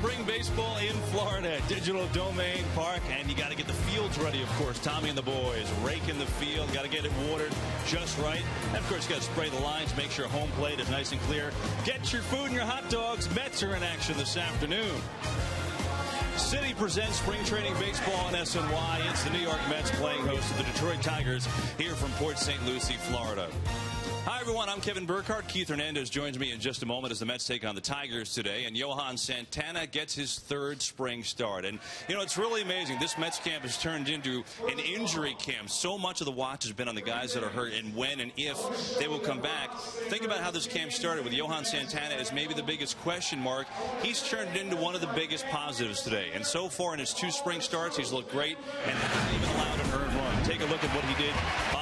spring baseball in Florida at Digital Domain Park, and you got to get the fields ready, of course. Tommy and the boys raking the field, got to get it watered just right. And, of course, you got to spray the lines, make sure home plate is nice and clear. Get your food and your hot dogs. Mets are in action this afternoon. City presents spring training baseball on SNY. It's the New York Mets playing host to the Detroit Tigers here from Port St. Lucie, Florida. Hi, everyone. I'm Kevin Burkhardt. Keith Hernandez joins me in just a moment as the Mets take on the Tigers today. And Johan Santana gets his third spring start. And, you know, it's really amazing. This Mets camp has turned into an injury camp. So much of the watch has been on the guys that are hurt and when and if they will come back. Think about how this camp started with Johan Santana as maybe the biggest question mark. He's turned into one of the biggest positives today. And so far in his two spring starts, he's looked great and hasn't even allowed an earned run. Take a look at what he did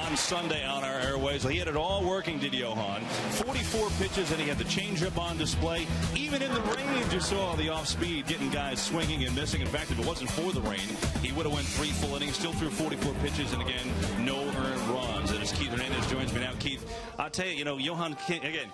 on Sunday on our airways. Well, he had it all working, did Johan. 44 pitches, and he had the changeup on display. Even in the rain, you saw the off-speed getting guys swinging and missing. In fact, if it wasn't for the rain, he would have went 3 full innings, still threw 44 pitches, and again, no earned runs. And as Keith Hernandez joins me now, Keith, I'll tell you, you know, Johan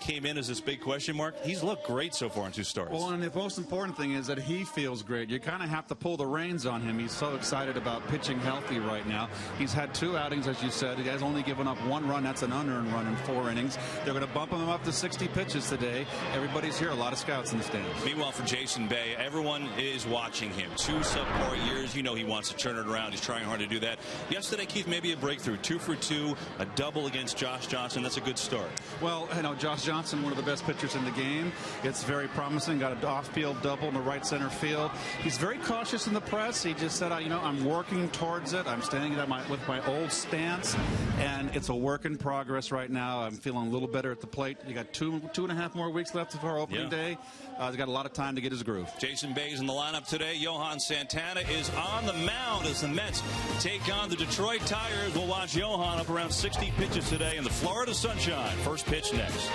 came in as this big question mark. He's looked great so far in 2 starts. Well, and the most important thing is that he feels great. You kind of have to pull the reins on him. He's so excited about pitching healthy right now. He's had 2 outings, as you said. He has only given up 1 run. That's an unearned run in 4 innings. They're going to bump him up to 60 pitches today. Everybody's here. A lot of scouts in the stands. Meanwhile, for Jason Bay, everyone is watching him. 2 subpar years. You know he wants to turn it around. He's trying hard to do that. Yesterday, Keith, maybe a breakthrough. 2 for 2, a double against Josh Johnson. That's a good start. Well, you know, Josh Johnson, one of the best pitchers in the game. It's very promising. Got an off-field double in the right center field. He's very cautious in the press. He just said, you know, I'm working towards it. I'm staying with my old stance, and it's a work in progress right now. I'm feeling a little better at the plate. You got 2.5 more weeks left of our opening day. He's got a lot of time to get his groove. Jason Bay's in the lineup today. Johan Santana is on the mound as the Mets take on the Detroit Tigers. We'll watch Johan up around 60 pitches today in the Florida sunshine. First pitch next.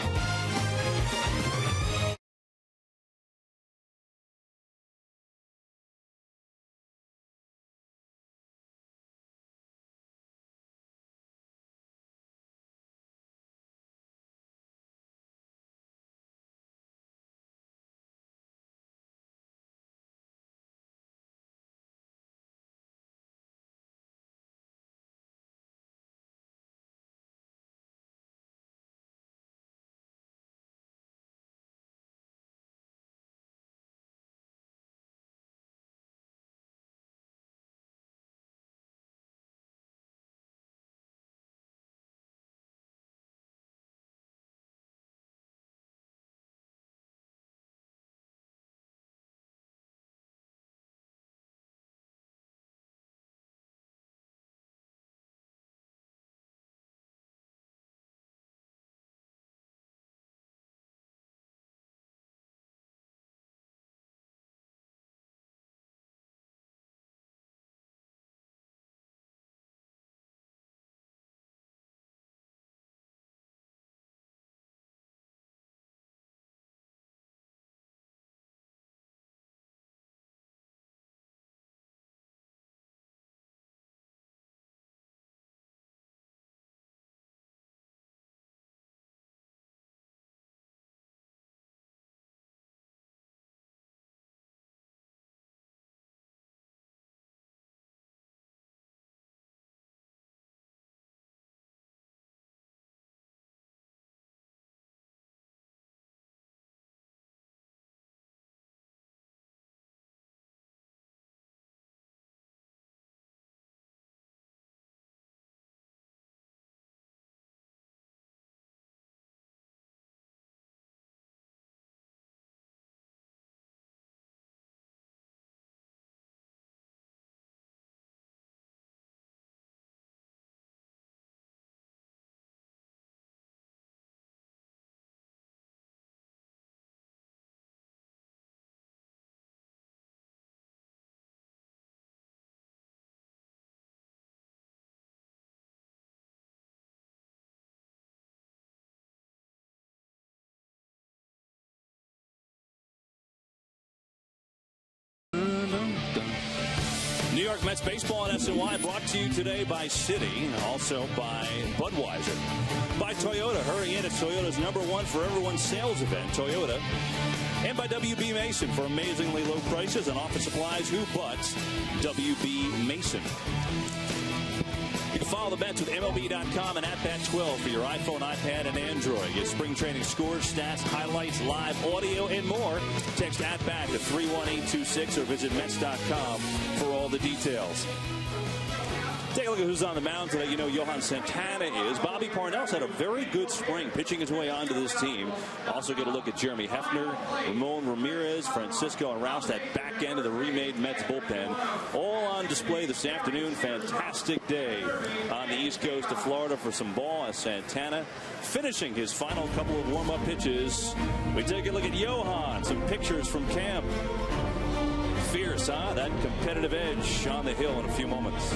New York Mets baseball on SNY brought to you today by Citi, also by Budweiser. By Toyota. Hurry in. It's Toyota's #1 for everyone sales event. Toyota, And by WB Mason for amazingly low prices on office supplies. Who but WB Mason? You can follow the bets with MLB.com and @BAT12 for your iPhone, iPad, and Android. Get spring training scores, stats, highlights, live audio, and more. Text @BAT to 31826 or visit Mets.com for all the details. Take a look at who's on the mound today. You know Johan Santana is. Bobby Parnell's had a very good spring, pitching his way onto this team. Also get a look at Jeremy Hefner, Ramon Ramirez, Francisco, and Rouse, that back end of the remade Mets bullpen. All on display this afternoon. Fantastic day on the East Coast of Florida for some ball as Santana finishing his final couple of warm-up pitches. We take a look at Johan. Some pictures from camp. Fierce, huh? That competitive edge on the hill in a few moments.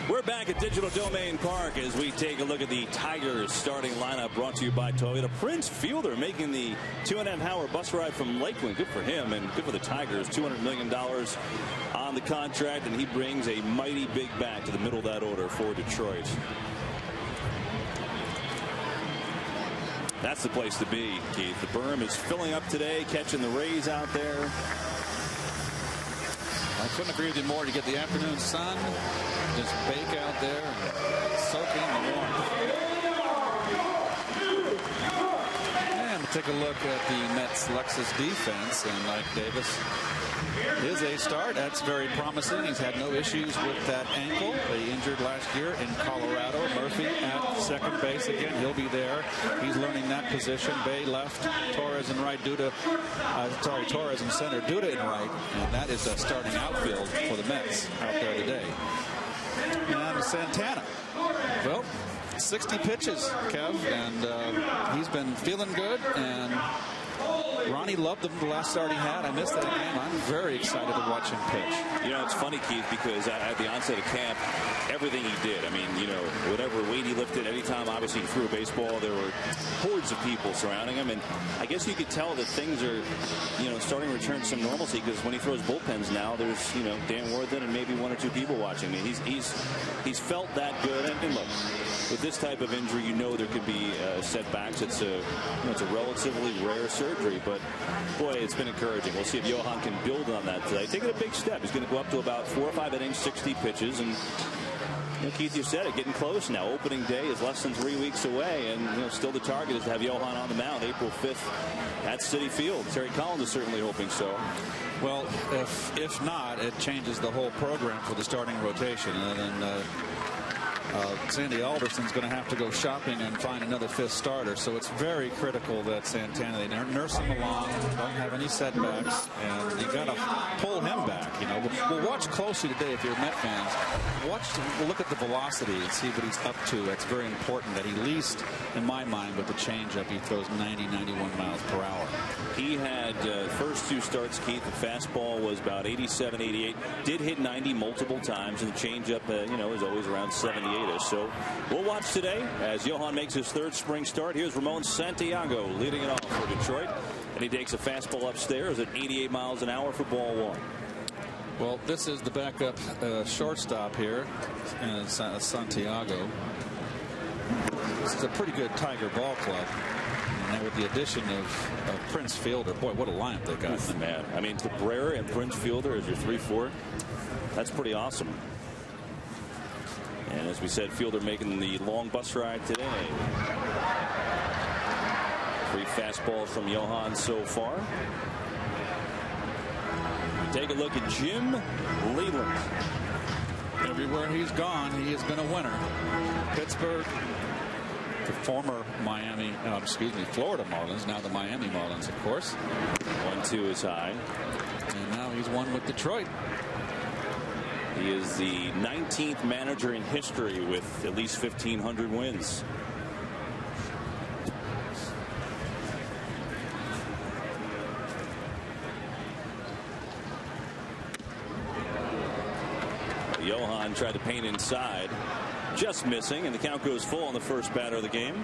We're back at Digital Domain Park as we take a look at the Tigers starting lineup, brought to you by Toyota. Prince Fielder making the 2.5-hour bus ride from Lakeland. Good for him and good for the Tigers. $200 million on the contract, and he brings a mighty big bat to the middle of that order for Detroit. That's the place to be, Keith. The berm is filling up today, catching the rays out there. I couldn't agree with you more. To get the afternoon sun, just bake out there and soak in the warmth. And we'll take a look at the Mets Lexus defense, and Mike Davis is a start. That's very promising. He's had no issues with that ankle. They injured last year in Colorado. Murphy at second base again. He'll be there. He's learning that position. Bay left, Torres in right, Torres in center, Duda in right. And that is a starting outfield for the Mets out there today. And Santana. Well, 60 pitches, Kev, and he's been feeling good, and Ronnie loved him the last start he had. I missed that game. I'm very excited to watch him pitch. You know, it's funny, Keith, because at the onset of camp, everything he did, I mean, you know, whatever weight he lifted, anytime obviously he threw a baseball, there were hordes of people surrounding him. And I guess you could tell that things are, you know, starting to return to some normalcy, because when he throws bullpens now, there's, you know, Dan Worthen and maybe 1 or 2 people watching. I mean, he's felt that good. And look, with this type of injury, you know there could be setbacks. It's a relatively rare surgery, but boy, it's been encouraging. We'll see if Johan can build on that today. Taking a big step. He's going to go up to about 4 or 5 innings, 60 pitches, and you know, Keith, you said it, getting close now. Opening day is less than 3 weeks away, and you know, still the target is to have Johan on the mound April 5th at Citi Field. Terry Collins is certainly hoping so. Well, if not, it changes the whole program for the starting rotation, and then Sandy Alderson's going to have to go shopping and find another 5th starter. So it's very critical that Santana, they nurse him along, don't have any setbacks, and you got to pull him back. You know, we'll watch closely today if you're Met fans. We'll look at the velocity and see what he's up to. That's very important. That he least, in my mind, with the changeup, he throws 90, 91 miles per hour. He had first 2 starts, Keith. The fastball was about 87, 88. Did hit 90 multiple times, and the changeup, you know, is always around 78. So we'll watch today as Johan makes his 3rd spring start. Here's Ramon Santiago leading it off for Detroit, and he takes a fastball upstairs at 88 miles an hour for ball 1. Well, this is the backup shortstop here, and Santiago. This is a pretty good Tiger ball club. And with the addition of Prince Fielder, boy, what a lineup they got. Man, I mean, Cabrera and Prince Fielder as your 3-4. That's pretty awesome. And as we said, Fielder making the long bus ride today. 3 fastballs from Johan so far. Take a look at Jim Leyland. Everywhere he's gone, he has been a winner. Pittsburgh, the former Florida Marlins, now the Miami Marlins, of course. 1-2 is high. And now he's won with Detroit. He is the 19th manager in history with at least 1,500 wins. Johan tried to paint inside, just missing, and the count goes full on the first batter of the game.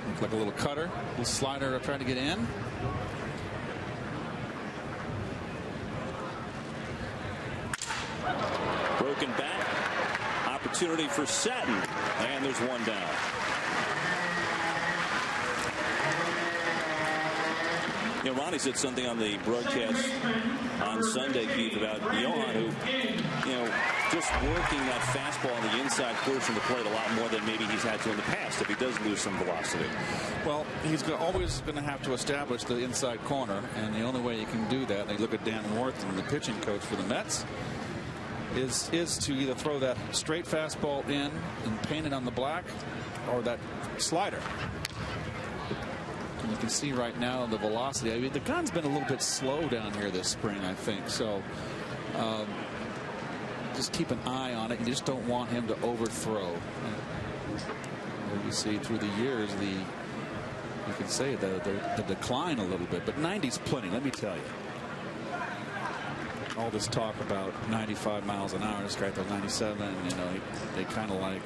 Looks like a little cutter, a little slider trying to get in. Broken bat, opportunity for Satin, and there's 1 down. You know, Ronnie said something on the broadcast on Sunday, Keith, about Johan, who, you know, just working that fastball on the inside portion of the plate a lot more than maybe he's had to in the past if he does lose some velocity. Well, he's always going to have to establish the inside corner, and the only way you can do that, and they look at Dan Worthen, the pitching coach for the Mets, is to either throw that straight fastball in and paint it on the black, or that slider. And you can see right now the velocity. I mean, the gun's been a little bit slow down here this spring, I think. So just keep an eye on it. You just don't want him to overthrow. You see through the years, you can say the decline a little bit, but 90's plenty, let me tell you. All this talk about 95 miles an hour, this guy throws 97, and you know they kind of like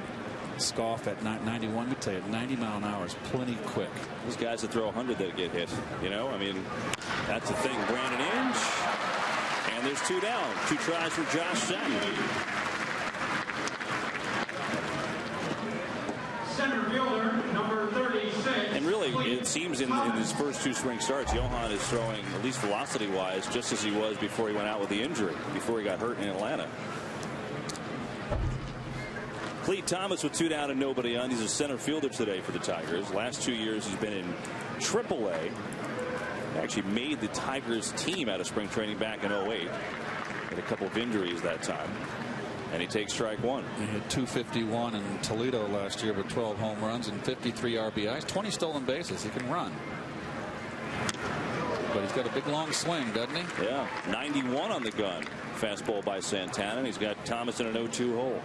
scoff at 91. Let me tell you, 90 mile an hour is plenty quick. Those guys that throw 100 that get hit, you know, I mean, that's the thing. Brandon Inge, and there's 2 down. 2 tries for Josh Satin. Center fielder, number 36. And really, it seems in his first 2 spring starts, Johan is throwing, at least velocity-wise, just as he was before he went out with the injury, before he got hurt in Atlanta. Clete Thomas with 2 down and nobody on. He's a center fielder today for the Tigers. Last 2 years he's been in AAA. Actually made the Tigers team out of spring training back in 08. Had a couple of injuries that time. And he takes strike 1. He hit 251 in Toledo last year with 12 home runs and 53 RBIs, 20 stolen bases. He can run. But he's got a big long swing, doesn't he? Yeah, 91 on the gun. Fastball by Santana. And he's got Thomas in an 0-2 hole.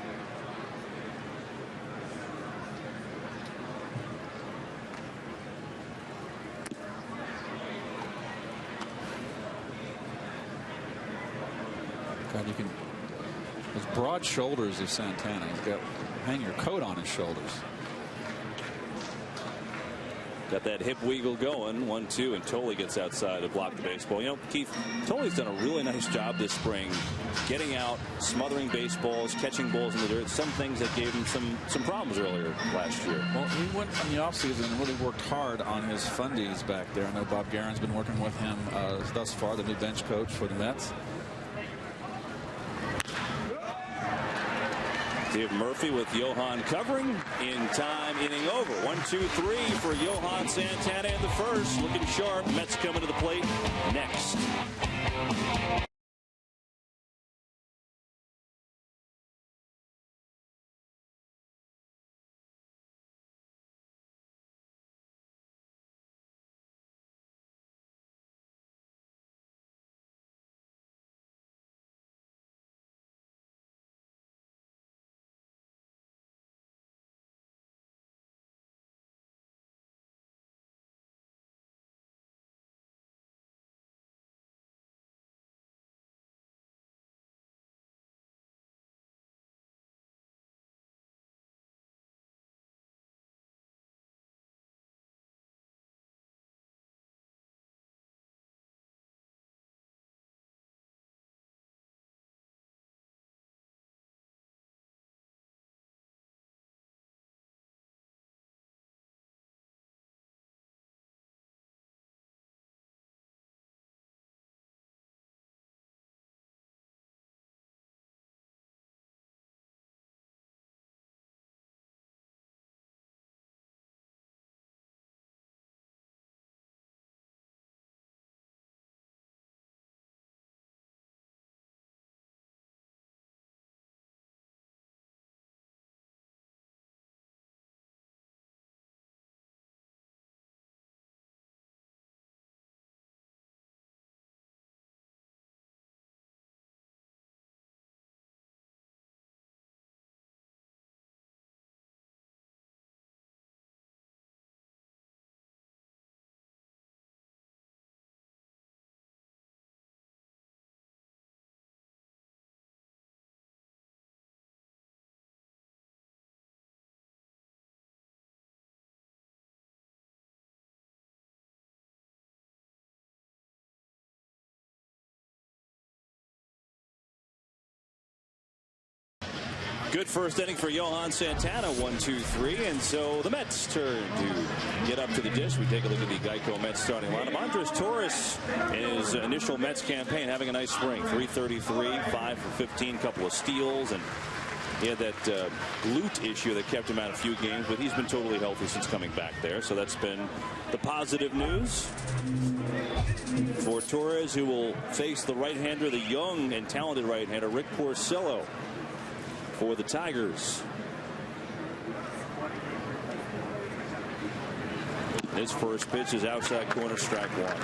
God, you can. Those broad shoulders of Santana. He's got hang your coat on his shoulders. Got that hip wiggle going. 1-2, and Tolley gets outside to block the baseball. You know, Keith, Tolley's done a really nice job this spring getting out, smothering baseballs, catching balls in the dirt. Some things that gave him some problems earlier last year. Well, he went in the offseason and really worked hard on his fundies back there. I know Bob Guerin's been working with him thus far, the new bench coach for the Mets. Dave Murphy with Johan covering in time, inning over. 1-2-3 for Johan Santana in the first. Looking sharp. Mets coming to the plate next. Good first inning for Johan Santana, 1-2-3, and so the Mets turn to get up to the dish. We take a look at the Geico Mets starting lineup. Andres Torres, in his initial Mets campaign, having a nice spring. 333, 5 for 15, couple of steals, and he had that glute issue that kept him out a few games, but he's been totally healthy since coming back there, so that's been the positive news for Torres, who will face the right-hander, the young and talented right-hander, Rick Porcello, for the Tigers. His first pitch is outside corner, strike one.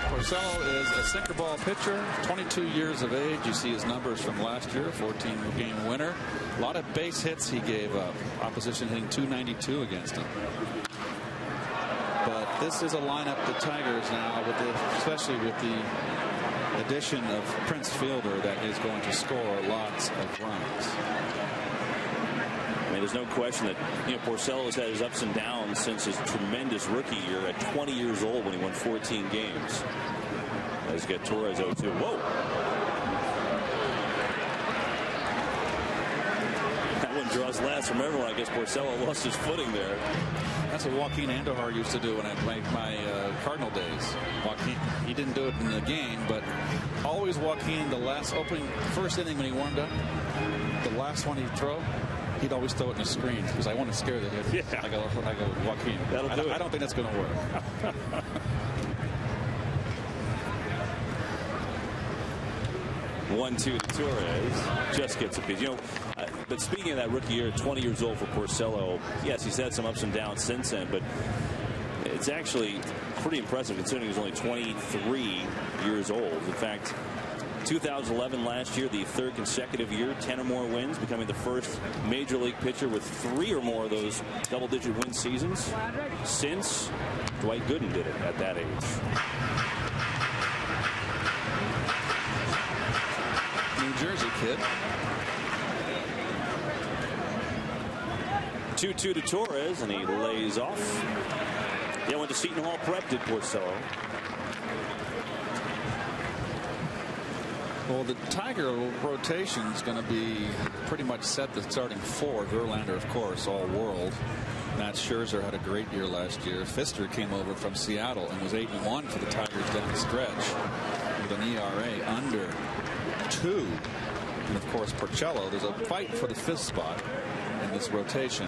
Porcello is a sinker ball pitcher, 22 years of age. You see his numbers from last year, 14-game winner. A lot of base hits he gave up. Opposition hitting .292 against him. But this is a lineup, the Tigers now, especially with the addition of Prince Fielder, that is going to score lots of runs. I mean, there's no question that Porcello has had his ups and downs since his tremendous rookie year at 20 years old when he won 14 games. Let's get Torres 0-2. Whoa! That one draws last. Remember when I guess Porcello lost his footing there. That's what Joaquin Andujar used to do when I played my Cardinal days. Joaquin, he didn't do it in the game, but always Joaquin, first inning when he warmed up, the last one he'd throw, he'd always throw it in the screen because I want to scare the hitter. Yeah. I go Joaquin. I don't think that's going to work. 1-2 to Torres. Just gets a piece. But speaking of that rookie year, 20 years old for Porcello, yes, he's had some ups and downs since then, but it's actually pretty impressive considering he was only 23 years old. In fact, 2011 last year, the third consecutive year, 10 or more wins, becoming the first major league pitcher with 3 or more of those double-digit win seasons since Dwight Gooden did it at that age. kid. 2-2 to Torres, and he lays off. Yeah, went to Seton Hall Prep, did Porcello. Well, the Tiger rotation is going to be pretty much set. The starting four. Verlander, of course, all world. Matt Scherzer had a great year last year. Pfister came over from Seattle and was 8-1 for the Tigers down the stretch with an ERA under 2. And of course, Porcello. There's a fight for the 5th spot in this rotation.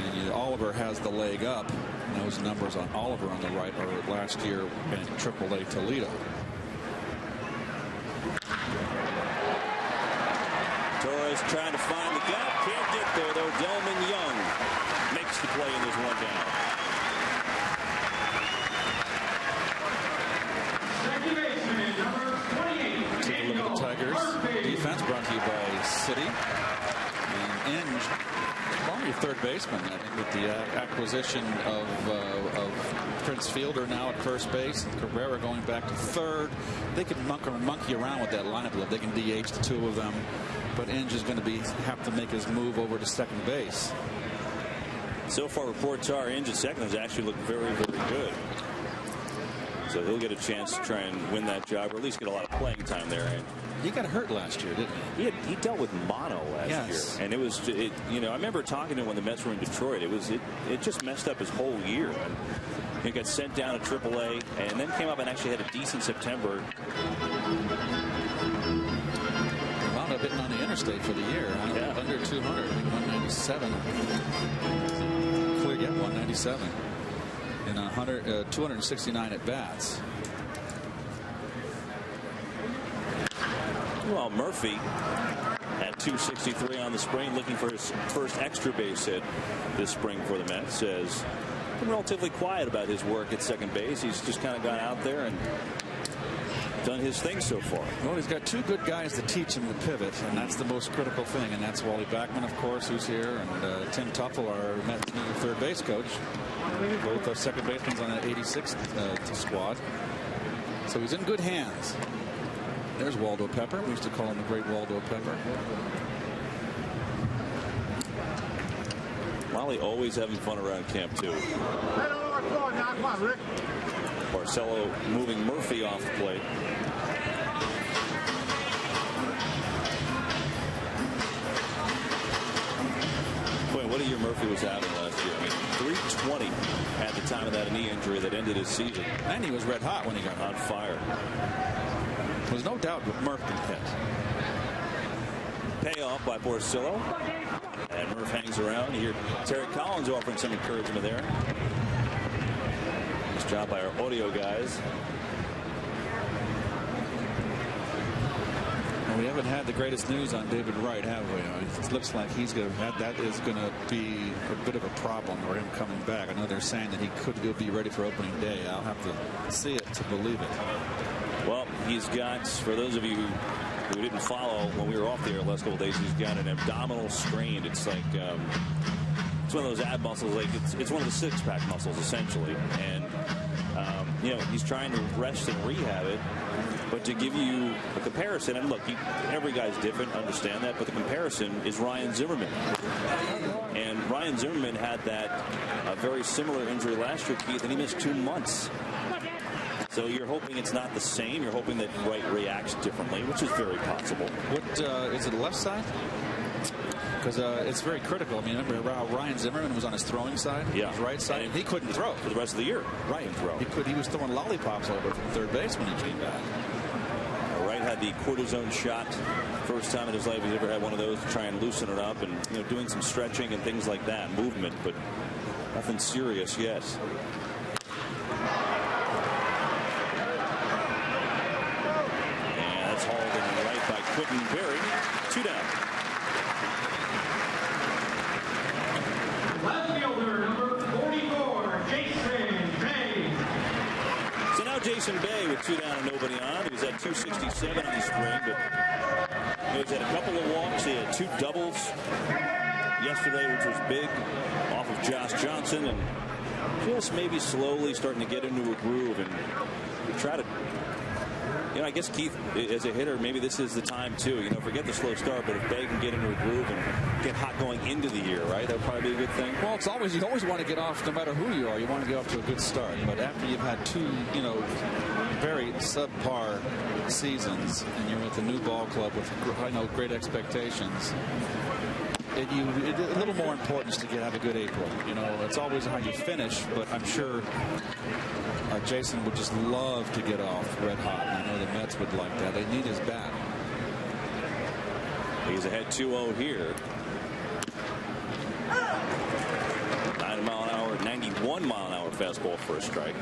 And Oliver has the leg up. And those numbers on Oliver on the right are last year in AAA Toledo. Torres trying to find the gap. Can't get there, though. Delman Young makes the play, and there's one down. Second baseman, number 28. Take a look at the Tigers defense, brought to you by City. And Inge, probably third baseman, I think, with the acquisition of Prince Fielder now at first base, and Cabrera going back to third. They could monkey around with that lineup. They can DH the 2 of them, but Inge is going to have to make his move over to second base. So far, reports are Inge at second has actually looked very, very good. So he'll get a chance to try and win that job, or at least get a lot of playing time there. And he got hurt last year, didn't he? He dealt with mono last year, and it was, I remember talking to him when the Mets were in Detroit. It just messed up his whole year. He got sent down to AAA, and then came up and actually had a decent September. He wound up hitting on the interstate for the year. Under 200, I think 197. Clear, 197. In 269 at bats. Well, Murphy at 263 on the spring, looking for his first extra base hit this spring for the Mets. Has been relatively quiet about his work at second base. He's just kind of gone out there and done his thing so far. Well, he's got 2 good guys to teach him to pivot, and that's the most critical thing. And that's Wally Backman, of course, who's here, and Tim Tuffle, our Mets new third base coach. Both second basemen on that 86 squad. So he's in good hands. There's Waldo Pepper. We used to call him the great Waldo Pepper. Wally always having fun around camp, too. Porcello moving Murphy off the plate. Boy, what a year Murphy was having last year. I mean, 320 at the time of that knee injury that ended his season. And he was red hot when he got on fire. There's no doubt with Murphy hit. Payoff by Porcello. And Murph hangs around. You hear Terry Collins offering some encouragement there. Nice job by our audio guys. Well, we haven't had the greatest news on David Wright, have we? It looks like that is going to be a bit of a problem for him coming back. I know they're saying that he'll be ready for opening day. I'll have to see it to believe it. Well, he's got, for those of you who didn't follow when we were off the air the last couple of days, he's got an abdominal strain. It's like it's one of those ab muscles, like it's one of the six-pack muscles essentially, and he's trying to rest and rehab it. But to give you a comparison, and look, every guy's different, understand that, but the comparison is Ryan Zimmerman. And Ryan Zimmerman had that very similar injury last year, Keith, and he missed 2 months. So you're hoping it's not the same. You're hoping that Wright reacts differently, which is very possible. What is it, the left side? Because it's very critical. I mean, remember Ryan Zimmerman was on his throwing side, his right side, and he couldn't throw for the rest of the year. Right, he was throwing lollipops over from third base when he came back. Wright had the cortisone shot, first time in his life he's ever had one of those, to try and loosen it up, and doing some stretching and things like that, movement, but nothing serious yet. Quentin Berry, 2 down. Left fielder number 44, Jason Bay. So now Jason Bay with 2 down and nobody on. He was at 267 on the spring, but he's had a couple of walks. He had 2 doubles yesterday, which was big, off of Josh Johnson, and just maybe slowly starting to get into a groove and try to You know, I guess Keith, as a hitter, maybe this is the time too. You know, forget the slow start, but if Bay can get into a groove and get hot going into the year, right? That would probably be a good thing. Well, you always want to get off, no matter who you are. You want to get off to a good start. But after you've had two, you know, very subpar seasons, and you're with a new ball club with, I know, great expectations. A little more importance to have a good April. You know, it's always how you finish, but I'm sure Jason would just love to get off red hot. And I know the Mets would like that. They need his bat. He's ahead 2-0 here. 90 mile an hour, 91 mile an hour fastball for a strike.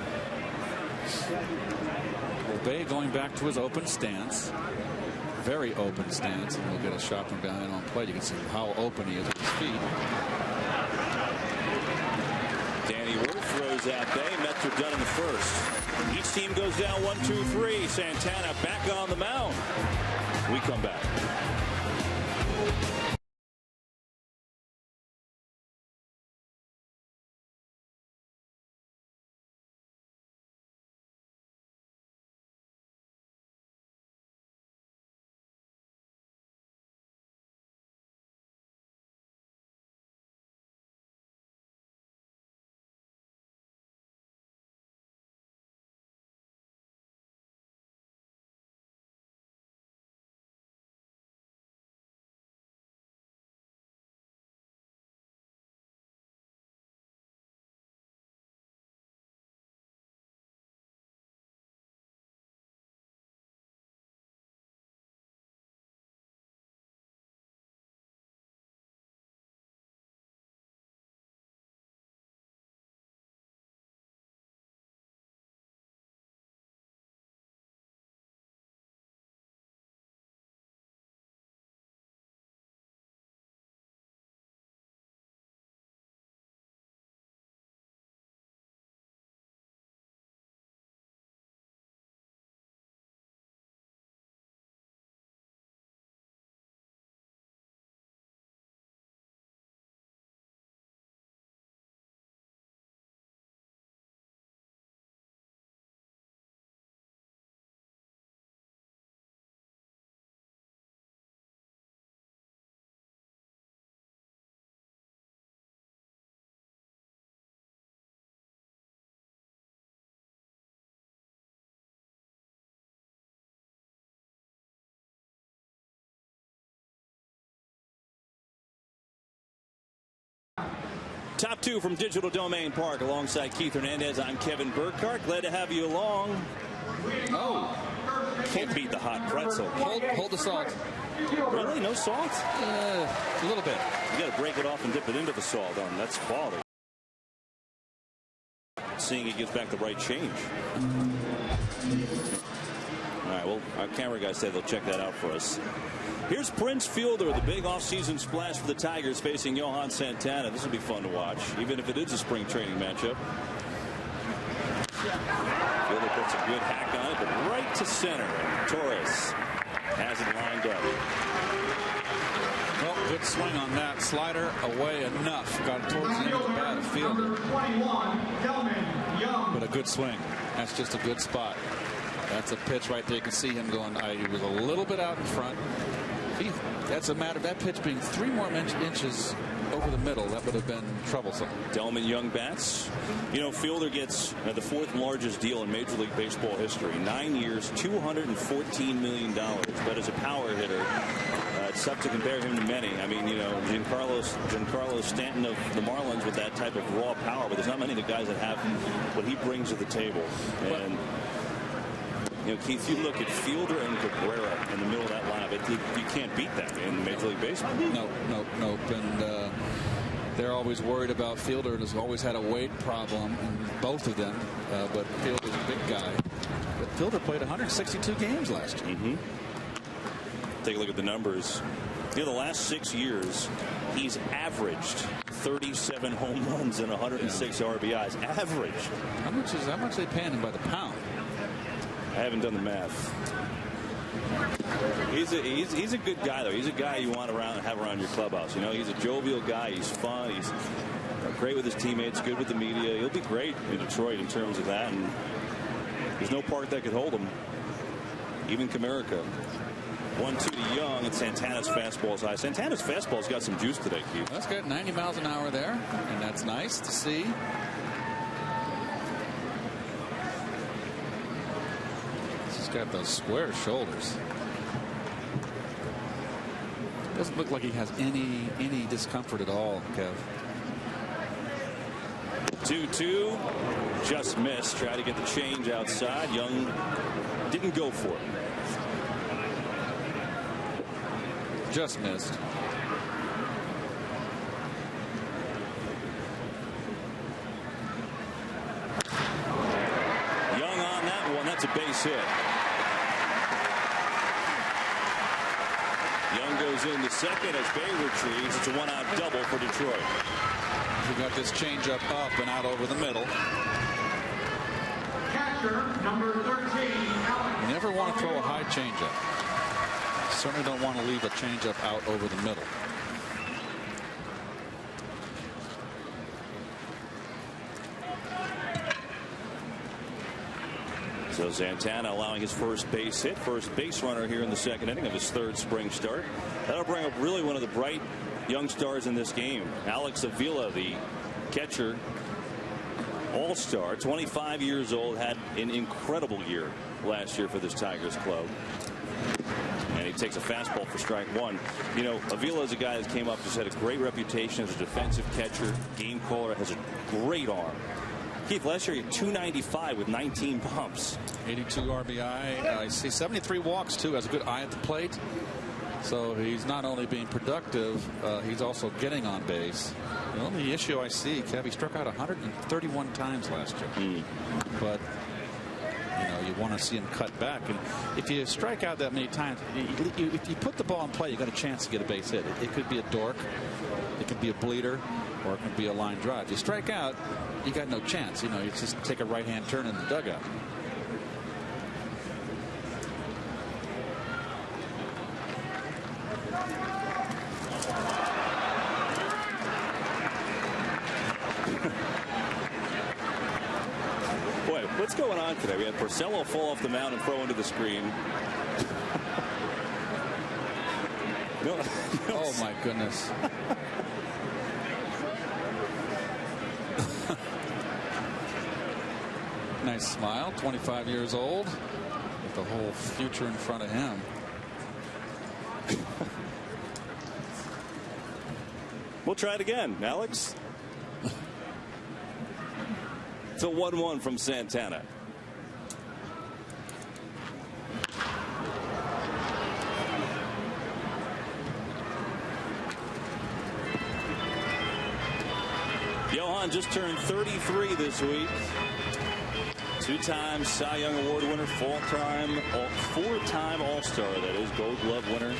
Well, Bay going back to his open stance. Very open stance, and we'll get a shot from behind on plate. You can see how open he is with his feet. Danny Wolf throws out Bay. Mets are done in the first. Each team goes down 1-2-3. Santana back on the mound. We come back. Top two from Digital Domain Park alongside Keith Hernandez. I'm Kevin Burkhardt. Glad to have you along. Oh, can't beat the hot pretzel. Hold the salt. Really? No salt? A little bit. You got to break it off and dip it into the salt. That's quality. Seeing he gives back the right change. All right, well, our camera guys say they'll check that out for us. Here's Prince Fielder, the big offseason splash for the Tigers facing Johan Santana. This will be fun to watch, even if it is a spring training matchup. Fielder puts a good hack on it, but right to center. Torres has it lined up. Well, good swing on that. Slider away enough. Got towards the end of the bat of Fielder. But a good swing. That's just a good spot. That's a pitch right there. You can see him going. He was a little bit out in front. That's a matter of that pitch being 3 more inches over the middle. That would have been troublesome. Delman Young bats. You know, Fielder gets the 4th largest deal in Major League Baseball history. 9 years, $214 million. But as a power hitter, it's tough to compare him to many. I mean, you know, Giancarlo Stanton of the Marlins with that type of raw power. But there's not many of the guys that have what he brings to the table. And you know, Keith, you look at Fielder and Cabrera in the middle of that lineup. You can't beat that in Major League Baseball. No. And they're always worried about Fielder. Has always had a weight problem in both of them. But Fielder's a big guy. But Fielder played 162 games last year. Mm-hmm. Take a look at the numbers. You know, the last 6 years, he's averaged 37 home runs and 106 RBIs. Average. How much are they paying him by the pound? I haven't done the math. He's a good guy, though. He's a guy you want to have around your clubhouse. You know, he's a jovial guy. He's fun. He's great with his teammates, good with the media. He'll be great in Detroit in terms of that. And there's no park that could hold him. Even Comerica. 1-2 to Young, and Santana's fastball is high. Santana's fastball's got some juice today, Keith. That's good. 90 miles an hour there, and that's nice to see. He's got those square shoulders. Doesn't look like he has any discomfort at all, Kev. 2-2, just missed. Tried to get the change outside. Young didn't go for it. Just missed. Young on that one. That's a base hit. Young goes into second as Bay retrieves. It's a one-out double for Detroit. We got this changeup up and out over the middle. Catcher, number 13, Alex. You never want to throw a high changeup. Certainly don't want to leave a changeup out over the middle. So Santana allowing his first base hit, first base runner here in the second inning of his third spring start. That'll bring up really one of the bright young stars in this game. Alex Avila, the catcher, all-star, 25 years old, had an incredible year last year for this Tigers club. And he takes a fastball for strike one. You know, Avila is a guy that came up, just had a great reputation as a defensive catcher, game caller, has a great arm. Keith, last year he had 295 with 19 bumps. 82 RBI. I see 73 walks, too. Has a good eye at the plate. So he's not only being productive, he's also getting on base. The only issue I see, Kev, he struck out 131 times last year. But, you know, you want to see him cut back. And if you strike out that many times, if you put the ball in play, you got a chance to get a base hit. It could be a dork, it could be a bleeder, or it could be a line drive. If you strike out, you got no chance. You know, you just take a right-hand turn in the dugout. Boy, what's going on today? We had Porcello fall off the mound and throw into the screen. No. Oh, my goodness. Nice smile. 25 years old with the whole future in front of him. We'll try it again, Alex. It's a 1-1 from Santana. Johan just turned 33 this week. Two-time Cy Young Award winner, four-time All-Star, that is, Gold Glove winner.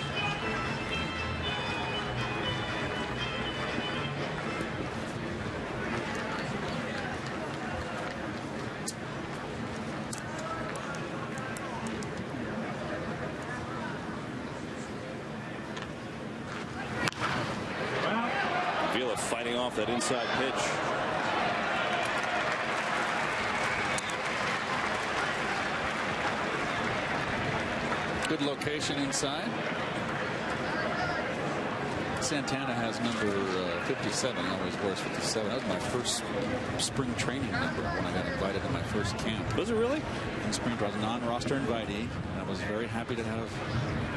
Avila fighting off that inside pitch. Good location inside. Santana has number 57. I always wears 57. That was my first spring training number when I got invited to my first camp. Was it really? In spring, I was a non-roster invitee, and I was very happy to have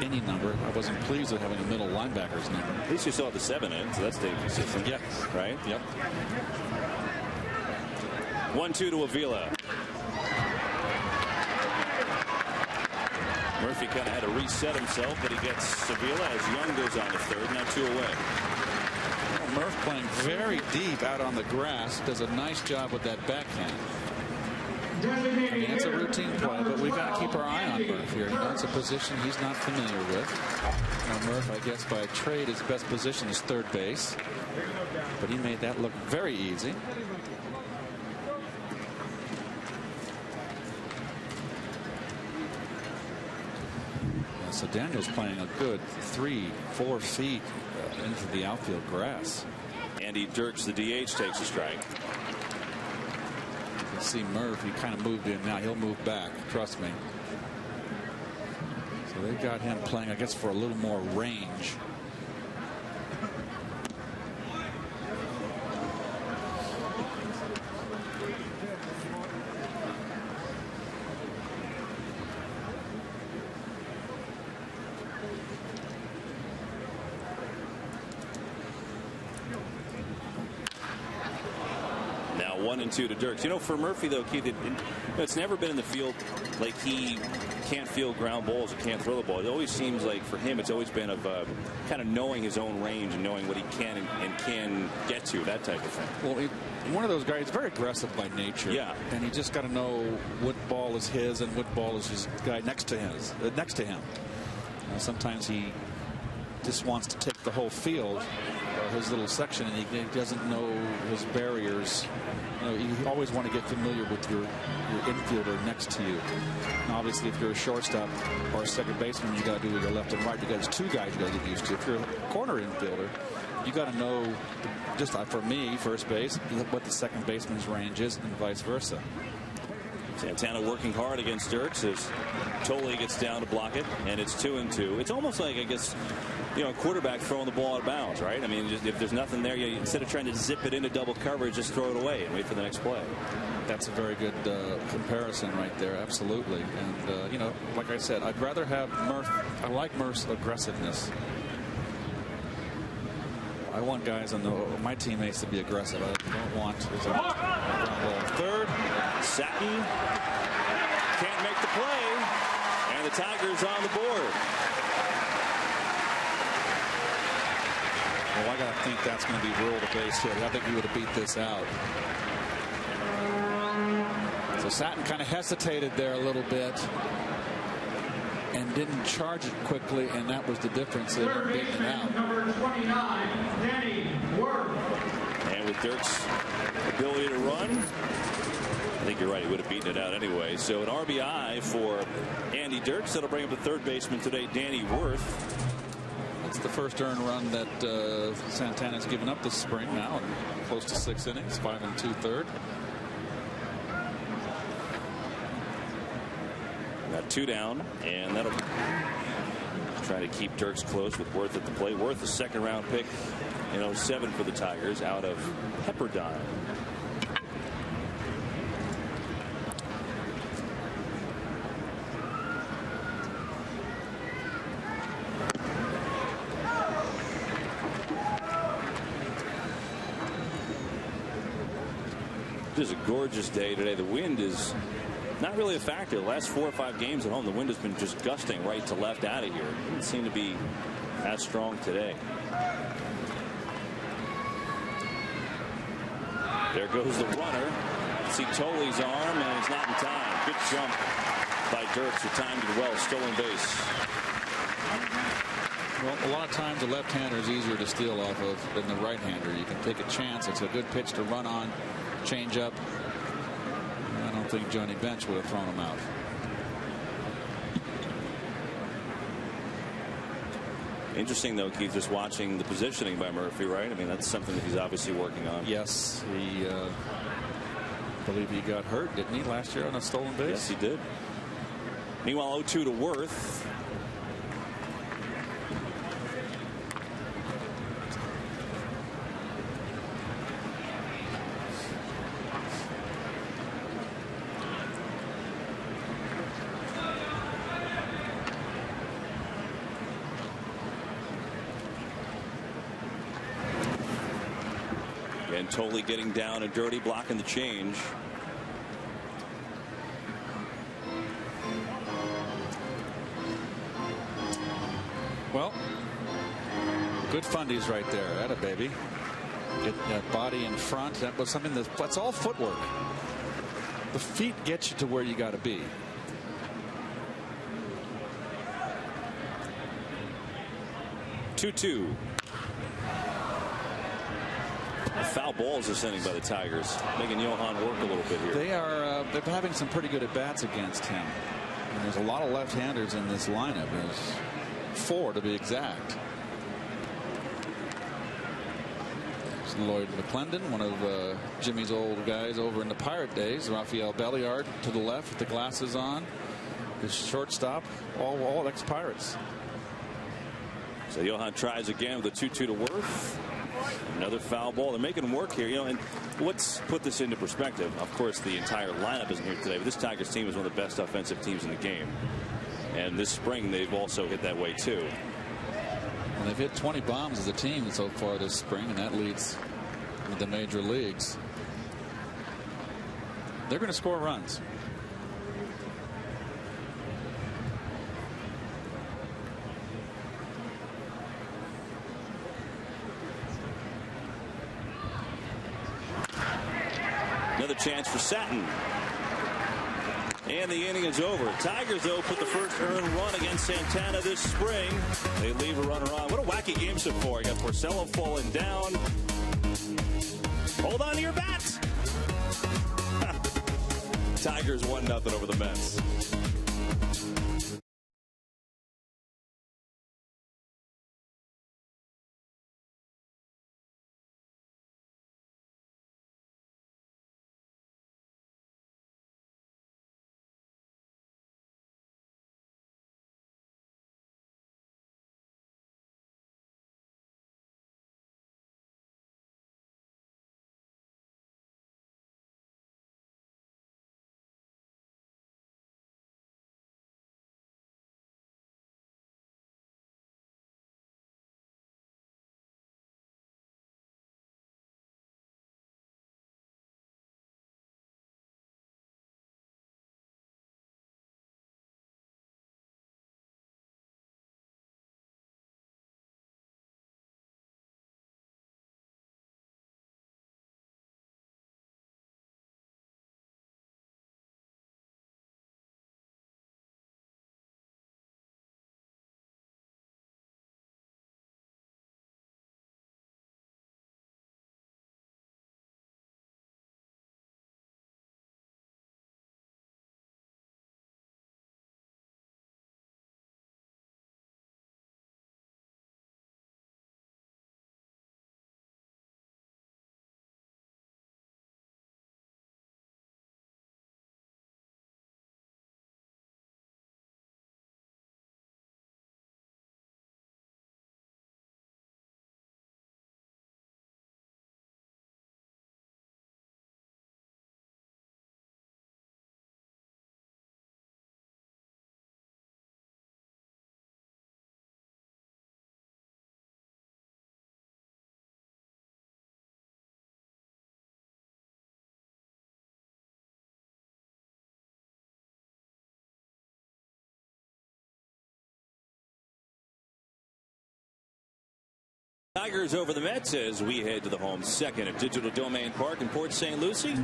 any number. I wasn't pleased with having a middle linebacker's number. At least you saw the 7 in, so that stayed consistent. Yeah. Right? Yep. 1-2 to Avila. Murphy kind of had to reset himself, but he gets Avila as Young goes on to third. Now 2 away. Well, Murph playing very deep out on the grass. Does a nice job with that backhand. I mean, it's a routine play, but we've got to keep our eye on Murph here. You know, it's a position he's not familiar with. Now, Murph, I guess by trade, his best position is third base. But he made that look very easy. So Daniel's playing a good 3-4 feet into the outfield grass. Andy Dirks, the DH, takes a strike. You can see Murph, he kind of moved in now. He'll move back. Trust me. So they've got him playing, I guess, for a little more range. Now 1-2 to Dirks. You know, for Murphy, though, Keith, it's never been in the field like he can't field ground balls or can't throw the ball. It always seems like for him it's always been of kind of knowing his own range and knowing what he can and can get to, that type of thing. Well, one of those guys, very aggressive by nature. Yeah. And he just got to know what ball is his and what ball is his guy next to him. Sometimes he just wants to take the whole field, his little section, and he doesn't know his barriers. You always want to get familiar with your infielder next to you. And obviously, if you're a shortstop or a second baseman, you got to do with your left and right. There's two guys you got to get used to. If you're a corner infielder, you got to know, just for me, first base, what the second baseman's range is, and vice versa. Santana working hard against Dirks as Tolley gets down to block it, and it's 2-2. It's almost like, I guess, a quarterback throwing the ball out of bounds, right? I mean, if there's nothing there, instead of trying to zip it into double coverage, just throw it away and wait for the next play. That's a very good comparison right there, absolutely. And, like I said, I'd rather have Murph. I like Murph's aggressiveness. I want guys on my teammates to be aggressive. I don't want third. Satin can't make the play, and the Tigers on the board. Well, I got to think that's going to be ruled a base hit. I think he would have beat this out. So Satin kind of hesitated there a little bit and didn't charge it quickly, and that was the difference. They were beating it out. Number 29, Danny Worth. And with Dirks' ability to run, I think you're right, he would have beaten it out anyway. So an RBI for Andy Dirks. That'll bring up the third baseman today, Danny Worth. That's the first earned run that Santana's given up this spring now, in close to 6 innings, 5 2/3. Got 2 down, and that'll try to keep Dirks close with Worth at the plate. Worth, a second-round pick in 2007 for the Tigers out of Pepperdine. It is a gorgeous day today. The wind is not really a factor. The last 4 or 5 games at home, the wind has been just gusting right to left out of here. It doesn't seem to be as strong today. There goes the runner. See Tolley's arm, and it's not in time. Good jump by Dirks, who timed it well. Stolen base. Well, a lot of times the left-hander is easier to steal off of than the right-hander. You can take a chance. It's a good pitch to run on. Change up. I don't think Johnny Bench would have thrown him out. Interesting, though, Keith, just watching the positioning by Murphy, right? I mean, that's something that he's obviously working on. Yes, he I believe he got hurt, didn't he, last year on a stolen base? Yes, he did. Meanwhile, 0-2 to Worth. And Tolley getting down and dirty, blocking the change. Well, good fundies right there. Atta baby. Get that body in front. That was something that's all footwork. The feet get you to where you got to be. Two. Foul balls are sending by the Tigers, making Johan work a little bit here. They're having some pretty good at bats against him. And there's a lot of left-handers in this lineup. There's 4 to be exact. There's Lloyd McClendon, one of Jimmy's old guys over in the Pirate days. Rafael Belliard to the left with the glasses on. his shortstop, all ex-Pirates. So Johan tries again with a 2-2 to Worth. Another foul ball. They're making him work here. You know, and let's put this into perspective. Of course, the entire lineup isn't here today, but this Tigers team is one of the best offensive teams in the game. And this spring, they've also hit that way, too. And they've hit 20 bombs as a team so far this spring, and that leads the major leagues. They're going to score runs. Another chance for Satin. And the inning is over. Tigers, though, put the first earned run against Santana this spring. They leave a runner on. What a wacky game so far. You got Porcello falling down. Hold on to your bats. Tigers 1-0 over the Mets. Tigers over the Mets as we head to the home second at Digital Domain Park in Port St. Lucie.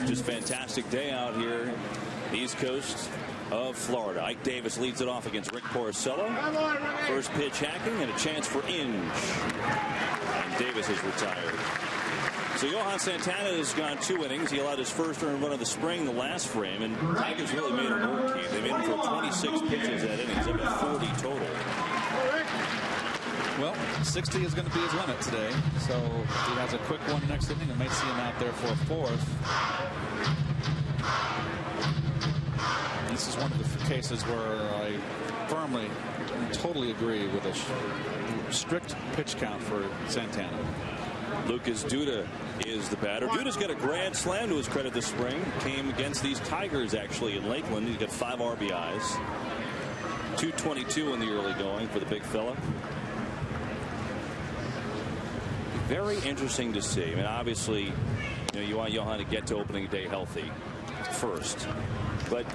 Just fantastic day out here, East Coast of Florida. Ike Davis leads it off against Rick Porcello. First pitch hacking and a chance for Inge. And Davis is retired. So Johan Santana has gone 2 innings. He allowed his first earned run of the spring, the last frame, and Tigers really made him work. They made him for 26 pitches that innings, up at 40 total. Well, 60 is going to be his limit today. So he has a quick one next inning and may see him out there for a fourth. This is one of the cases where I firmly and totally agree with a strict pitch count for Santana. Lucas Duda is the batter. Duda's got a grand slam to his credit this spring. Came against these Tigers actually in Lakeland. He's got 5 RBIs. 222 in the early going for the big fella. Very interesting to see. I mean, obviously, you want Johan to get to opening day healthy first. But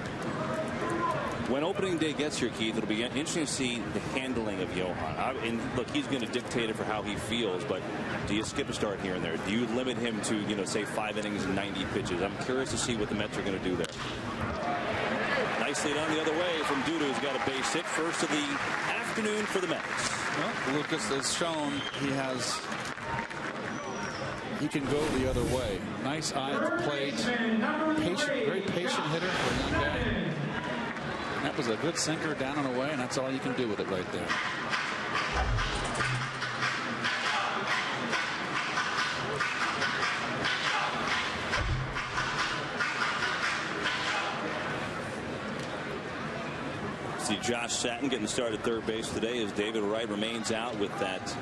when opening day gets here, Keith, it'll be interesting to see the handling of Johan. And look, he's going to dictate it for how he feels, but do you skip a start here and there? Do you limit him to, say 5 innings and 90 pitches? I'm curious to see what the Mets are going to do there. Nicely done the other way from Duda, who's got a base hit. First of the afternoon for the Mets. Well, Lucas has shown he can go the other way. Nice eye at the plate. Very patient hitter for a young guy. That was a good sinker down and away, and that's all you can do with it right there. see Josh Satin getting started third base today as David Wright remains out with that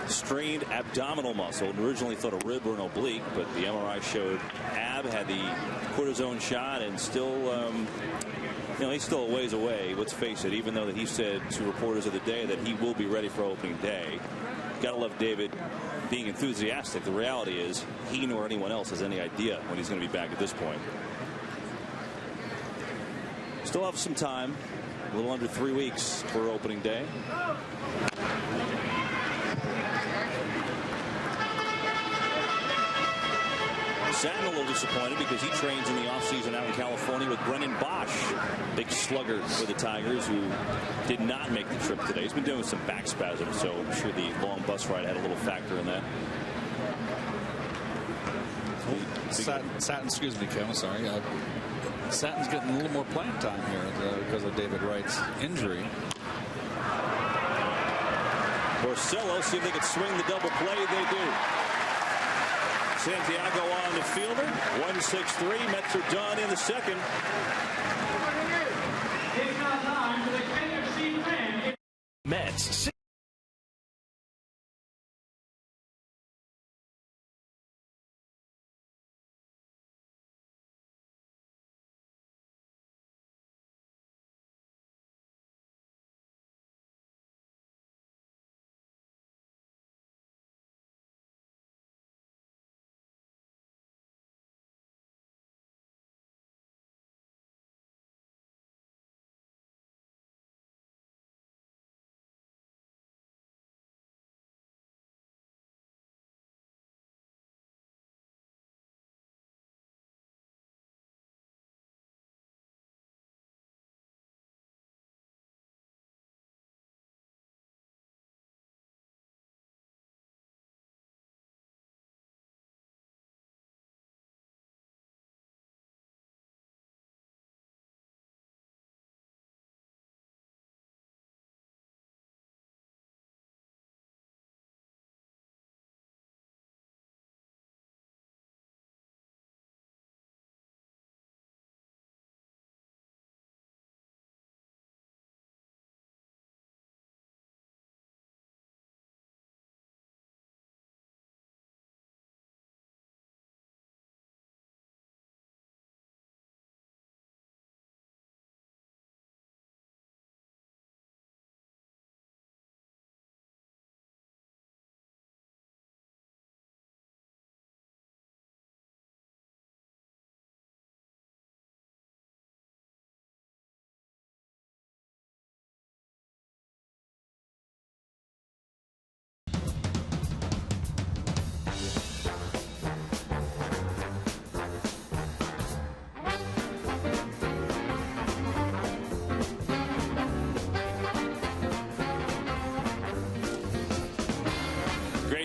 strained abdominal muscle. Originally thought a rib or an oblique, but the MRI showed ab, had the cortisone shot, and still, he's still a ways away. Let's face it, even though that he said to reporters of the day that he will be ready for opening day. Gotta love David being enthusiastic. The reality is he nor anyone else has any idea when he's going to be back at this point. Still have some time, a little under 3 weeks for opening day. Satin a little disappointed because he trains in the offseason out in California with Brennan Bosch, big slugger for the Tigers, who did not make the trip today. He's been dealing with some back spasms, so I'm sure the long bus ride had a little factor in that. Satin, excuse me, Kevin, sorry. Satin's getting a little more playing time here because of David Wright's injury. Porcello, see if they can swing the double play. They do. Santiago on the fielder. 1-6-3. Mets are done in the second. It's now time for the KFC fan. Mets.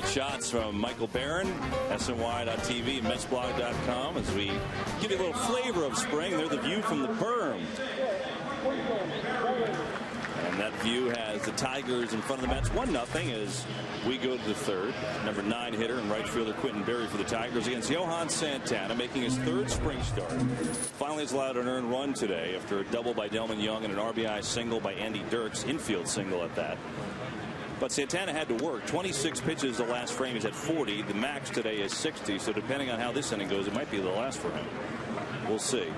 Shots from Michael Barron, SNY.TV, MetsBlog.com, as we give you a little flavor of spring. They're the view from the berm. And that view has the Tigers in front of the Mets 1-0 as we go to the third. Number 9 hitter and right fielder Quentin Berry for the Tigers against Johan Santana, making his third spring start. Finally has allowed an earned run today after a double by Delman Young and an RBI single by Andy Dirks, infield single at that. But Santana had to work. 26 pitches the last frame. He's at 40. The max today is 60. So depending on how this inning goes, it might be the last for him. We'll see.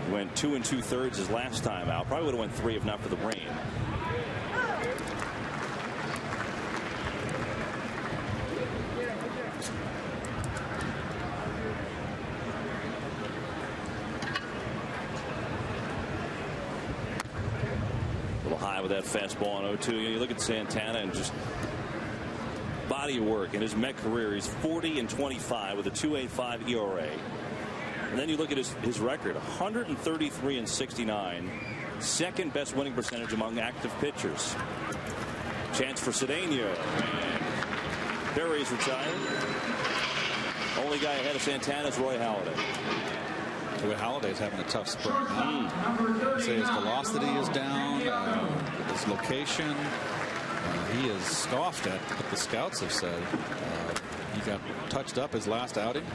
He went 2 2/3 his last time out. Probably would have went 3 if not for the rain. With that fastball on 0-2. You look at Santana and just body of work in his Met career. He's 40-25 with a 2.85 ERA. And then you look at his record, 133-69, second best winning percentage among active pitchers. Chance for Cedeno. Berry's retired. Only guy ahead of Santana is Roy Halladay. Roy Halladay's having a tough spring. Say his velocity is down, his location. He is scoffed at what the scouts have said. He got touched up his last outing.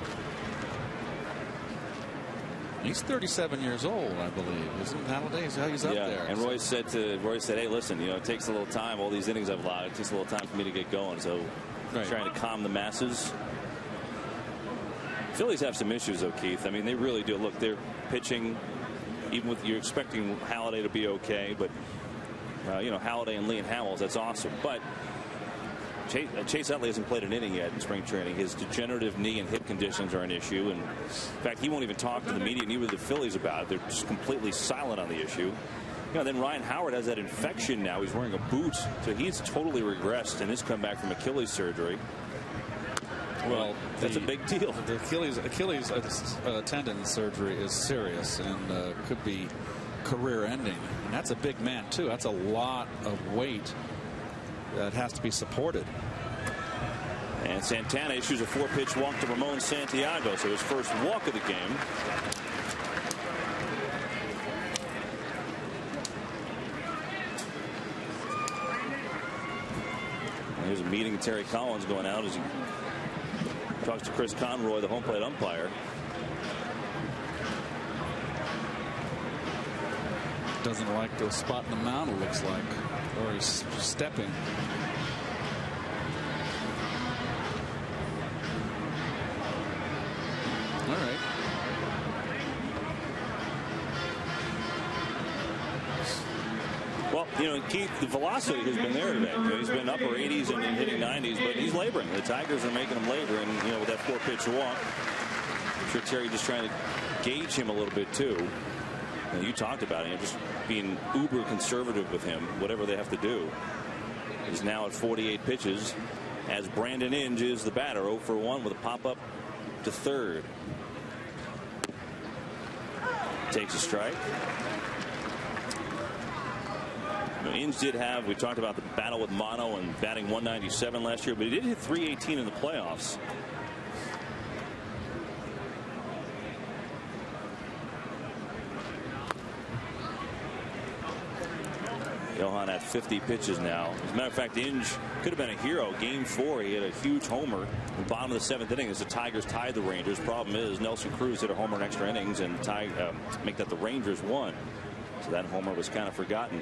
He's 37 years old, I believe. Isn't Halladay? He's up there. And Roy said, hey, listen, it takes a little time. All these innings I've allowed, it takes a little time for me to get going. So trying to calm the masses. Phillies have some issues, though, Keith. I mean, they really do. Look, they're pitching, even with you're expecting Halladay to be okay, but Halladay and Lee and Hamels, that's awesome. But Chase Utley hasn't played an inning yet in spring training. His degenerative knee and hip conditions are an issue. And in fact, he won't even talk to the media, neither the Phillies, about it. They're just completely silent on the issue. Then Ryan Howard has that infection now. He's wearing a boot. So he's totally regressed in his comeback from Achilles surgery. Well, that's a big deal. The Achilles tendon surgery is serious and could be career ending. And that's a big man, too. That's a lot of weight that has to be supported. And Santana issues a 4-pitch walk to Ramon Santiago, so his first walk of the game. And here's a meeting with Terry Collins going out as he talks to Chris Conroy, the home plate umpire. Doesn't like the spot in the mound, it looks like. Or he's stepping. All right. Well, Keith, the velocity has been there today. He's been upper 80s and hitting 90s, but he's laboring. The Tigers are making him labor, and with that 4-pitch walk, I'm sure Terry just trying to gauge him a little bit too. And you talked about it, just being uber conservative with him, whatever they have to do. He's now at 48 pitches as Brandon Inge is the batter, 0 for 1 with a pop-up to third. Takes a strike. Inge did have, we talked about the battle with mono and batting 197 last year, but he did hit 318 in the playoffs. Johan at 50 pitches now. As a matter of fact, Inge could have been a hero. Game 4, he had a huge homer in the bottom of the 7th inning as the Tigers tied the Rangers. Problem is, Nelson Cruz hit a homer in extra innings and make that the Rangers won. So that homer was kind of forgotten.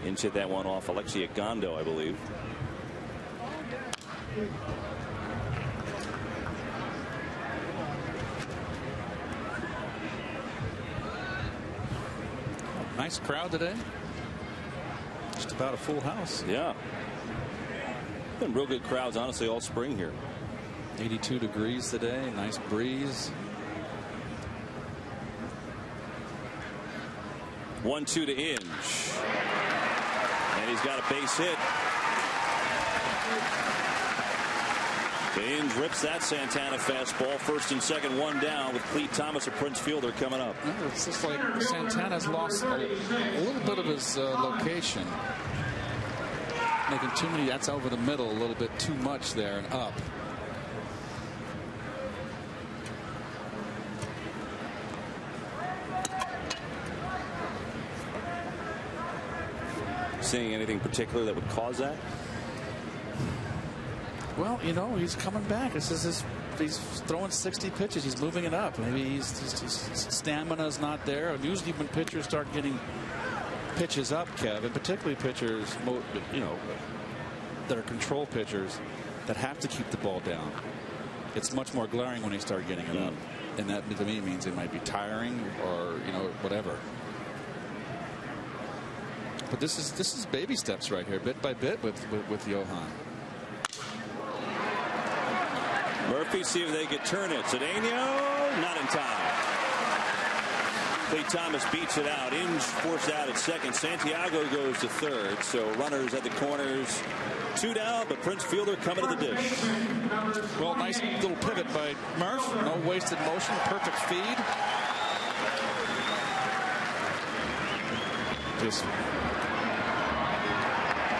Inge hit that one off Alexia Gondo, I believe. Nice crowd today. Just about a full house. Yeah. Been real good crowds, honestly, all spring here. 82 degrees today. Nice breeze. 1-2 to Inge. And he's got a base hit. Inge rips that Santana fastball. First and second, one down with Cleat Thomas, a Prince fielder, coming up. It's just like Santana's lost a little bit of his location. Making too many, that's over the middle a little bit too much there and up. Seeing anything particular that would cause that? Well, he's coming back. He's throwing 60 pitches. He's moving it up. Maybe his stamina's not there. Usually when pitchers start getting pitches up, Kev, and particularly pitchers, that are control pitchers that have to keep the ball down, it's much more glaring when they start getting it up. And that, to me, means it might be tiring or, whatever. But this is baby steps right here, bit by bit with Johan. Murphy, see if they could turn it. Cedeno, not in time. Cleat Thomas beats it out. Inge forced out at second. Santiago goes to third. So runners at the corners. 2 down, but Prince fielder coming to the dish. Well, nice little pivot by Murph. No wasted motion. Perfect feed. Just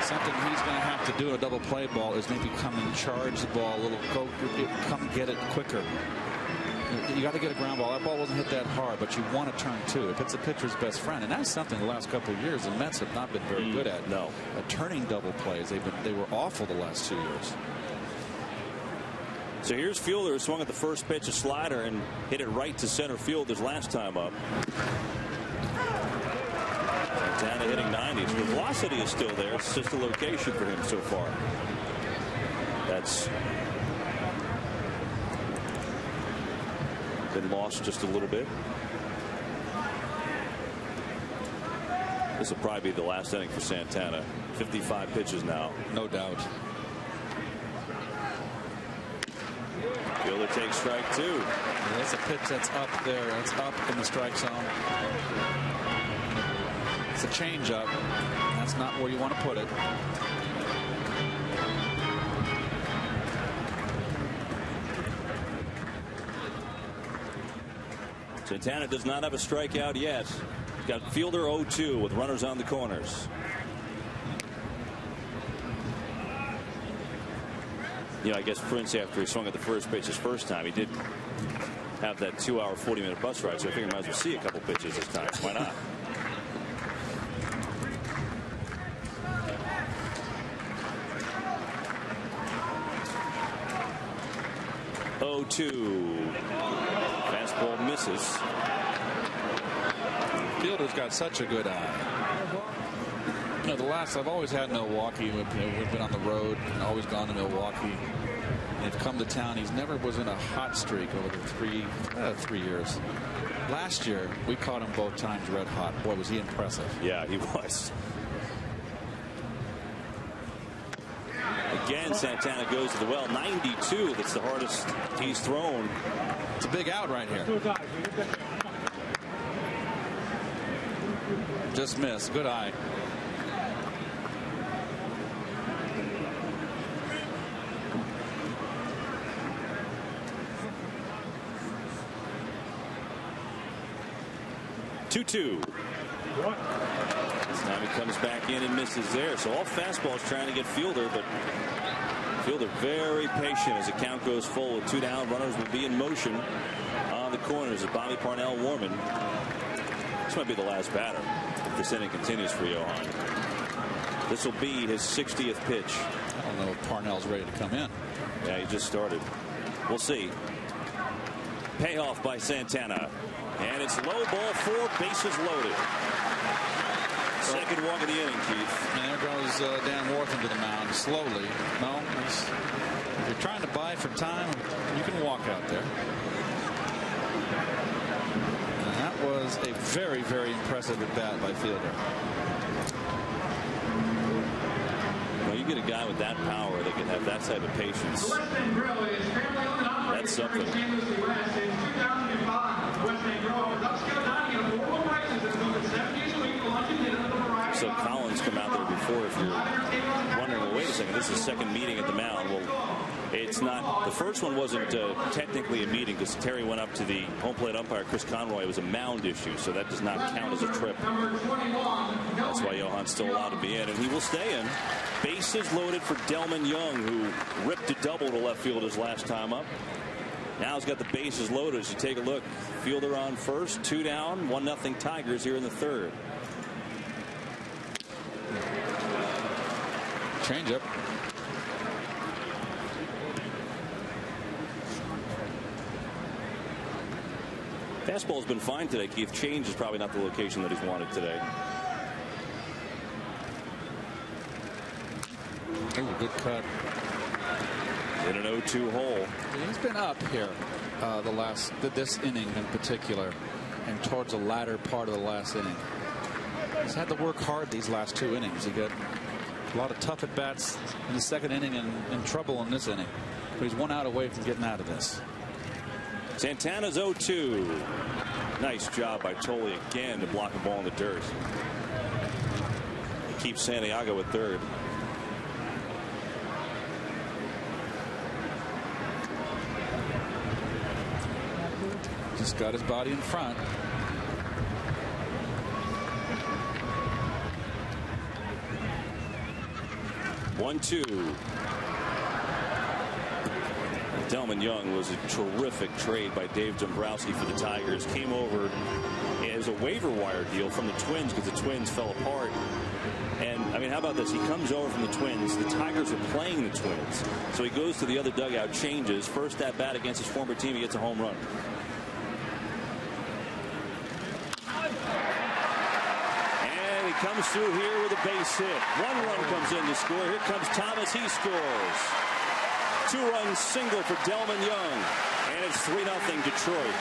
something he's going to have to do in a double play ball is maybe come and charge the ball a little, come get it quicker. You got to get a ground ball. That ball wasn't hit that hard, but you want to turn to it. It's a pitcher's best friend, and that's something the last couple of years the Mets have not been very good at. No, turning double plays. They were awful the last 2 years. So here's Fielder, who swung at the first pitch, a slider, and hit it right to center field his last time up. Santana hitting 90s. The velocity is still there. It's just a location for him so far. That's been lost just a little bit. This will probably be the last inning for Santana. 55 pitches now. No doubt. Fielder takes strike 2. Yeah, that's a pitch that's up there. It's up in the strike zone. It's a changeup. That's not where you want to put it. Santana does not have a strikeout yet. He's got Fielder 0-2 with runners on the corners. You know, I guess Prince, after he swung at the first pitch his first time, he did have that 2-hour 40-minute bus ride, so I figured he might as well see a couple pitches this time. Why not? Fastball misses. Fielder's got such a good eye. You know, I've always had Milwaukee. We've been on the road and always gone to Milwaukee. They've come to town. He's never was in a hot streak over the 3 years. Last year, we caught him both times red hot. Boy, was he impressive. Yeah, he was. Again, Santana goes to the well. 92. That's the hardest he's thrown. It's a big out right here. Just missed. Good eye. Two. This time he comes back in and misses there. So all fastballs trying to get Fielder, but Fielder very patient as the count goes full with 2 down. Runners will be in motion on the corners of Bobby Parnell-Warman. This might be the last batter if this inning continues for Johan. This will be his 60th pitch. I don't know if Parnell's ready to come in. Yeah, he just started. We'll see. Payoff by Santana. And it's low ball 4, bases loaded. Second walk of the inning, Keith. And there goes Dan Wortham to the mound slowly. No, if you're trying to buy for time, you can walk out there. And that was a very, very impressive at bat by Fielder. Well, you get a guy with that power that can have that type of patience. That's something. So Collins come out there before, if you're wondering, well, wait a second, this is second meeting at the mound. Well, it's not. The first one wasn't technically a meeting because Terry went up to the home plate umpire, Chris Conroy. It was a mound issue, so that does not count as a trip. That's why Johan's still allowed to be in, and he will stay in. Bases loaded for Delman Young, who ripped a double to left field his last time up. Now he's got the bases loaded. As you take a look, Fielder on first, 2 down, 1-0 Tigers here in the third. Changeup. Fastball's been fine today, Keith. Change is probably not the location that he's wanted today. Ooh, good cut. In an 0-2 hole. He's been up here this inning in particular, and towards the latter part of the last inning. He's had to work hard these last 2 innings. He got a lot of tough at bats in the second inning and in trouble in this inning. But he's 1 out away from getting out of this. Santana's 0-2. Nice job by Tolley again to block a ball in the dirt. He keeps Santiago at third. Just got his body in front. One, 2. Delman Young was a terrific trade by Dave Dombrowski for the Tigers. Came over as a waiver wire deal from the Twins because the Twins fell apart. And, I mean, how about this? He comes over from the Twins. The Tigers are playing the Twins. So he goes to the other dugout, changes. First at bat against his former team, he gets a home run. And he comes through here with a base hit. 1 run comes in to score. Here comes Thomas. He scores. 2-run single for Delman Young. And it's 3-0 Detroit.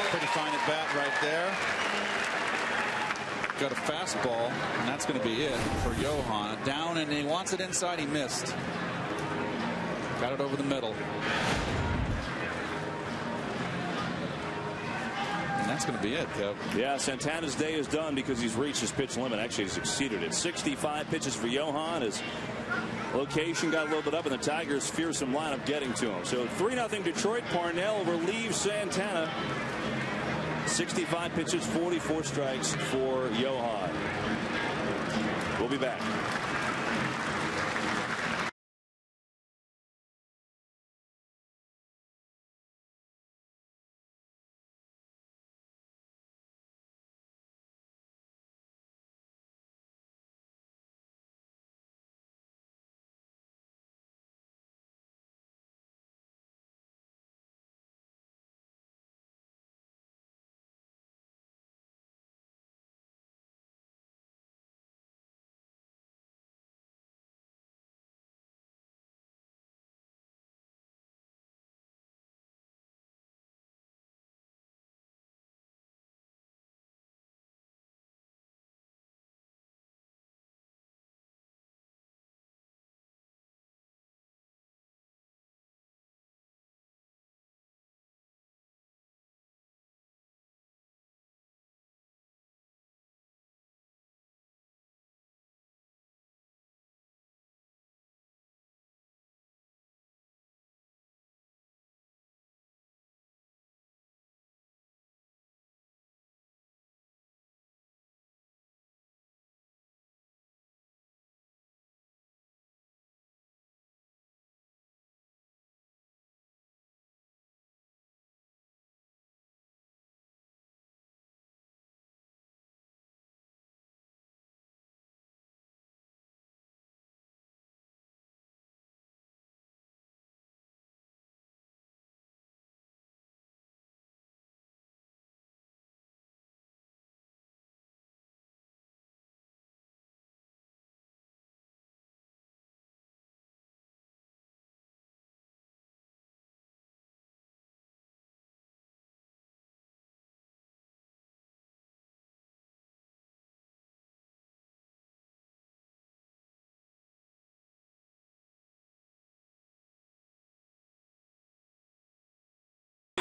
Pretty fine at bat right there. Got a fastball, and that's going to be it for Johan. Down, and he wants it inside. He missed. Got it over the middle. And that's going to be it, Kev. Yeah, Santana's day is done because he's reached his pitch limit. Actually, he's exceeded it. 65 pitches for Johan. His location got a little bit up, and the Tigers' fearsome lineup getting to him. So 3-0 Detroit. Parnell relieves Santana. 65 pitches, 44 strikes for Johan. We'll be back.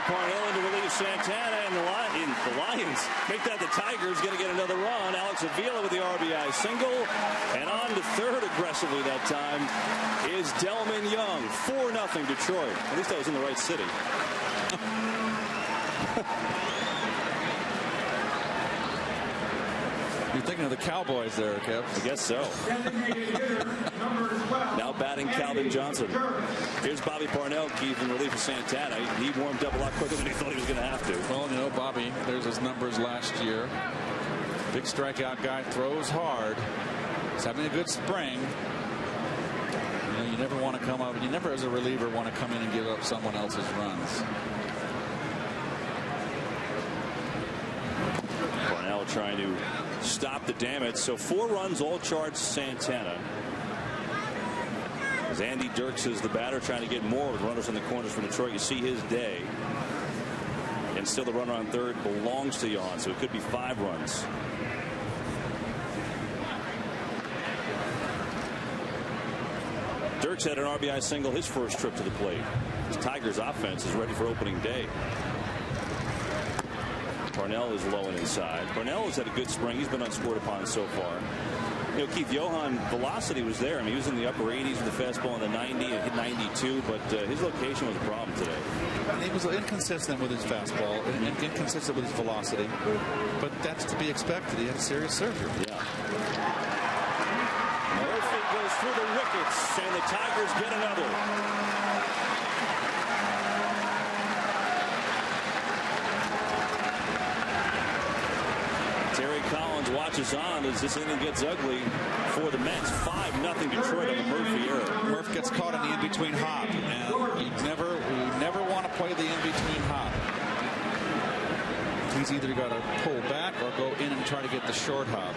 Parnell in to relieve Santana, and the Lions make that the Tigers. Going to get another run. Alex Avila with the RBI single, and on to third aggressively that time is Delman Young. 4-0 Detroit. At least I was in the right city. You're thinking of the Cowboys there, Kev. I guess so. Now batting Calvin Johnson. Here's Bobby Parnell, Keith, in relief of Santana. He warmed up a lot quicker than he thought he was going to have to. Well, you know, Bobby, there's his numbers last year. Big strikeout guy, throws hard. He's having a good spring. You know, you never want to come up, you never as a reliever want to come in and give up someone else's runs. Parnell trying to stop the damage. So 4 runs, all charged Santana. As Andy Dirks is the batter, trying to get more with runners in the corners from Detroit. You see his day. And still the runner on third belongs to Johan, so it could be 5 runs. Dirks had an RBI single his first trip to the plate. The Tigers offense is ready for opening day. Parnell is low and inside. Parnell has had a good spring. He's been unscored upon so far. You know, Keith, Johan, velocity was there. I mean, he was in the upper 80s with the fastball in the 90 and hit 92, but his location was a problem today. He was inconsistent with his fastball and inconsistent with his velocity, but that's to be expected. He had a serious surgery. Yeah. Murphy goes through the wickets, and the Tigers get another. watches on as this inning gets ugly for the Mets. 5-0 Detroit on the Murphy error. Murph gets caught in the in-between hop, and you never want to play the in-between hop. He's either got to pull back or go in and try to get the short hop.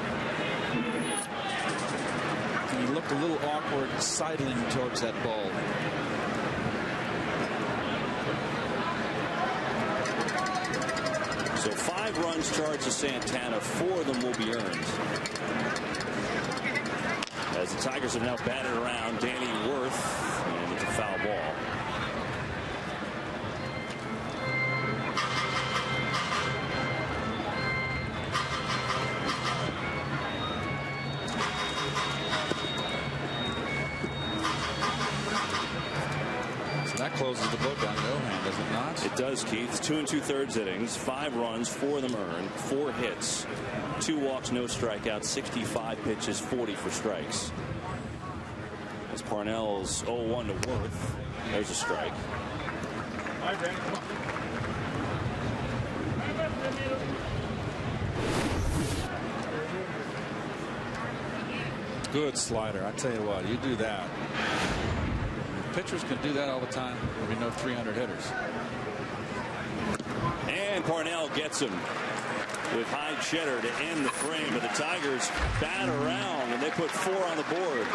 And he looked a little awkward sidling towards that ball. So 5 runs charged to Santana. 4 of them will be earned. As the Tigers have now batted around Danny Worth, and it's a foul ball. That closes the book on Johan, does it not? It does, Keith. 2 2/3 innings, 5 runs, 4 of them earned, 4 hits, 2 walks, no strikeouts, 65 pitches, 40 for strikes. As Parnell's 0-1 to Worth. There's a strike. Good slider. I tell you what, you do that. Pitchers can do that all the time. There'll be no 300 hitters. And Parnell gets him with high cheddar to end the frame. But the Tigers bat around, and they put 4 on the board.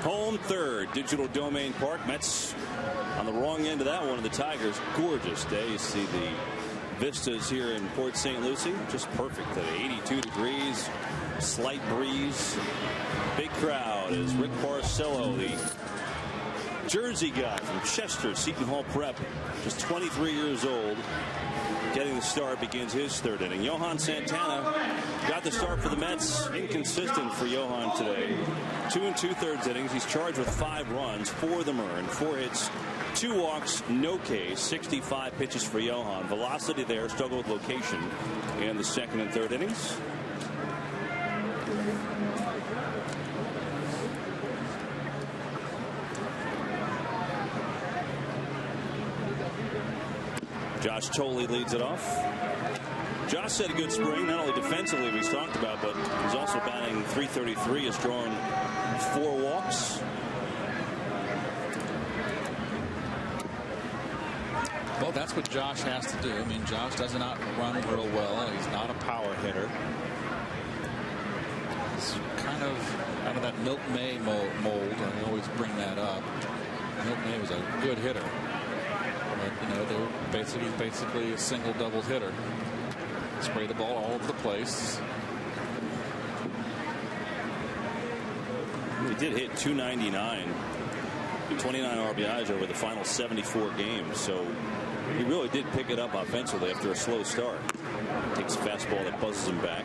Home third, Digital Domain Park. Mets on the wrong end of that one of the Tigers. Gorgeous day. You see the vistas here in Port St. Lucie. Just perfect today. 82 degrees, slight breeze. Big crowd as Rick Barcelo, the Jersey guy from Chester, Seton Hall Prep, just 23 years old, getting the start, begins his third inning. Johan Santana got the start for the Mets. Inconsistent for Johan today. 2 2/3 innings. He's charged with 5 runs, 4 of them earned, 4 hits, 2 walks, no Ks, 65 pitches for Johan. Velocity there, struggled with location in the second and third innings. Josh Toley leads it off. Josh had a good spring, not only defensively we've talked about, but he's also batting .333, has drawn 4 walks. Well, that's what Josh has to do. I mean, Josh does not run real well. He's not a power hitter. He's kind of out of that Milt May mold. I always bring that up. Milt May was a good hitter. But, you know, they're basically a single double hitter. Spray the ball all over the place. He did hit .299 29 RBIs over the final 74 games. So he really did pick it up offensively after a slow start. Takes a fastball that buzzes him back.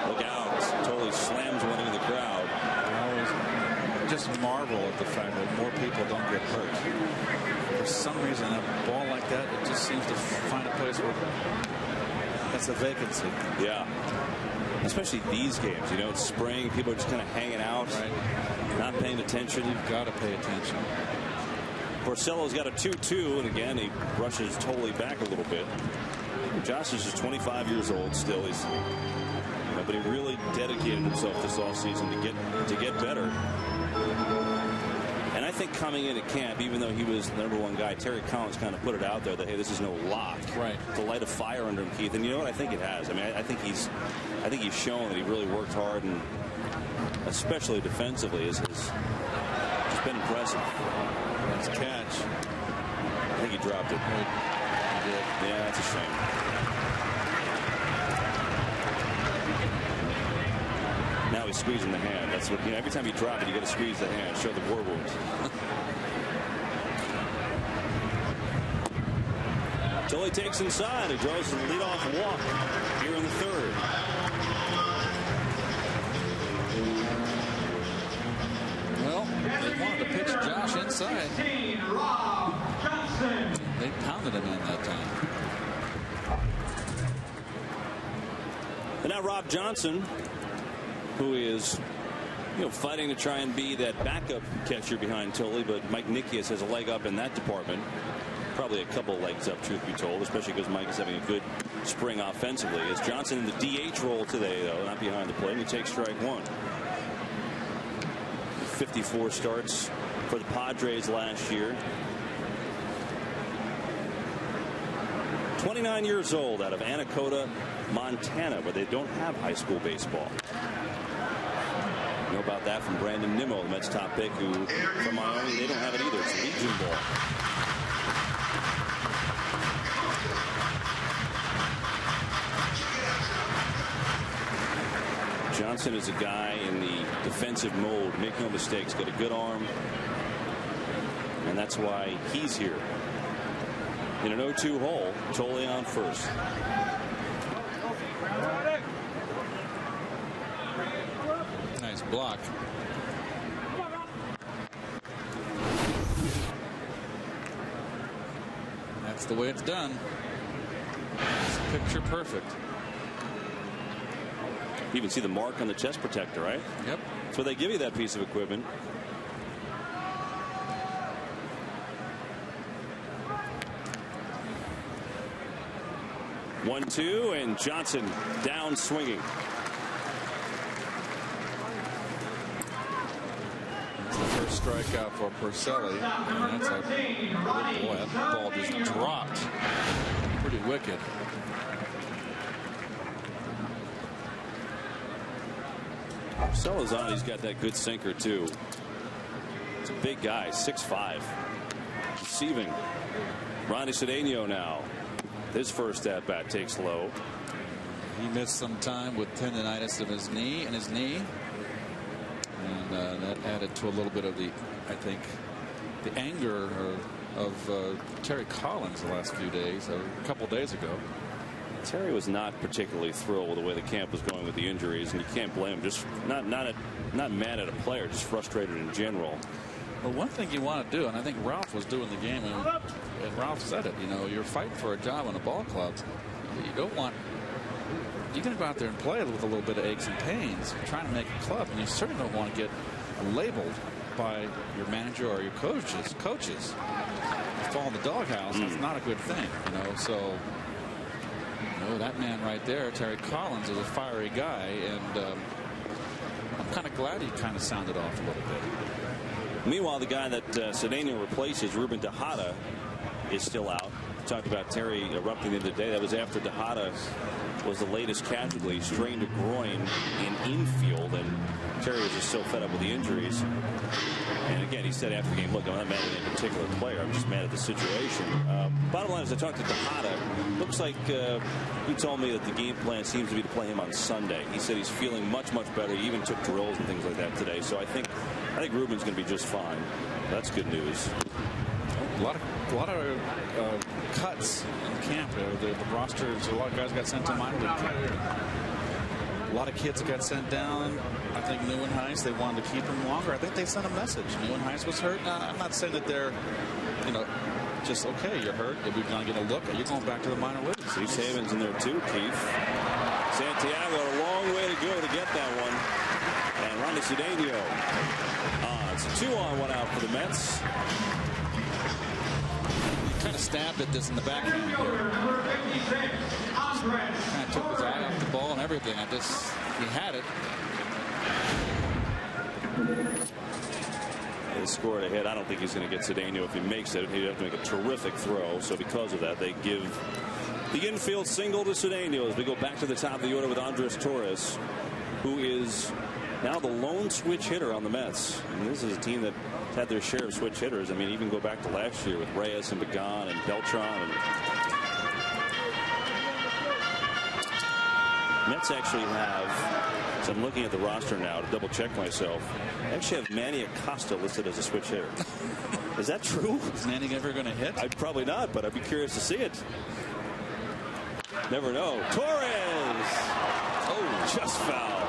Look out. Totally slams one into the crowd. I always just marvel at the fact that more people don't get hurt. For some reason, a ball like that, it just seems to find a place where that's a vacancy. Yeah. Especially these games, you know, it's spring. People are just kind of hanging out, right, not paying attention. You've got to pay attention. Porcello's got a 2-2, and again, he rushes totally back a little bit. Josh is just 25 years old still. He's, you know, but he really dedicated himself this offseason to get better. And I think coming into camp, even though he was the #1 guy, Terry Collins kind of put it out there that, hey, this is no lock. Right. To light a fire under him, Keith. And you know what? I think it has. I mean, I think he's shown that he really worked hard, and especially defensively has just been impressive. Nice catch. I think he dropped it. He did. Yeah, that's a shame. Now he's squeezing the hand. That's what, you know, every time you drop it, you got to squeeze the hand, show the war wounds. Till he takes inside. He draws the leadoff walk here in the third. Well, they wanted to pitch Josh inside. They pounded him in that time. And now Rob Johnson, who is, you know, fighting to try and be that backup catcher behind Tully, but Mike Nikias has a leg up in that department. Probably a couple legs up, truth be told, especially because Mike is having a good spring offensively. As Johnson in the DH role today, though, not behind the plate, and he takes strike one. 54 starts for the Padres last year. 29 years old, out of Anaconda, Montana, where they don't have high school baseball. You know about that from Brandon Nimmo, the Mets top pick, who from Wyoming, they don't have it either. It's Legion ball. Johnson is a guy in the defensive mode, make no mistakes, got a good arm, and that's why he's here. In an 0-2 hole, Tolle on first. Nice block. That's the way it's done. It's picture perfect. You even see the mark on the chest protector, right? Yep. So they give you that piece of equipment. One-two, and Johnson down swinging. That's the first strikeout for Porcelli. And that's boy, that ball just dropped. Pretty wicked. Porcelli's on. He's got that good sinker too. It's a big guy, 6'5". Receiving. Ronnie Cedeno now. His first at bat takes low. He missed some time with tendonitis of his knee and that added to a little bit of the, I think, the anger of Terry Collins the last few days, a couple days ago. Terry was not particularly thrilled with the way the camp was going with the injuries, and you can't blame him. Just not mad at a player, just frustrated in general. Well, one thing you want to do, and I think Ralph was doing the game, and Ralph said it, you know, you're fighting for a job on a ball club. You don't want, you're going to go out there and play with a little bit of aches and pains. You're trying to make a club, and you certainly don't want to get labeled by your manager or your coaches. You fall in the doghouse, that's not a good thing, you know, so. Oh, that man right there, Terry Collins, is a fiery guy, and I'm kind of glad he kind of sounded off a little bit. Meanwhile, the guy that Cedeno replaces, Ruben Tejada, is still out. We talked about Terry erupting in today. That was after Tejada was the latest casualty, strained a groin in infield, and Terry was just so fed up with the injuries. And again, he said after the game, look, I'm not mad at any particular player, I'm just mad at the situation. Bottom line is, I talked to Tejada. Looks like he told me that the game plan seems to be to play him on Sunday. He said he's feeling much better. He even took drills and things like that today. So I think Ruben's going to be just fine. That's good news. A lot of cuts in camp. The rosters, a lot of guys got sent to minor league camp. A lot of kids got sent down. I think Neuenhuis, they wanted to keep him longer. I think they sent a message. Neuenhuis was hurt. I'm not saying that they're, just okay, you're hurt. We're going to get a look. You're going back to the minor leagues. Steve Saban's in there too, Keith. Santiago, a long way to go to get that one. And Ronnie Cedeno. It's a 2-on, 1 out for the Mets. Kind of stabbed at this in the backhand. Kind of took his eye off the ball and everything. He had it. They scored a hit. I don't think he's going to get Cedeno. If he makes it, he'd have to make a terrific throw. So because of that, they give the infield single to Cedeno as we go back to the top of the order with Andres Torres, who is now the lone switch hitter on the Mets. And this is a team that had their share of switch hitters. I mean, even go back to last year with Reyes and Pagan and Beltran. Mets actually have, so I'm looking at the roster now to double check myself, I actually have Manny Acosta listed as a switch hitter. Is that true? Is Manny ever going to hit? Probably not, but I'd be curious to see it. Never know. Torres! Oh, just foul.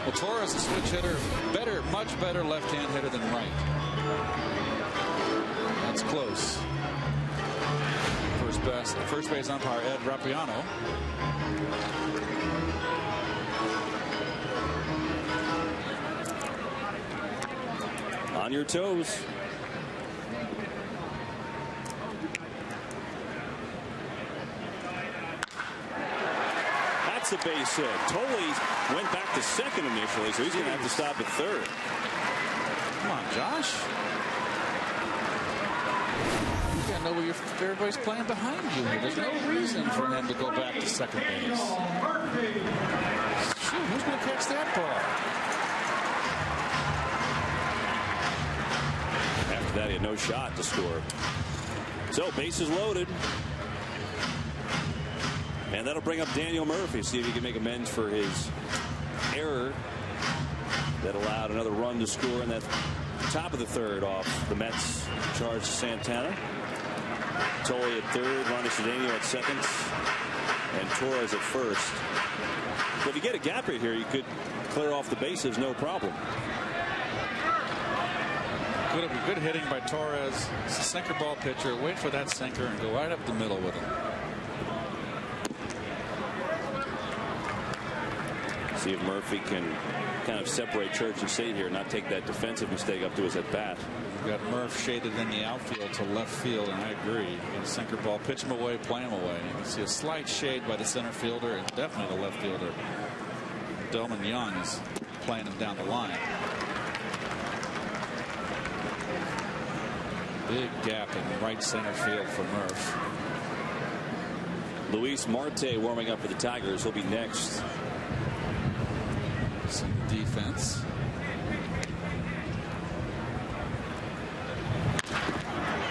Well, Torres, a switch hitter, much better left-hand hitter than right. That's close. First base umpire Ed Rapiano. On your toes. That's a base hit. Tolley went back to second initially, so he's going to have to stop at third. Come on, Josh. You got to know where everybody's playing behind you. There's no reason for him to go back to second base. Shoot, who's going to catch that ball? After that, he had no shot to score. So, bases loaded. And that'll bring up Daniel Murphy. See if he can make amends for his error that allowed another run to score in that top of the third off the Mets charge to Santana. Tolley at third, Ronnie Cedeno at second, and Torres at first. But if you get a gap right here, you could clear off the bases, no problem. Good hitting by Torres. It's a sinker ball pitcher. Wait for that sinker and go right up the middle with him. See if Murphy can kind of separate church and state here, not take that defensive mistake up to his at bat. We've got Murph shaded in the outfield to left field, and I agree. Sinker ball, pitch him away, play him away. You can see a slight shade by the center fielder and definitely the left fielder. Delman Young is playing him down the line. Big gap in right center field for Murph. Luis Marte warming up for the Tigers. He'll be next. Some defense.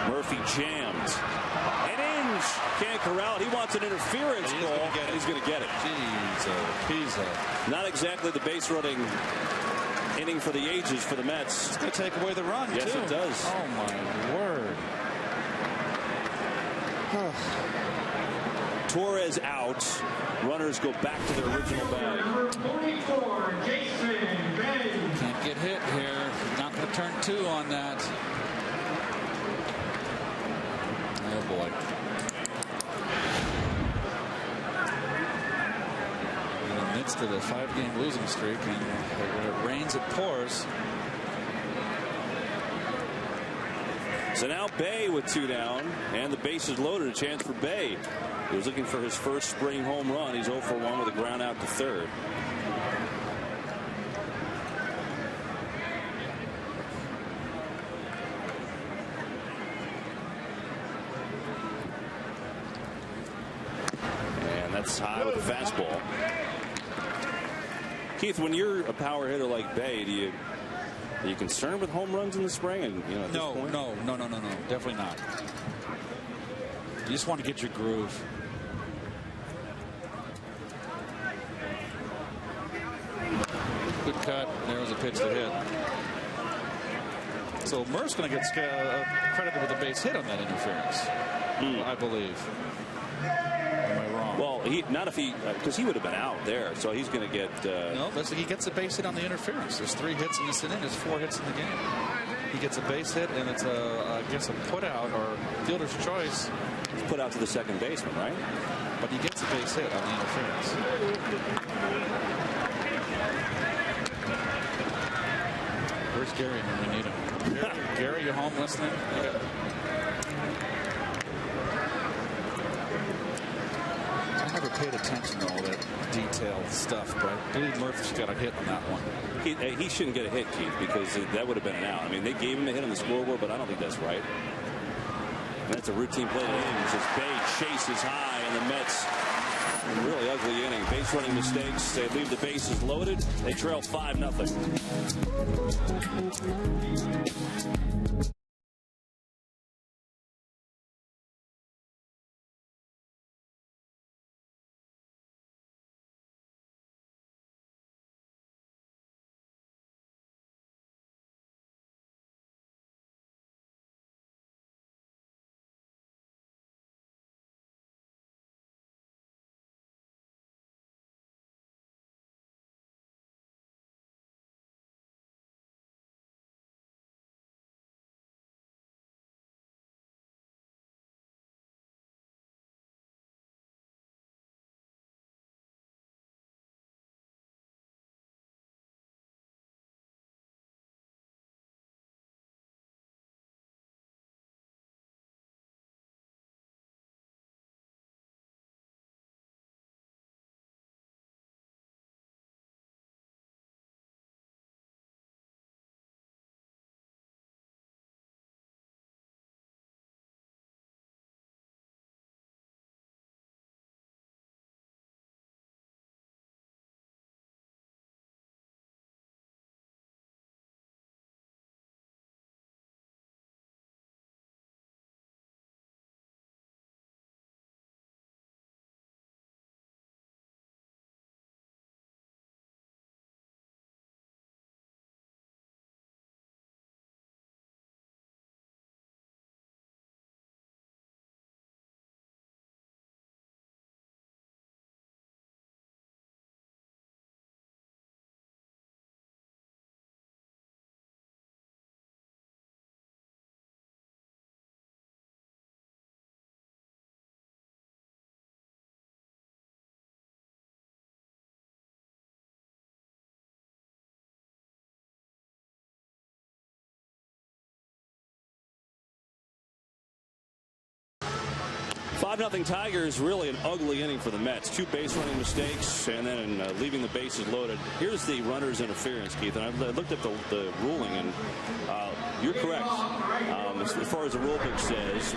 Murphy jammed. And Inge can't corral it. He wants an interference call. He's going to get it. Jeez, not exactly the base running inning for the ages for the Mets. It's going to take away the run, yes, too. It does. Oh, my word. Torres out. Runners go back to their original bag. Can't get hit here. Not going to turn two on that. Oh, boy. In the midst of a 5-game losing streak, and when it rains, it pours. So now Bay with 2 down, and the bases loaded. A chance for Bay. He was looking for his first spring home run. He's 0 for 1 with a ground out to third. That's high with a fastball. Keith, when you're a power hitter like Bay, are you concerned with home runs in the spring? And at this point? No, definitely not. You just want to get your groove. Good cut. There was a pitch to hit. So Murph's going to get credited with a base hit on that interference, I believe. Am I wrong? Well, not if because he would have been out there, so he's going to get. No, he gets a base hit on the interference. There's 3 hits in this inning. There's 4 hits in the game. He gets a base hit, and it's I guess a put out or fielder's choice. It's put out to the second baseman, right? But he gets a base hit on the interference. Where's Gary when we need him? Gary, you home listening? I never paid attention to all that detailed stuff, but I believe Murphy's got a hit on that one. He shouldn't get a hit, Keith, because that would have been an out. I mean, they gave him a hit on the scoreboard, but I don't think that's right. And that's a routine play to innings as Bay chases high, and the Mets, a really ugly inning. Base running mistakes. They leave the bases loaded. They trail 5-0. Nothing Tigers. Really an ugly inning for the Mets. 2 base running mistakes and then leaving the bases loaded. Here's the runner's interference, Keith. And I looked at the ruling, and you're correct. As far as the rule book says,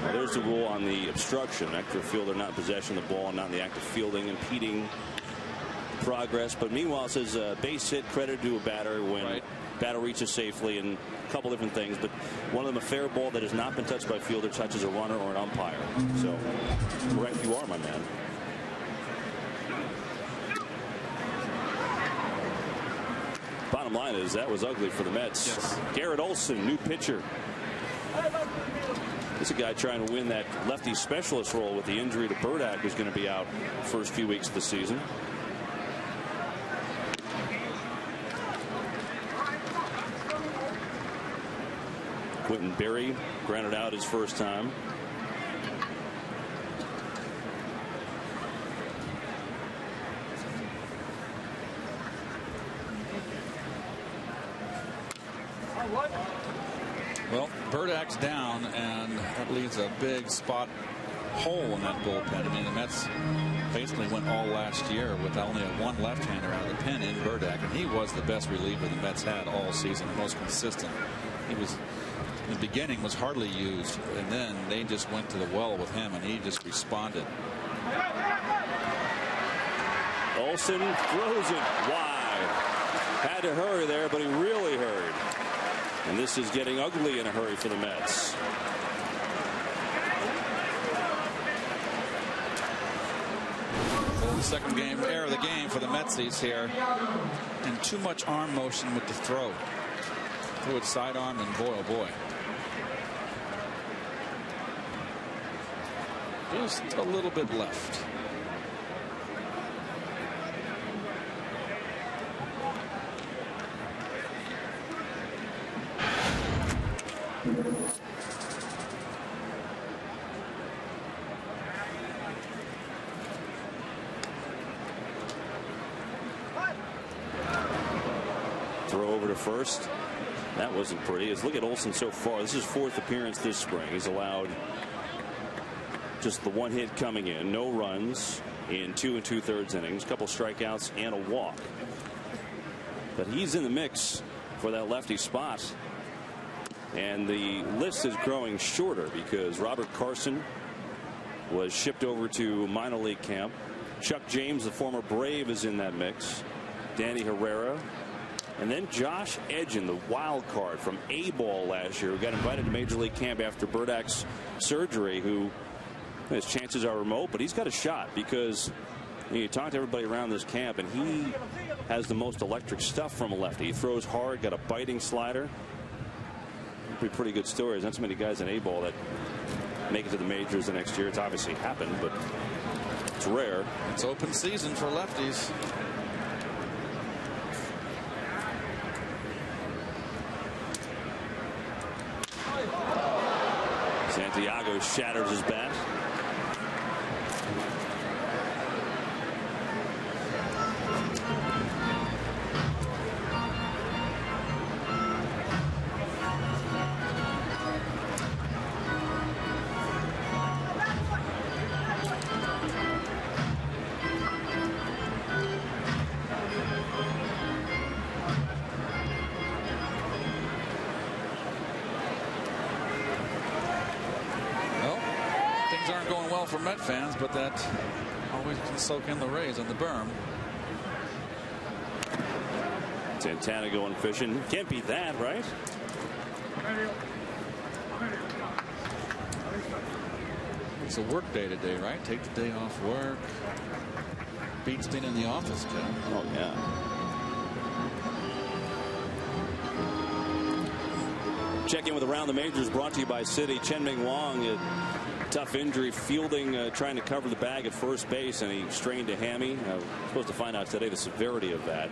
there's the rule on the obstruction. Active fielder not in possession of the ball, not in the act of fielding, impeding progress. But meanwhile, it says base hit credited to a batter when batter reaches safely, and a couple different things. But one of them, a fair ball that has not been touched by a fielder, touches a runner or an umpire. So correct you are, my man. Bottom line is that was ugly for the Mets. Yes. Garrett Olson, new pitcher. This is a guy trying to win that lefty specialist role with the injury to Burdack, who's going to be out the first few weeks of the season. Quentin Berry grounded out his first time. Well, Burdack's down, and that leaves a big spot hole in that bullpen. I mean, the Mets basically went all last year with only one left-hander out of the pen in Burdack, and he was the best reliever the Mets had all season, the most consistent. He was, in the beginning, was hardly used, and then they just went to the well with him, and he just responded. Olson throws it wide. Had to hurry there, but he really hurried. And this is getting ugly in a hurry for the Mets. The second error of the game for the Metsies here. And too much arm motion with the throw. Threw it sidearm, and boy, oh boy. Just a little bit left. Throw over to first. That wasn't pretty. Look at Olson so far. This is his 4th appearance this spring. He's allowed just the 1 hit coming in, no runs in 2 2/3 innings, a couple strikeouts and a walk. But he's in the mix for that lefty spot. And the list is growing shorter because Robert Carson was shipped over to minor league camp. Chuck James, the former Brave, is in that mix. Danny Herrera. And then Josh Edgin, the wild card from A-ball last year, who got invited to major league camp after Burdak's surgery, who his chances are remote, but he's got a shot because you talk to everybody around this camp, and he has the most electric stuff from a lefty. He throws hard, got a biting slider. Pretty good stories. Not so many guys in A-ball that make it to the majors the next year. It's obviously happened, but it's rare. It's open season for lefties. Santiago shatters his bat. For Met fans, but that always can soak in the Rays on the berm. Santana going fishing. Can't beat that, right? It's a work day today, right? Take the day off work. Beats being in the office, Ken. Oh, yeah. Check in with Around the Majors, brought to you by Citi. Chen-Ming Wong, tough injury, fielding, trying to cover the bag at first base, and he strained a hammy. We're supposed to find out today the severity of that.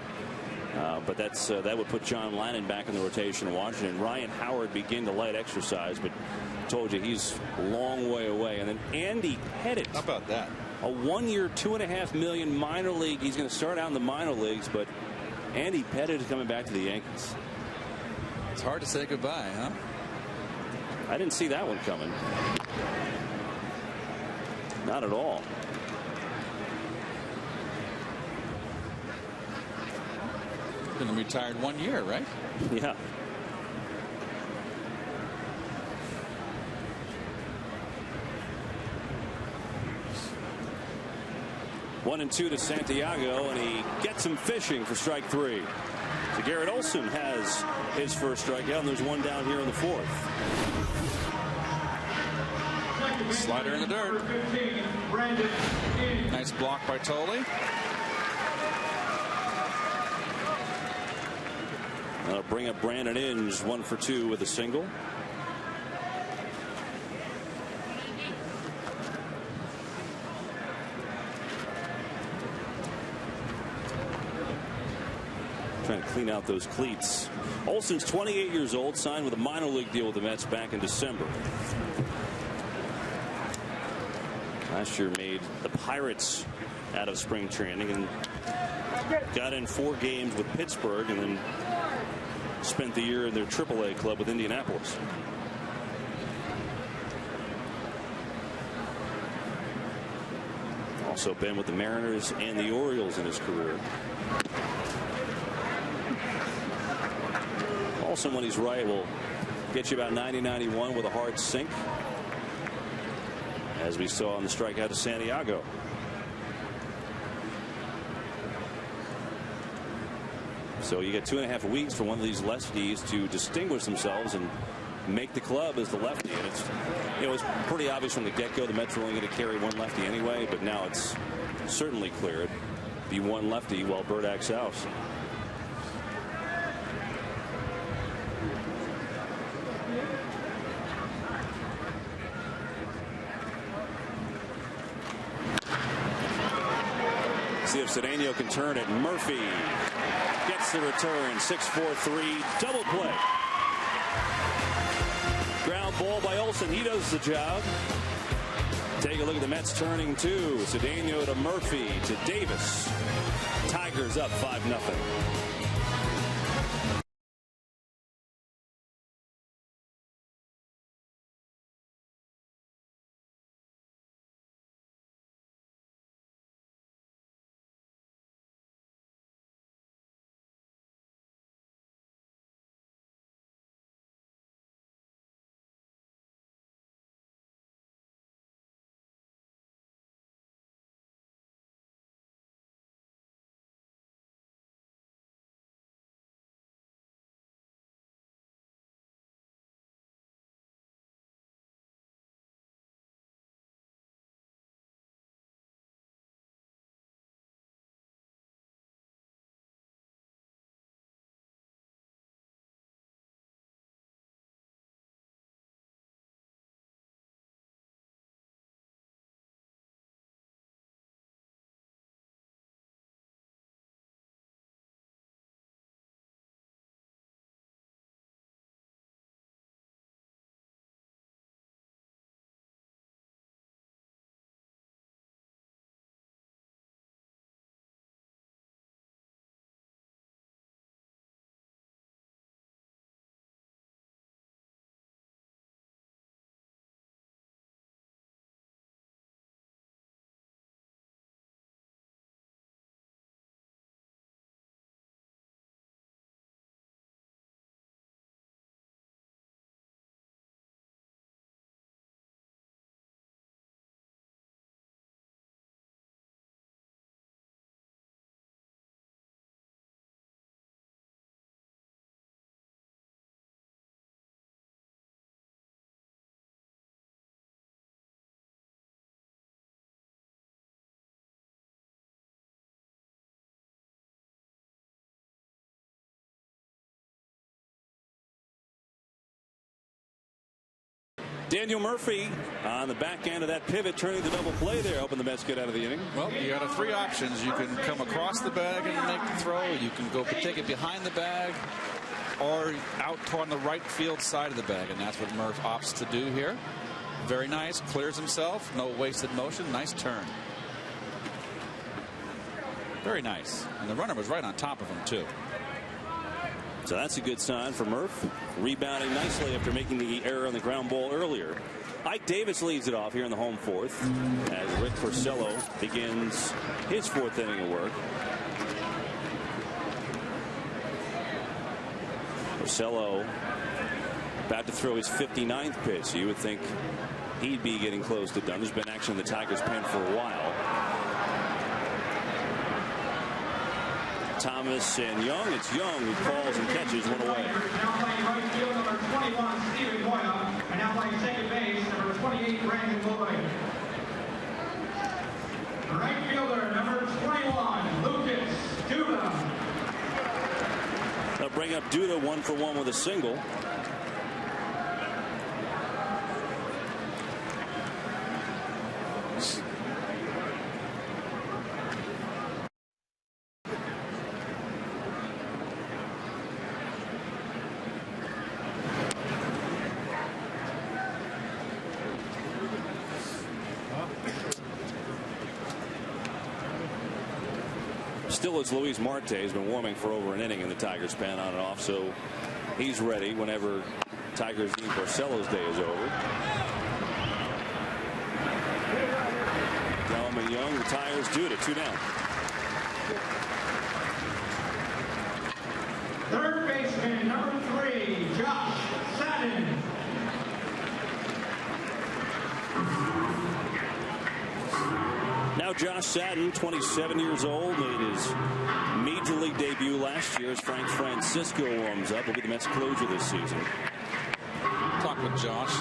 But that would put John Lannon back in the rotation in Washington. Ryan Howard began to light exercise, but told you he's a long way away. And then Andy Pettitte. How about that? A 1-year, $2.5 million minor league. He's going to start out in the minor leagues, but Andy Pettitte is coming back to the Yankees. It's hard to say goodbye, huh? I didn't see that one coming. Not at all. Been retired 1 year, right? Yeah. One and two to Santiago, and he gets him fishing for strike 3. So Garrett Olson has his first strikeout, and there's one down here in the 4th. Slider in the dirt. Nice block by Tolley. That'll bring up Brandon Inge, 1 for 2 with a single. Trying to clean out those cleats. Olson's 28 years old, signed with a minor league deal with the Mets back in December. Last year made the Pirates out of spring training and got in 4 games with Pittsburgh, and then spent the year in their AAA club with Indianapolis. Also been with the Mariners and the Orioles in his career. Also, when he's right, will get you about 90-91 with a hard sink, as we saw on the strikeout to Santiago. So you get 2.5 weeks for one of these lefties to distinguish themselves and make the club as the lefty. And it's, you know, it's pretty obvious from the get-go the Mets were only going to carry one lefty anyway, but now it's certainly clear it'd be one lefty while Bird acts out. See if Cedeno can turn it. Murphy gets the return. 6-4-3 double play. Ground ball by Olsen. He does the job. Take a look at the Mets turning two. Cedeno to Murphy to Davis. Tigers up 5-0. Daniel Murphy on the back end of that pivot, turning the double play there, hoping the Mets get out of the inning. Well, you got three options. You can come across the bag and make the throw. You can go take it behind the bag or out toward the right field side of the bag, and that's what Murph opts to do here. Very nice. Clears himself. No wasted motion. Nice turn. Very nice. And the runner was right on top of him, too. So that's a good sign for Murph. Rebounding nicely after making the error on the ground ball earlier. Ike Davis leads it off here in the home fourth as Rick Porcello begins his fourth inning of work. Porcello about to throw his 59th pitch. You would think he'd be getting close to done. There's been action in the Tigers pen for a while. Thomas and Young. It's Young who calls and catches one away. Now playing right field, number 21, Stephen Moya. And now playing second base, number 28, Brandon Lloyd. Right fielder, number 21, Lucas Duda. They'll bring up Duda 1-for-1 with a single. Still, as Luis Marte has been warming for over an inning in the Tigers pen on and off, so he's ready whenever Tigers Dean Porcello's day is over. Delman Young retires Duda, 2 down. Third baseman, number 3, Josh Sadden. Now Josh Sadden, 27 years old, made his major league debut last last year as Frank Francisco warms up. Will be the Mets closer this season. Talked with Josh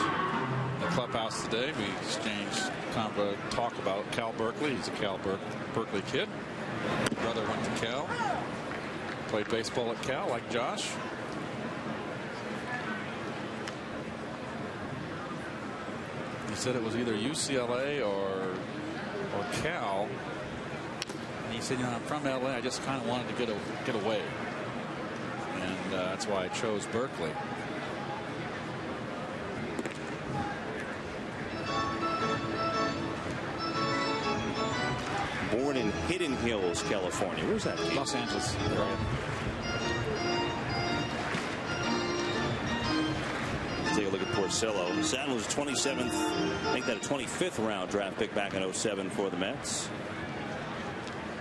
in the clubhouse today. We exchanged kind of a talk about Cal Berkeley. He's a Cal Berkeley kid. Brother went to Cal. Played baseball at Cal like Josh. He said it was either UCLA or Cal. And he said, you know, I'm from LA. I just kind of wanted to get away. And that's why I chose Berkeley. Born in Hidden Hills, California. Where's that? Los Angeles. Right. Take a look at Porcello. Santana was 27th, make that a 25th round draft pick back in 07 for the Mets.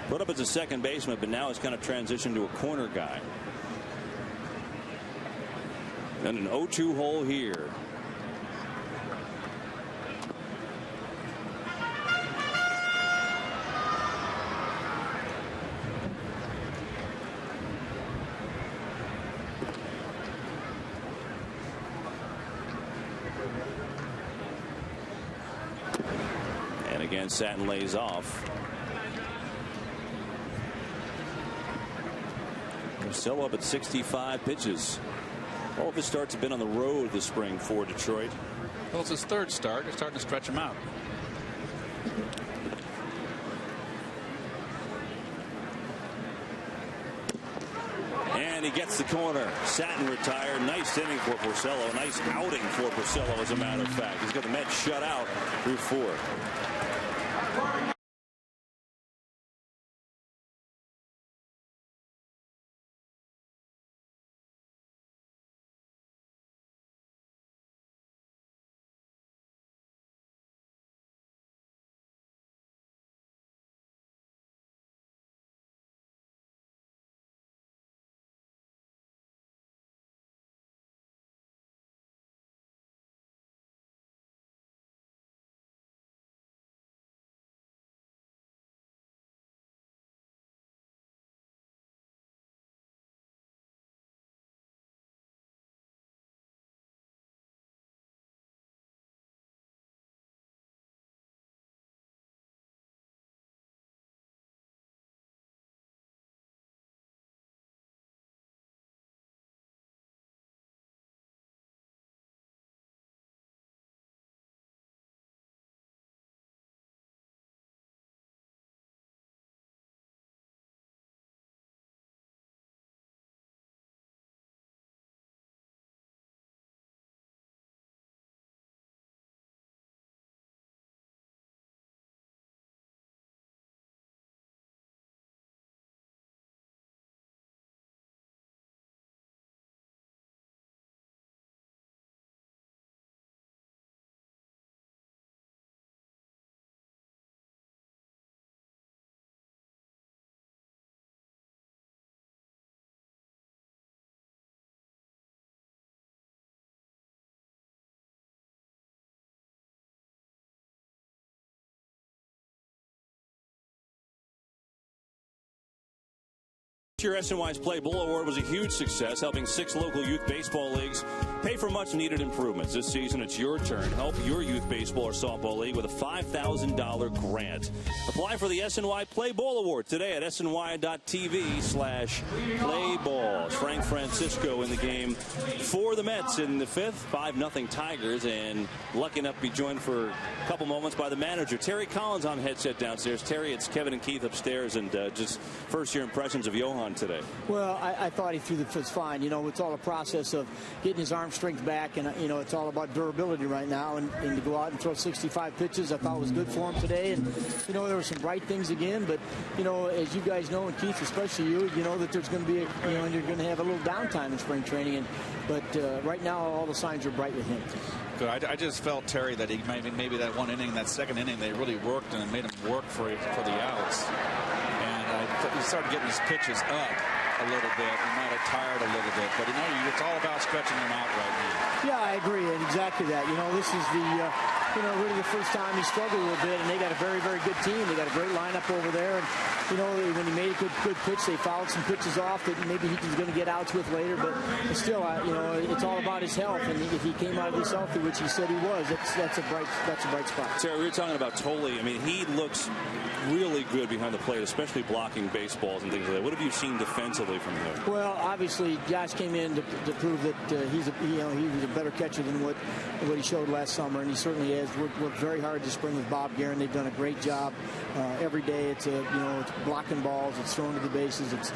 Put up as a second baseman, but now it's kind of transitioned to a corner guy. And an 0-2 hole here. Again, Satin lays off. Still up at 65 pitches. All of his starts have been on the road this spring for Detroit. Well, it's his third start. They're starting to stretch him out. And he gets the corner. Satin retired. Nice inning for Porcello. Nice outing for Porcello, as a matter of fact. He's got the Mets shut out through 4. Your SNY's Play Bull Award was a huge success, helping 6 local youth baseball leagues pay for much-needed improvements. This season, it's your turn. Help your youth baseball or softball league with a $5,000 grant. Apply for the SNY Play Ball Award today at sny.tv/playball. Frank Francisco in the game for the Mets in the 5th. 5-0 Tigers, and lucky enough to be joined for a couple moments by the manager, Terry Collins, on headset downstairs. Terry, it's Kevin and Keith upstairs, and just first-year impressions of Johan today. Well, I thought he threw the fits fine. You know, it's all a process of getting his arm strength back, and, you know, it's all about durability right now, and to go out and throw 65 pitches, I thought was good for him today. And, you know, there were some bright things again, but, you know, as you guys know, and Keith, especially you know that there's going to be, and you're going to have a little downtime in spring training, but right now all the signs are bright with him. Good. I just felt, Terry, that he maybe that one inning, that second inning, they really worked and made him work for the outs. And he started getting his pitches up a little bit. He might have tired a little bit, but you know, it's all about stretching them out right now. Yeah, I agree, and exactly that. You know, this is really the first time he struggled a little bit, and they got a very, very good team. They got a great lineup over there, and when he made a good pitch, they fouled some pitches off that maybe he was going to get outs with later, but still, it's all about his health, and if he came out of this healthy, which he said he was, that's a bright spot. Terry, we were talking about Tolle. I mean, he looks really good behind the plate, especially blocking baseballs and things like that. What have you seen defensively from him? Well, obviously, Josh came in to prove that he was a better catcher than what he showed last summer, and he certainly has worked very hard this spring with Bob Guerin. They've done a great job every day. It's it's blocking balls, it's throwing to the bases, it's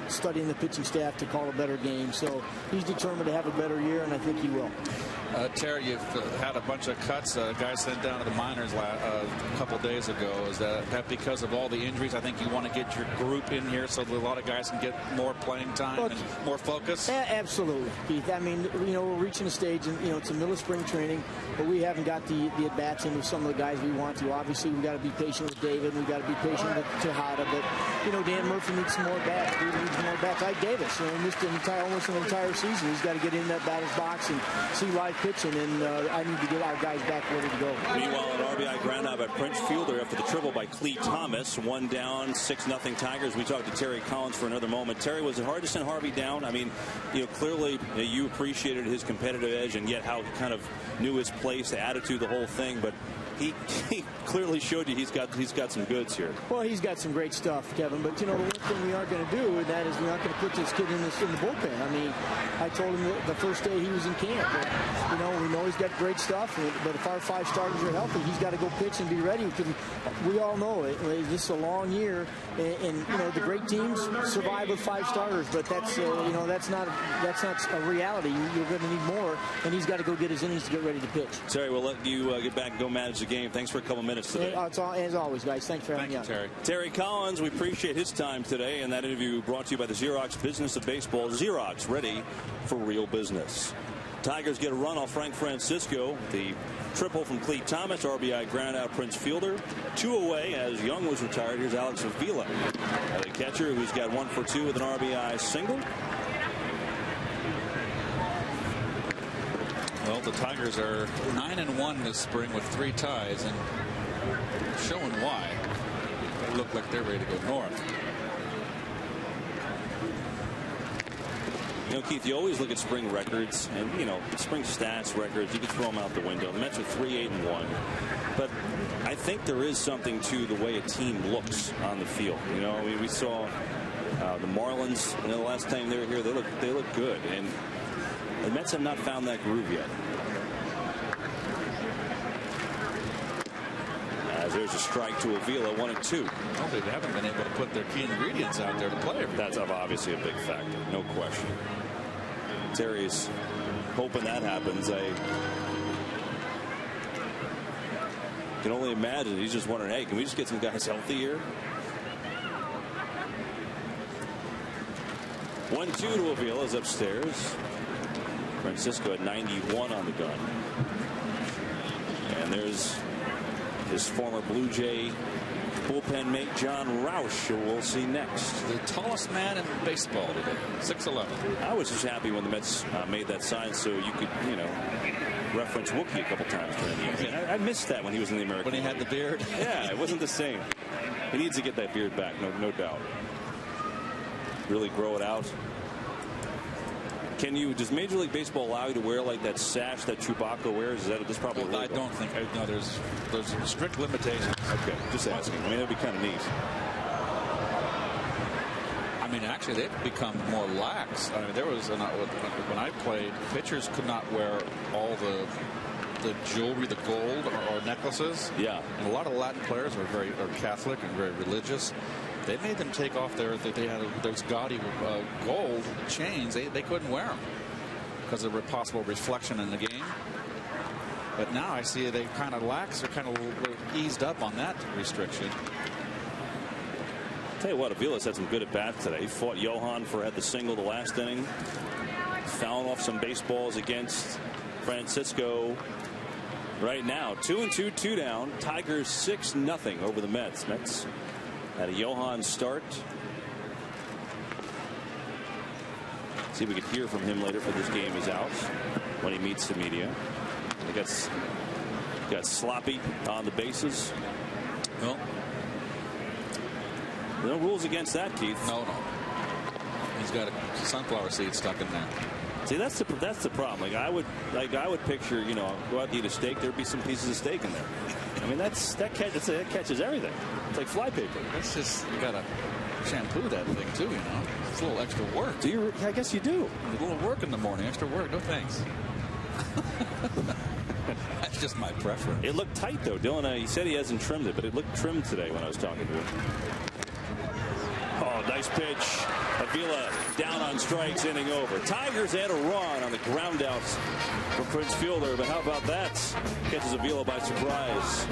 studying the pitching staff to call a better game. So he's determined to have a better year, and I think he will. Terry, you've had a bunch of cuts. Guys sent down to the minors a couple days ago. Is that because of all the injuries? I think you want to get your group in here so that a lot of guys can get more playing time and more focus. Absolutely, Keith. I mean, we're reaching a stage, and it's a middle of spring training, but we haven't got the at bats in with some of the guys we want to. Obviously, we got to be patient with David. We got to be patient with Tejada, but Dan Murphy needs some more bats. He needs more bats. Ike Davis, missed almost an entire season. He's got to get in that batter's box and see live pitching, and I need to get our guys back ready to go. Meanwhile, an RBI ground out by Prince Fielder after the triple by Clee Thomas. 1 down, 6-0 Tigers. We talked to Terry Collins for another moment. Terry, was it hard to send Harvey down? I mean, clearly you appreciated his competitive edge and yet how he kind of knew his place, the attitude, the whole thing, but he clearly showed you he's got some goods here. Well, he's got some great stuff, Kevin. But the one thing we aren't going to do, and that is we're not going to put this kid in the bullpen. I mean, I told him the first day he was in camp that we know he's got great stuff, but if our 5 starters are healthy, he's got to go pitch and be ready. Because we all know it. This is a long year, and the great teams survive with 5 starters, but that's not a reality. You're going to need more, and he's got to go get his innings to get ready to pitch. Terry, we'll let you get back and go manage the game. Thanks for a couple minutes today. As always, guys. Thanks for having me on. Terry. Terry Collins, we appreciate his time today, and that interview brought to you by the Xerox Business of Baseball. Xerox, ready for real business. Tigers get a run off Frank Francisco. The triple from Clee Thomas, RBI ground out Prince Fielder. 2 away as Young was retired. Here's Alex Avila, the catcher, who's got 1 for 2 with an RBI single. Well, the Tigers are 9-1 this spring with 3 ties, and showing why. They look like they're ready to go north. Keith, you always look at spring records and, spring stats records. You can throw them out the window. The Mets are 3-8-1. But I think there is something to the way a team looks on the field. We saw the Marlins, the last time they were here, they look good. And the Mets have not found that groove yet. As there's a strike to Avila, 1-2. Well, they haven't been able to put their key ingredients out there to play. That's obviously a big factor, no question. Terry's hoping that happens. I can only imagine. He's just wondering, hey, can we just get some guys healthy here? 1-2 to Avila's upstairs. Francisco at 91 on the gun. And there's his former Blue Jay bullpen mate John Roush, who we'll see next. The tallest man in baseball today, 6'11". I was just happy when the Mets made that sign so you could, reference Mookie a couple times during the year. I missed that when he was in the American When he League. had the beard? Yeah, it wasn't the same. He needs to get that beard back, no doubt. Really grow it out. Does Major League Baseball allow you to wear like that sash that Chewbacca wears? Is that just probably? I don't think. No, there's strict limitations. Okay, just asking. I mean, that'd be kind of neat. I mean, actually, they've become more lax. I mean, there was when I played, pitchers could not wear all the jewelry, the gold or necklaces. Yeah, and a lot of Latin players are Catholic and very religious. They made them take off they had those gaudy gold chains. They couldn't wear them because of the possible reflection in the game. But now I see they kind of lax. They're kind of eased up on that restriction. Tell you what, Avila's had some good at bats today. He fought Johan had the single the last inning. Fouling off some baseballs against Francisco. Right now, 2-2, 2 down. Tigers 6-0 over the Mets. Mets had a Johan start. See if we could hear from him later for this game is out when he meets the media. I think that's Got sloppy on the bases. Well, no rules against that, Keith. No. He's got a sunflower seed stuck in there. See, that's the problem. Like I would picture, go out to eat a steak. There'd be some pieces of steak in there. I mean, that catches everything. It's like flypaper. That's just, you gotta shampoo that thing too. It's a little extra work. Do you? I guess you do. A little work in the morning. Extra work. No thanks. That's just my preference. It looked tight though, Dylan. He said he hasn't trimmed it, but it looked trimmed today when I was talking to him. Oh, nice pitch. Avila down on strikes, inning over. Tigers had a run on the ground outs from Prince Fielder, but how about that? Catches Avila by surprise.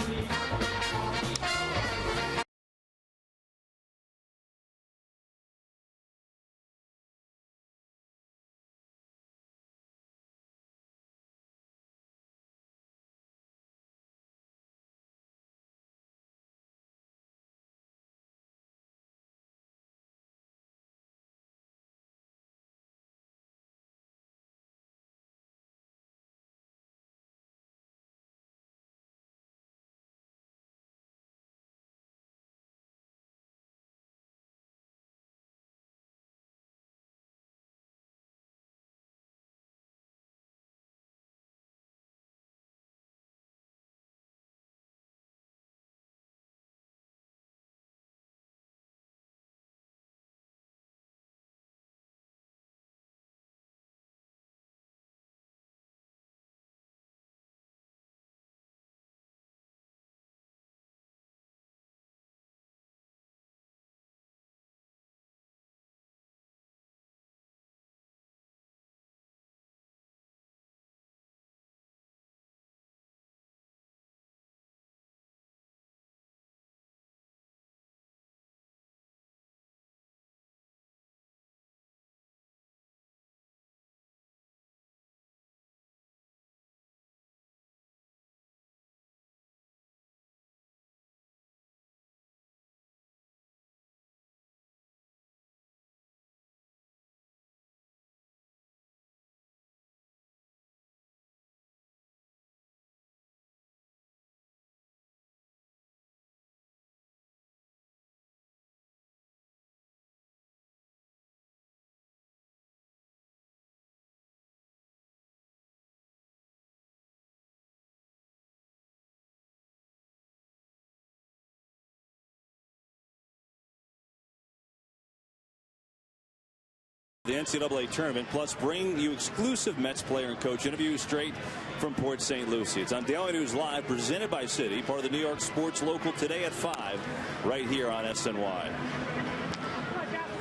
The NCAA tournament, plus bring you exclusive Mets player and coach interviews straight from Port St. Lucie. It's on Daily News Live, presented by Citi, part of the New York Sports Local, today at 5, right here on SNY.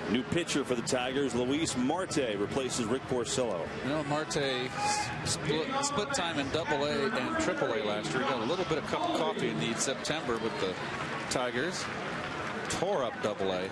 New pitcher for the Tigers, Luis Marte, replaces Rick Porcello. Marte split time in Double-A and Triple-A last year. Got a little bit of cup of coffee in September with the Tigers. Tore up Double-A.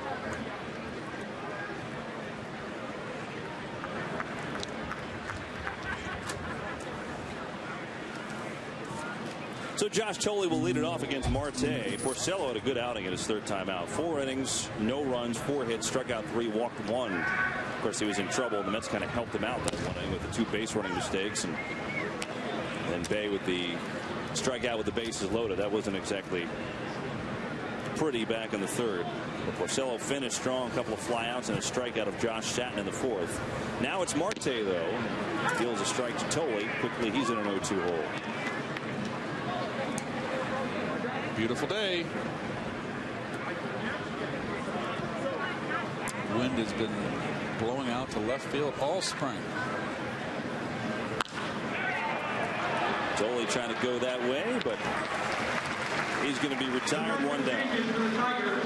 So Josh Tolley will lead it off against Marte. Porcello had a good outing in his third time out. 4 innings, no runs, 4 hits, struck out 3, walked 1. Of course, he was in trouble. The Mets kind of helped him out that one inning with the 2 base running mistakes. And then Bay with the strikeout with the bases loaded. That wasn't exactly pretty back in the third. But Porcello finished strong. A couple of flyouts and a strikeout of Josh Satin in the 4th. Now it's Marte, though. Deals a strike to Tolley. Quickly, he's in an 0-2 hole. Beautiful day. Wind has been blowing out to left field all spring. Tolley trying to go that way, but he's going to be retired, 1 down.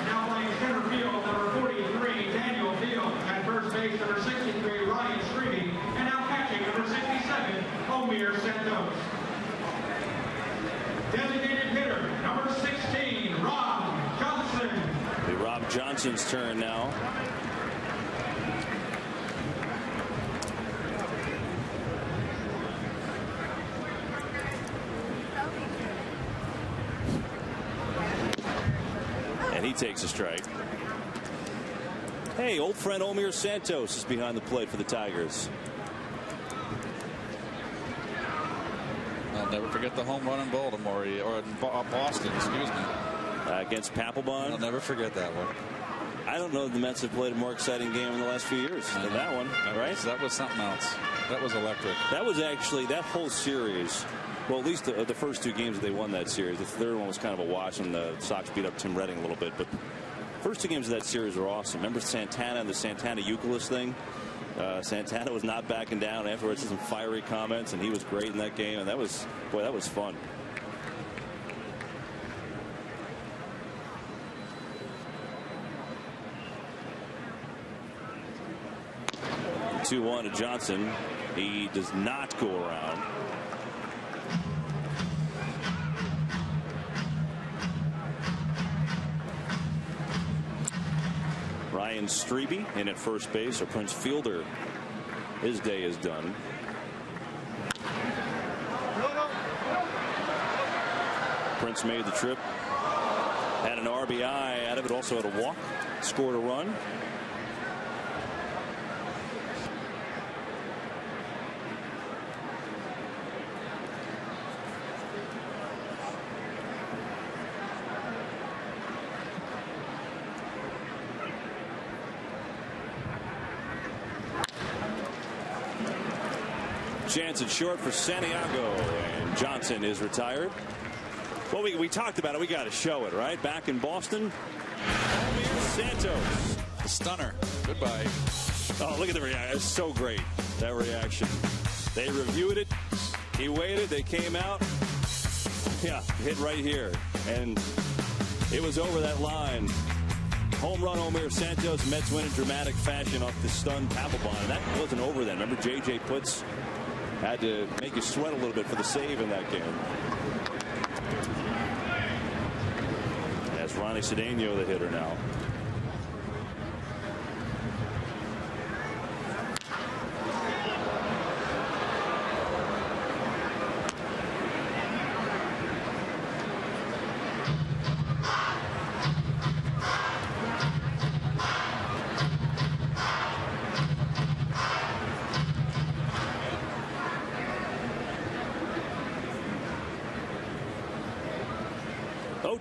Now playing center field, number 43, Daniel Field. At first base, number 63, Ryan Streamy. And now catching, number 67, Omir Santos. Designated hitter, number 16, Rob Johnson. It'll be Rob Johnson's turn now. And he takes a strike. Hey, old friend Omir Santos is behind the plate for the Tigers. Never forget the home run in Baltimore or in Boston, excuse me. Against Papelbon. I'll never forget that one. I don't know if the Mets have played a more exciting game in the last few years than that one, right? That was something else. That was electric. That was actually, that whole series, well, at least the first 2 games that they won that series. The third one was kind of a wash, and the Sox beat up Tim Redding a little bit. But first 2 games of that series were awesome. Remember Santana and the Santana-Euclid thing? Santana was not backing down afterwards. Some fiery comments, and he was great in that game. And that was fun. Two-one to Johnson. He does not go around. Ryan Strebe in at first base, or Prince Fielder. His day is done. Prince made the trip. Had an RBI out of it, also had a walk. Scored a run. Chance at short for Santiago, and Johnson is retired. Well, we talked about it. We got to show it, right? Back in Boston. Santos. The stunner. Goodbye. Oh, look at the reaction. It's so great, that reaction. They reviewed it. He waited. They came out. Yeah, hit right here. And it was over that line. Home run, Omir Santos. Mets win in dramatic fashion off the stunned Papelbon. And that wasn't over then. Remember, J.J. Putz had to make you sweat a little bit for the save in that game. That's Ronnie Cedeno, the hitter now.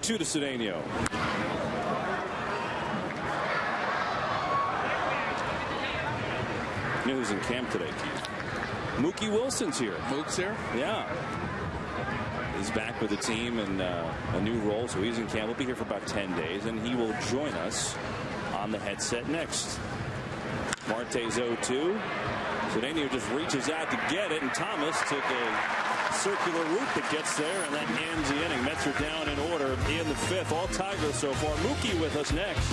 To Cedeno. You know who's in camp today, Keith? Mookie Wilson's here. Mook's here? Yeah. He's back with the team in a new role, so he's in camp. We'll be here for about 10 days, and he will join us on the headset next. Marte's 0-2. Cedeno just reaches out to get it, and Thomas took a circular route that gets there, and that ends the inning. Mets are down in order in the 5th. All Tigers so far. Mookie with us next.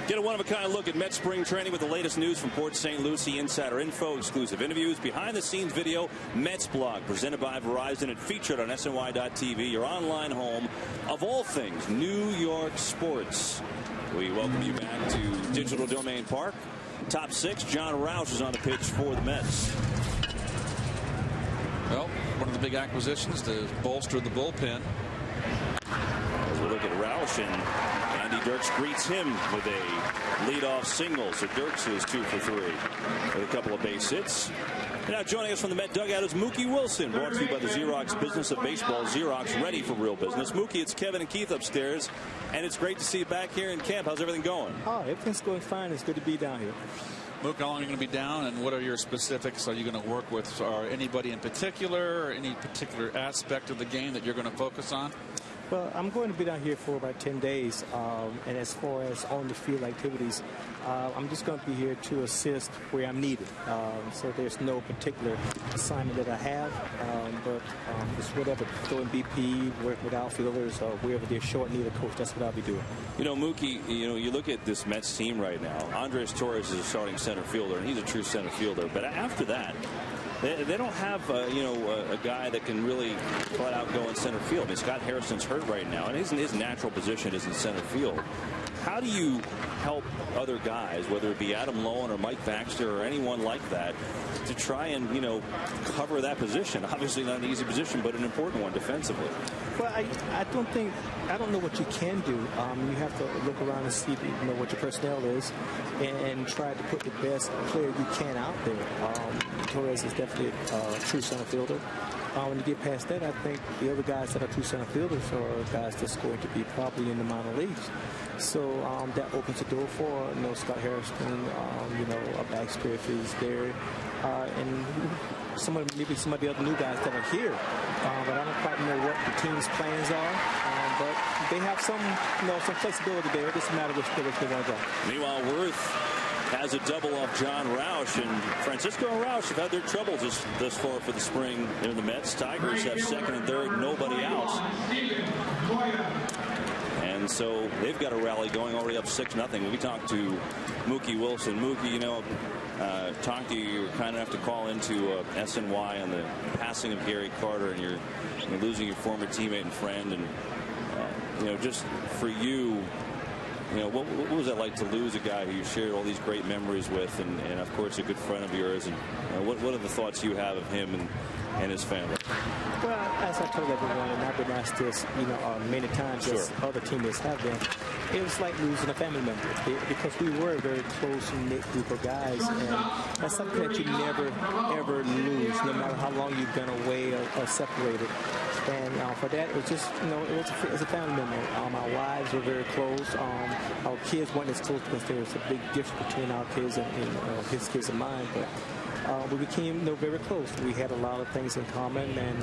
Get a one-of-a-kind look at Mets spring training with the latest news from Port St. Lucie. Insider info, exclusive interviews, behind-the-scenes video. Mets blog presented by Verizon and featured on SNY.TV, your online home of all things New York sports. We welcome you back to Digital Domain Park. Top 6, John Roush is on the pitch for the Mets. Well, one of the big acquisitions to bolster the bullpen. As we look at Roush, and Andy Dirks greets him with a leadoff single. So Dirks is 2 for 3 with a couple of base hits. And now joining us from the Met dugout is Mookie Wilson, brought to you by the Xerox Business of Baseball. Xerox, ready for real business. Mookie, it's Kevin and Keith upstairs, and it's great to see you back here in camp. How's everything going? Oh, everything's going fine. It's good to be down here. Mookie, how long are you going to be down, and what are your specifics? Are you going to work with anybody in particular, or any particular aspect of the game that you're going to focus on? Well, I'm going to be down here for about 10 days, and as far as on-the-field activities, I'm just going to be here to assist where I'm needed. So there's no particular assignment that I have, but it's whatever, throwing BP, working with outfielders, or wherever they're short need a coach, that's what I'll be doing. You know, Mookie, you look at this Mets team right now. Andres Torres is a starting center fielder, and he's a true center fielder. But after that, they don't have, a guy that can really flat out go in center field. I mean, Scott Harrison's hurt right now, and his natural position is in center field. How do you help other guys, whether it be Adam Lowen or Mike Baxter or anyone like that, to try and, cover that position? Obviously not an easy position, but an important one defensively. Well, I don't know what you can do. You have to look around and see what your personnel is and try to put the best player you can out there. Torres is definitely a true center fielder. When you get past that, I think the other guys that are true center fielders are guys that's going to be probably in the minor leagues. So that opens the door for Scott Harrison, a Baxter if he's there, and maybe some of the other new guys that are here. But I don't quite know what the team's plans are. But they have some flexibility there. It doesn't matter which they want to go. Meanwhile, Worth has a double off John Roush, and Francisco and Roush have had their troubles thus far for the spring in the Mets. Tigers have second and third, nobody out. And so they've got a rally going, already up 6-0. We talked to Mookie Wilson. Mookie, talked to you. You were kind enough to call into SNY on the passing of Gary Carter, and you're losing your former teammate and friend. And just for you, what was it like to lose a guy who you shared all these great memories with, and of course a good friend of yours? And what are the thoughts you have of him and his family? Well, as I told everyone, and I've been asked this, many times, as other teammates have been, it was like losing a family member because we were a very close-knit group of guys, and that's something that you never, ever lose, no matter how long you've been away or separated. And for that, it was just, it was a family member. Our wives were very close. Our kids weren't as close because there was a big difference between our kids and his kids and mine. But we became very close. We had a lot of things in common, and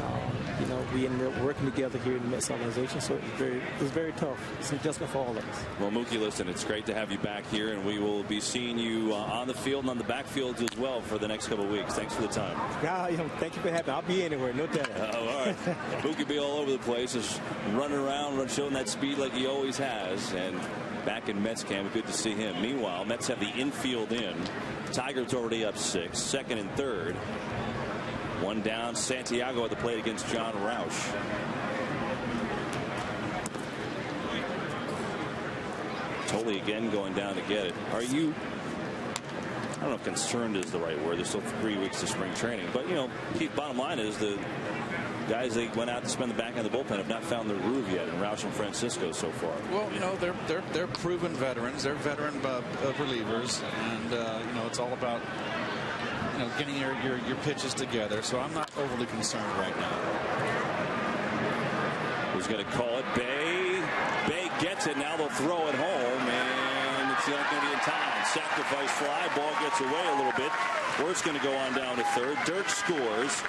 we ended up working together here in the Mets organization. So it was very tough. It's an adjustment for all of us. Well, Mookie, listen, it's great to have you back here, and we will be seeing you on the field and on the backfields as well for the next couple of weeks. Thanks for the time. Yeah, thank you for having me. I'll be anywhere, no doubt. All right. Mookie be all over the place, just running around, showing that speed like he always has, and back in Mets camp, good to see him. Meanwhile, Mets have the infield in. Tigers already up 6, second and third. One down, Santiago at the plate against John Roush. Totally again going down to get it. Are you, I don't know if concerned is the right word. There's still 3 weeks of spring training. But, Keith, bottom line is the guys they went out to spend the back end of the bullpen have not found their groove yet in Roush and Francisco so far. Well, they're proven veterans. They're veteran relievers, and it's all about getting your pitches together. So I'm not overly concerned right now. Who's going to call it? Bay gets it. Now they'll throw it home, and it's not going to be in time. Sacrifice fly. Ball gets away a little bit. Worth's going to go on down to third. Dirk scores.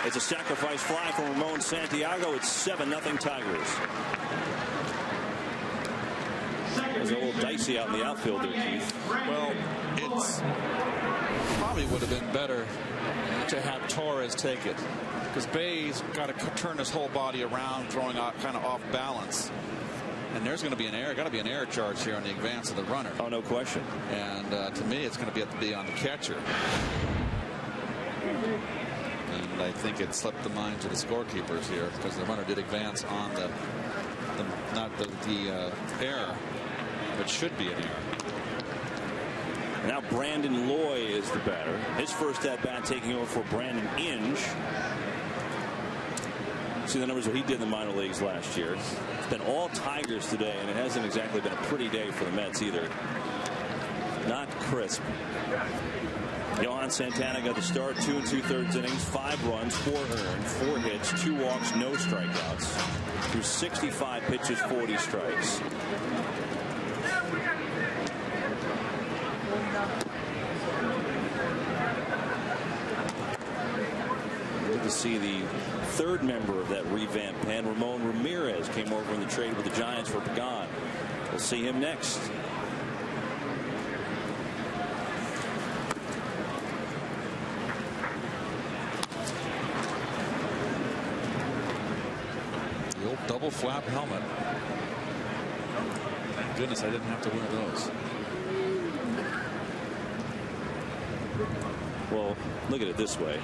It's a sacrifice fly from Ramon Santiago. It's 7-0 Tigers. It was a little dicey out in the outfield there, Keith. Well, it's probably would have been better to have Torres take it, because Bay's got to turn his whole body around, throwing out kind of off balance. And there's going to be an error. Got to be an error charge here on the advance of the runner. Oh, no question. And to me, it's going to be on the catcher. And I think it slipped the mind to the scorekeepers here because the runner did advance on the error, but should be an error. Now Brandon Loy is the batter. His first at bat taking over for Brandon Inge. See the numbers what he did in the minor leagues last year. It's been all Tigers today, and it hasn't exactly been a pretty day for the Mets either. Not crisp. Johan Santana got the start, 2 2/3 innings, 5 runs, 4 earned, 4 hits, 2 walks, no strikeouts. Through 65 pitches, 40 strikes. Good to see the third member of that revamped pen, Ramon Ramirez, came over in the trade with the Giants for Pregame. We'll see him next. The old double flap helmet. Thank goodness I didn't have to wear those. Well, look at it this way.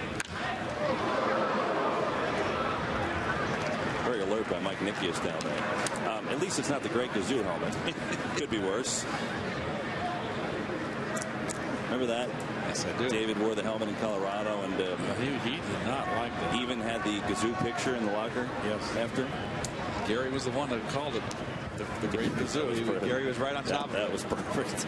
Very alert by Mike Nickius down there. At least it's not the great Gazoo helmet. Could be worse. Remember that? Yes, I do. David wore the helmet in Colorado, and he did not like that. He even had the Gazoo picture in the locker. Yes. After Gary was the one that called it the great Gazoo. Gary was right on top of it. That was perfect.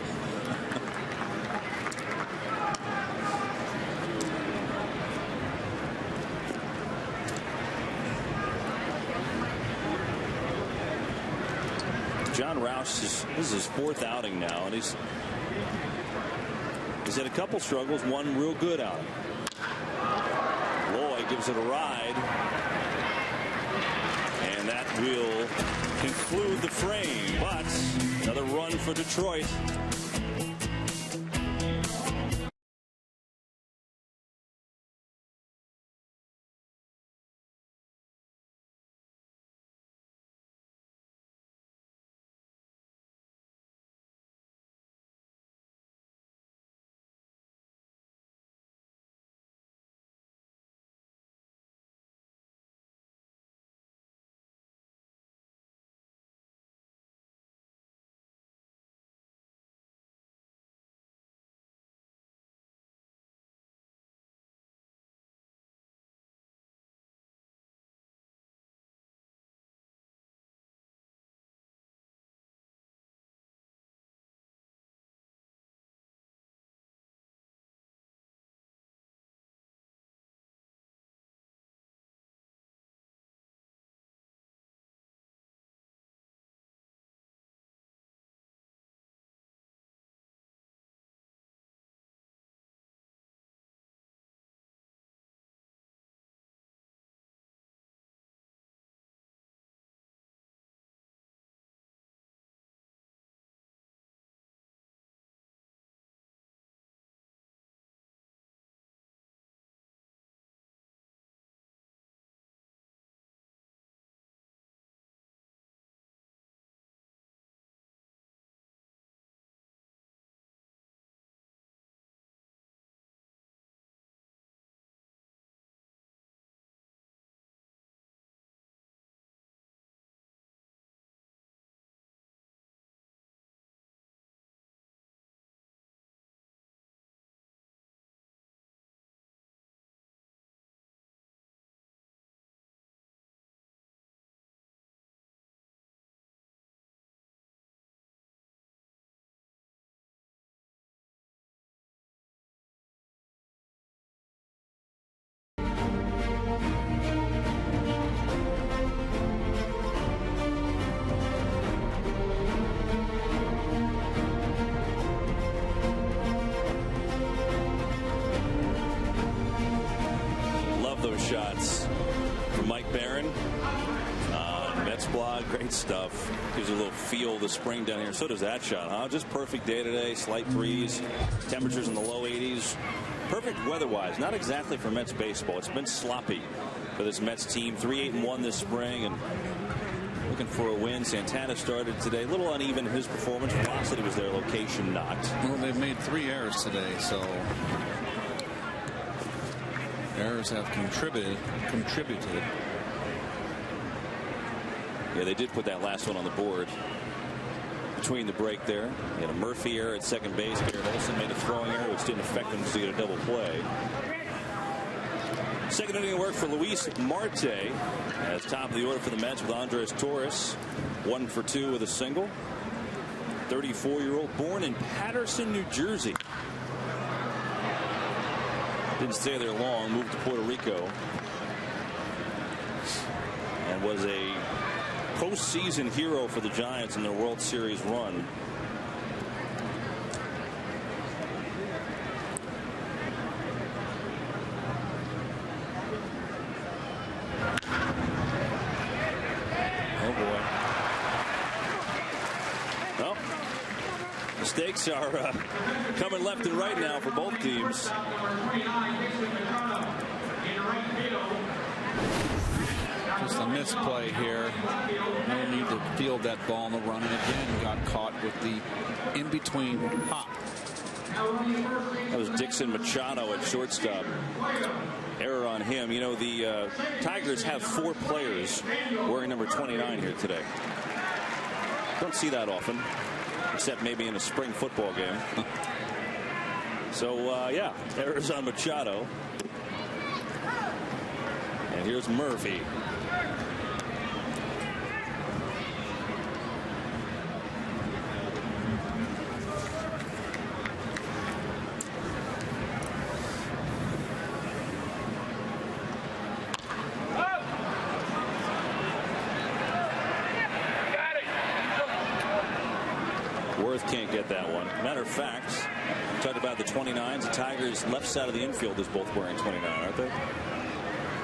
John Roush, this is his 4th outing now, and he's had a couple struggles, one real good outing. Loy gives it a ride, and that will conclude the frame. But another run for Detroit. Shots from Mike Barron. Mets blog, great stuff. Gives you a little feel of the spring down here. So does that shot, huh? Just perfect day today. Slight breeze. Temperatures in the low 80s. Perfect weather-wise. Not exactly for Mets baseball. It's been sloppy for this Mets team. 3-8-1 this spring. And look looking for a win. Santana started today. A little uneven in his performance. Velocity was there, location not. Well, they've made 3 errors today, so errors have contributed. Yeah, they did put that last one on the board between the break there. They had a Murphy error at second base. Garrett Olson made a throwing error, which didn't affect them to get a double play. Second inning work for Luis Marte as top of the order for the Mets with Andres Torres. 1 for 2 with a single. 34-year-old, born in Patterson, New Jersey. Didn't stay there long, moved to Puerto Rico, and was a postseason hero for the Giants in their World Series run. Oh boy. Well, mistakes are coming left and right now for both teams. Just a misplay here. No need to field that ball on the run, and again got caught with the in-between hop. That was Dixon Machado at shortstop. Error on him. You know, the Tigers have 4 players wearing number 29 here today. Don't see that often, except maybe in a spring football game. So, yeah, errors on Machado. And here's Murphy. Can't get that one. Matter of fact, talked about the 29s. The Tigers' left side of the infield is both wearing 29, aren't they?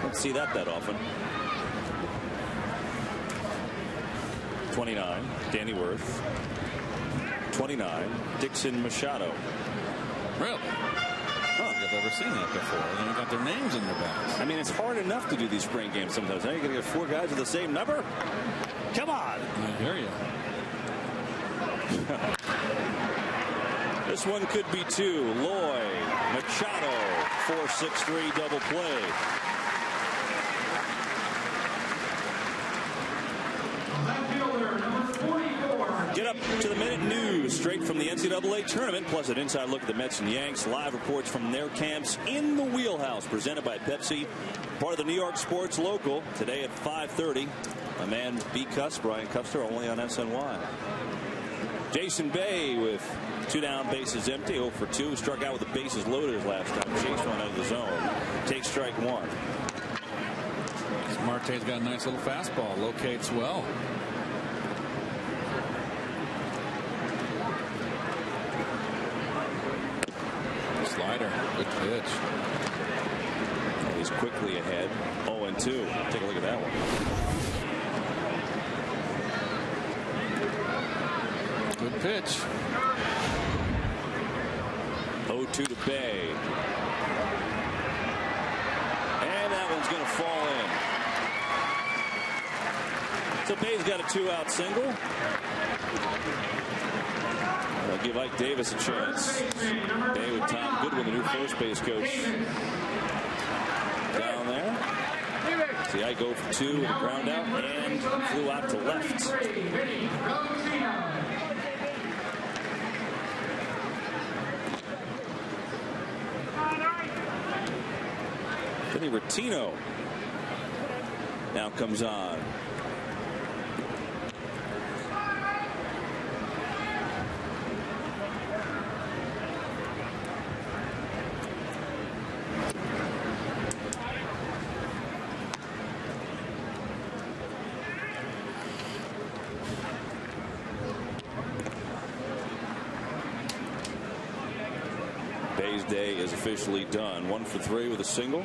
Don't see that often. 29, Danny Worth. 29, Dixon Machado. Really? Oh, I've never seen that before. They got their names in their backs. I mean, it's hard enough to do these spring games sometimes. Now you're going to get 4 guys with the same number? Come on. I hear you. This one could be 2. Loy, Machado, 4-6-3 double play. Get up to the minute news straight from the NCAA tournament, plus an inside look at the Mets and Yanks. Live reports from their camps in the wheelhouse, presented by Pepsi, part of the New York Sports Local. Today at 5:30. My man B. Cuss, Brian Custer, only on SNY. Jason Bay with 2 down, bases empty, 0 for 2. Struck out with the bases loaded last time. Chased one out of the zone. Takes strike 1. Marte's got a nice little fastball. Locates well. Slider. Good pitch. He's quickly ahead. 0-2. Take a look at that one. Good pitch. 0-2 to Bay. And that one's going to fall in. So Bay's got a 2-out single. I'll give Ike Davis a chance. Bay with Tom Goodwin, the new first base coach, down there. See, I go for 2 with a ground out and flew out to left. Vinny Rottino now comes on. Bay's day is officially done. 1 for 3 with a single.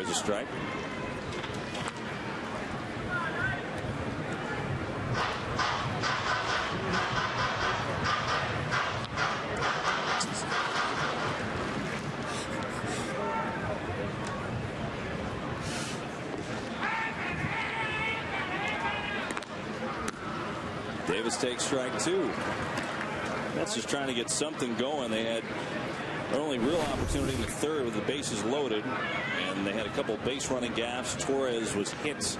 There's a strike. Davis takes strike 2. That's just trying to get something going. They had their only real opportunity in the third with the bases loaded, and they had a couple base running gaffes. Torres was hit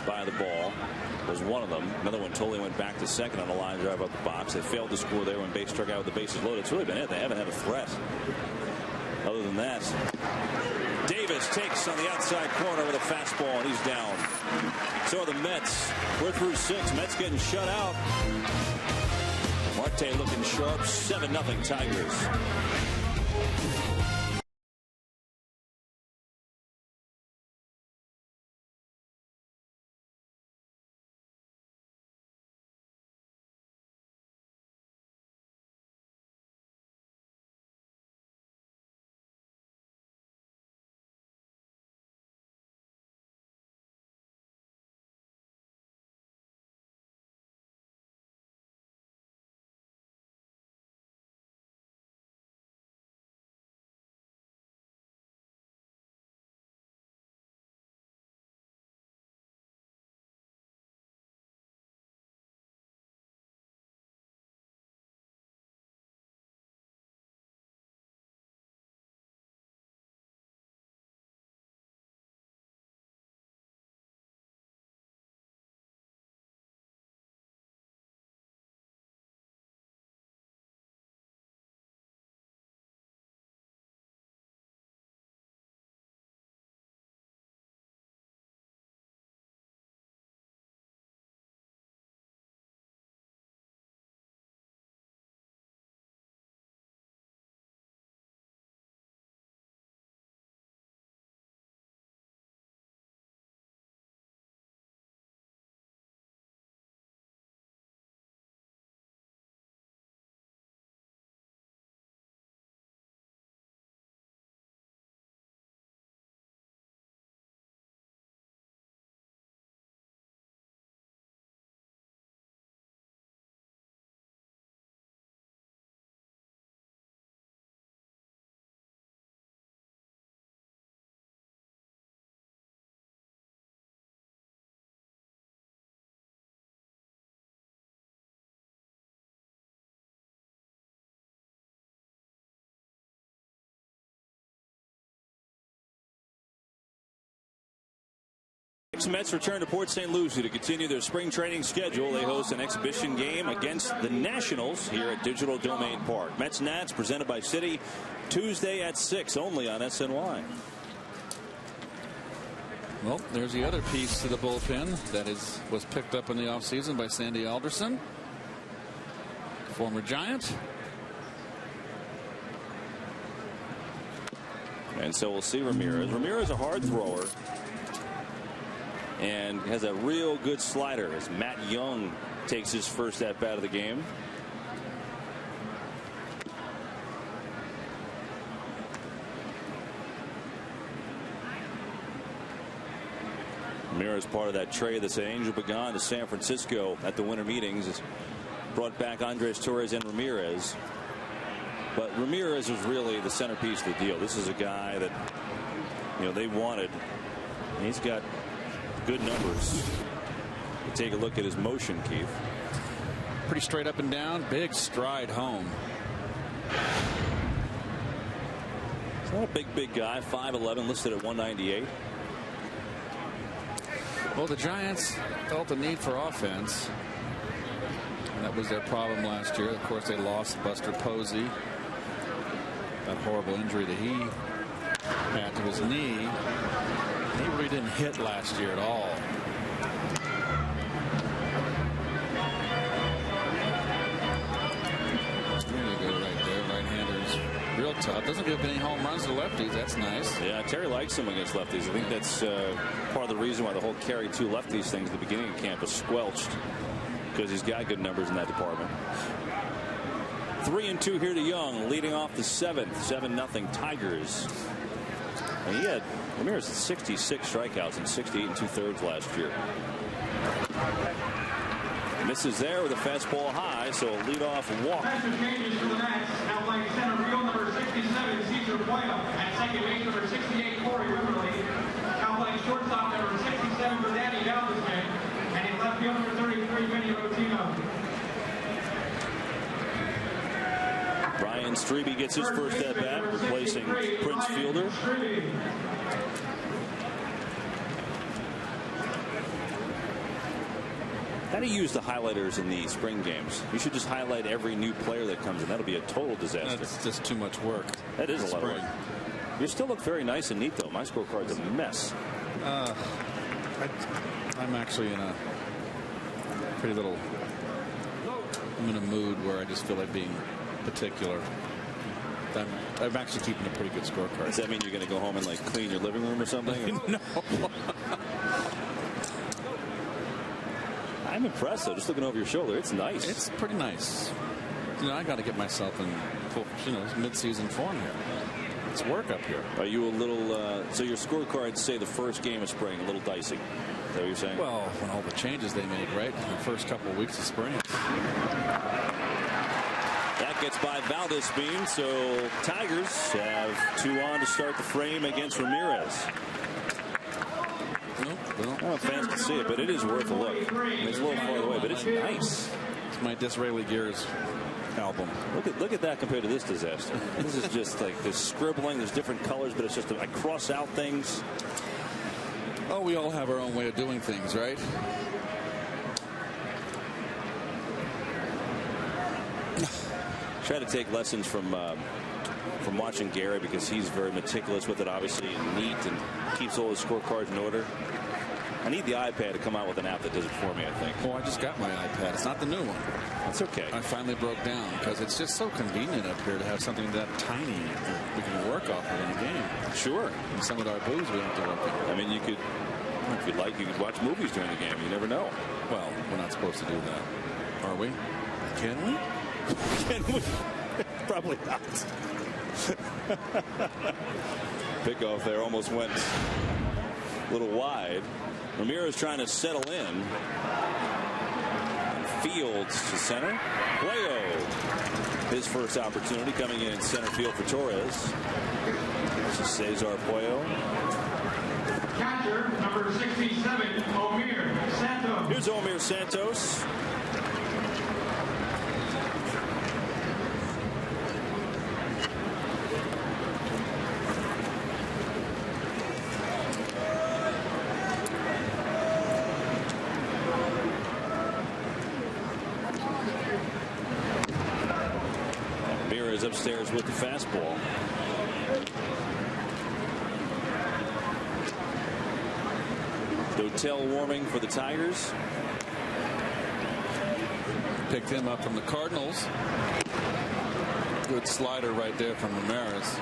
by the ball, was one of them. Another one totally went back to second on a line drive up the box. They failed to score there when base struck out with the bases loaded. It's really been it. They haven't had a threat other than that. Davis takes on the outside corner with a fastball, and he's down. So are the Mets. We're through 6. Mets getting shut out. Marte looking sharp. 7-0 Tigers. Mets return to Port St. Lucie to continue their spring training schedule. They host an exhibition game against the Nationals here at Digital Domain Park. Mets Nats presented by Citi, Tuesday at 6 only on SNY. Well, there's the other piece to the bullpen that was picked up in the offseason by Sandy Alderson, former Giant. And so we'll see Ramirez. Ramirez, a hard thrower, and has a real good slider as Matt Young takes his first at bat of the game. Ramirez, part of that trade that Angel Pagan to San Francisco at the winter meetings, has brought back Andres Torres and Ramirez. But Ramirez was really the centerpiece of the deal. This is a guy that, they wanted. And he's got good numbers. Take a look at his motion, Keith. Pretty straight up and down, big stride home. He's not a big guy, 5'11", listed at 198. Well, the Giants felt the need for offense, and that was their problem last year. Of course, they lost Buster Posey, that horrible injury that he had to his knee. He really didn't hit last year at all. There you go, right there. Right-handers, real tough. Doesn't give any home runs to lefties. That's nice. Yeah, Terry likes him against lefties. I think that's part of the reason why the whole carry 2 lefties thing at the beginning of camp was squelched, because he's got good numbers in that department. 3-2 here to Young, leading off the 7th. 7-0 Tigers. And he had Ramirez 66 strikeouts and 68 2/3 last year. Misses there with a fastball high, so a leadoff walk. Passer changes for the Mets. Now playing center field, number 67, Cesar Puello. At second base, number 68, Corey Wimberly. Now playing shortstop, number 67 for Danny Valdez. And in left field, number 33, Vinny Rotino. Brian Strebe gets his first at bat, replacing Prince Fielder. How do you use the highlighters in the spring games? You should just highlight every new player that comes in. That'll be a total disaster. That's just too much work. That is a lot of work. You still look very nice and neat, though. My scorecard's a mess. I'm actually in a pretty little. I'm in a mood where I just feel like being particular. I'm actually keeping a pretty good scorecard. Does that mean you're going to go home and like clean your living room or something? No. I'm impressed, though. Just looking over your shoulder, it's nice. It's pretty nice. You know, I got to get myself in full, mid-season form here. It's work up here. Are you a little? So your scorecards say the first game of spring, a little dicey. Is that what you're saying? Well, when all the changes they made, right, in the first couple of weeks of spring. That gets by Valdez Bean, so Tigers have 2 on to start the frame against Ramirez. I don't know if fans can see it, but it is worth a look. It's a little far away, but it's nice. It's my Disraeli Gears album. Look at that compared to this disaster. This is just like this scribbling. There's different colors, but it's just I cross out things. Oh, we all have our own way of doing things, right? Try to take lessons from watching Gary, because he's very meticulous with it, obviously, and neat, and keeps all his scorecards in order. I need the iPad to come out with an app that does it for me, I think. Well, I just got my iPad. It's not the new one. That's okay. I finally broke down because it's just so convenient up here to have something that tiny that we can work off of in a game. Sure. And some of our booths we don't have to work on. I mean, you could, if you'd like, you could watch movies during the game. You never know. Well, we're not supposed to do that. Are we? Can we? Can we? Probably not. Pickoff there almost went a little wide. Ramirez trying to settle in. Fields to center. Puello, his first opportunity, coming in center field for Torres. This is Cesar Puello. Catcher, number 67, Omir Santos. Here's Omir Santos. Upstairs with the fastball. Dotel warming for the Tigers. Picked him up from the Cardinals. Good slider right there from Ramirez.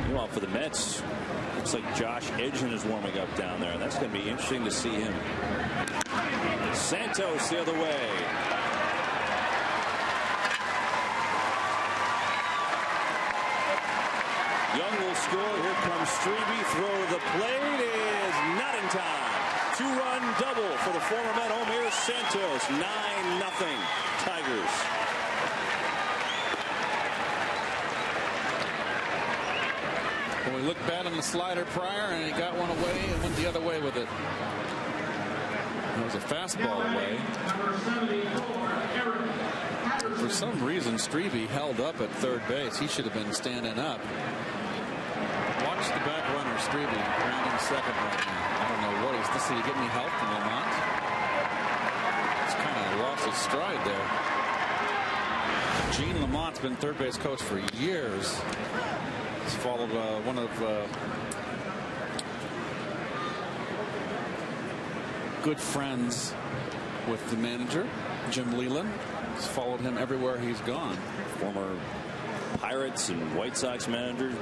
Meanwhile, for the Mets, looks like Josh Edgin is warming up down there. That's going to be interesting to see him. Santos the other way. Young will score. Here comes Strebe. Throw to the plate is not in time. 2-run double for the former Met, Omir Santos. 9-0 Tigers. Well, he looked bad on the slider prior, and he got one away and went the other way with it. That was a fastball away. For some reason, Strebe held up at third base. He should have been standing up. Watch the back runner, Strebe, grounding second right now. I don't know what he's. Does he get any help from Lamont? He's kind of lost his stride there. Gene Lamont's been third base coach for years. He's followed one of good friends with the manager, Jim Leland. He's followed him everywhere he's gone. Former Pirates and White Sox managers.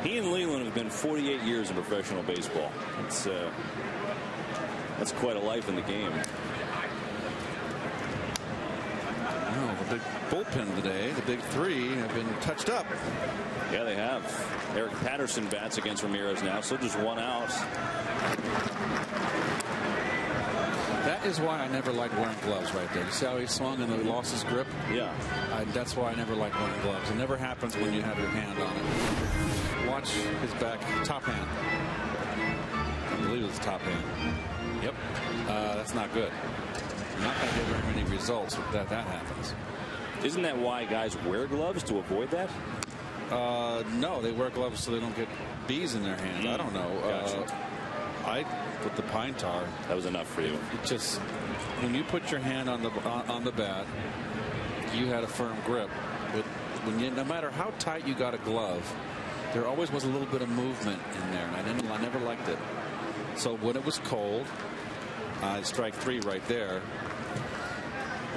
He and Leland have been 48 years in professional baseball. That's quite a life in the game. Well, the big bullpen today, the big three, have been touched up. Yeah, they have. Eric Patterson bats against Ramirez now, so just one out. That is why I never liked wearing gloves right there. You see how he swung and he lost his grip? Yeah. That's why I never liked wearing gloves. It never happens when you have your hand on it. Watch his back, top hand. I believe it was top hand. Yep. That's not good. You're not going to get very many results if that happens. Isn't that why guys wear gloves, to avoid that? No, they wear gloves so they don't get bees in their hands. I don't know. Gotcha. I put the pine tar. That was enough for you. It just, when you put your hand on the bat, you had a firm grip. But no matter how tight you got a glove, there always was a little bit of movement in there, and I never liked it. So when it was cold, I'd strike 3 right there.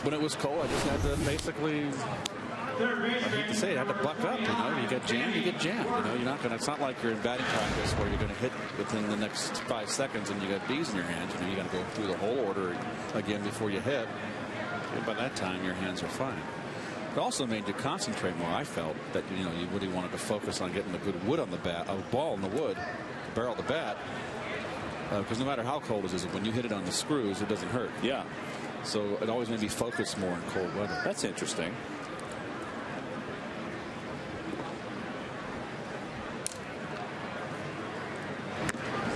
When it was cold, I just had to basically, I hate to say it, I had to buck up. You get jammed, you get jammed. You're not going to. It's not like you're in batting practice where you're going to hit within the next 5 seconds and you got bees in your hands. You got to go through the whole order again before you hit. And by that time, your hands are fine. It also made you concentrate more. I felt that you really wanted to focus on getting a good wood on the bat, a ball in the wood, the barrel of the bat. Because no matter how cold it is, when you hit it on the screws, it doesn't hurt. Yeah. So it always made me focus more in cold weather. That's interesting.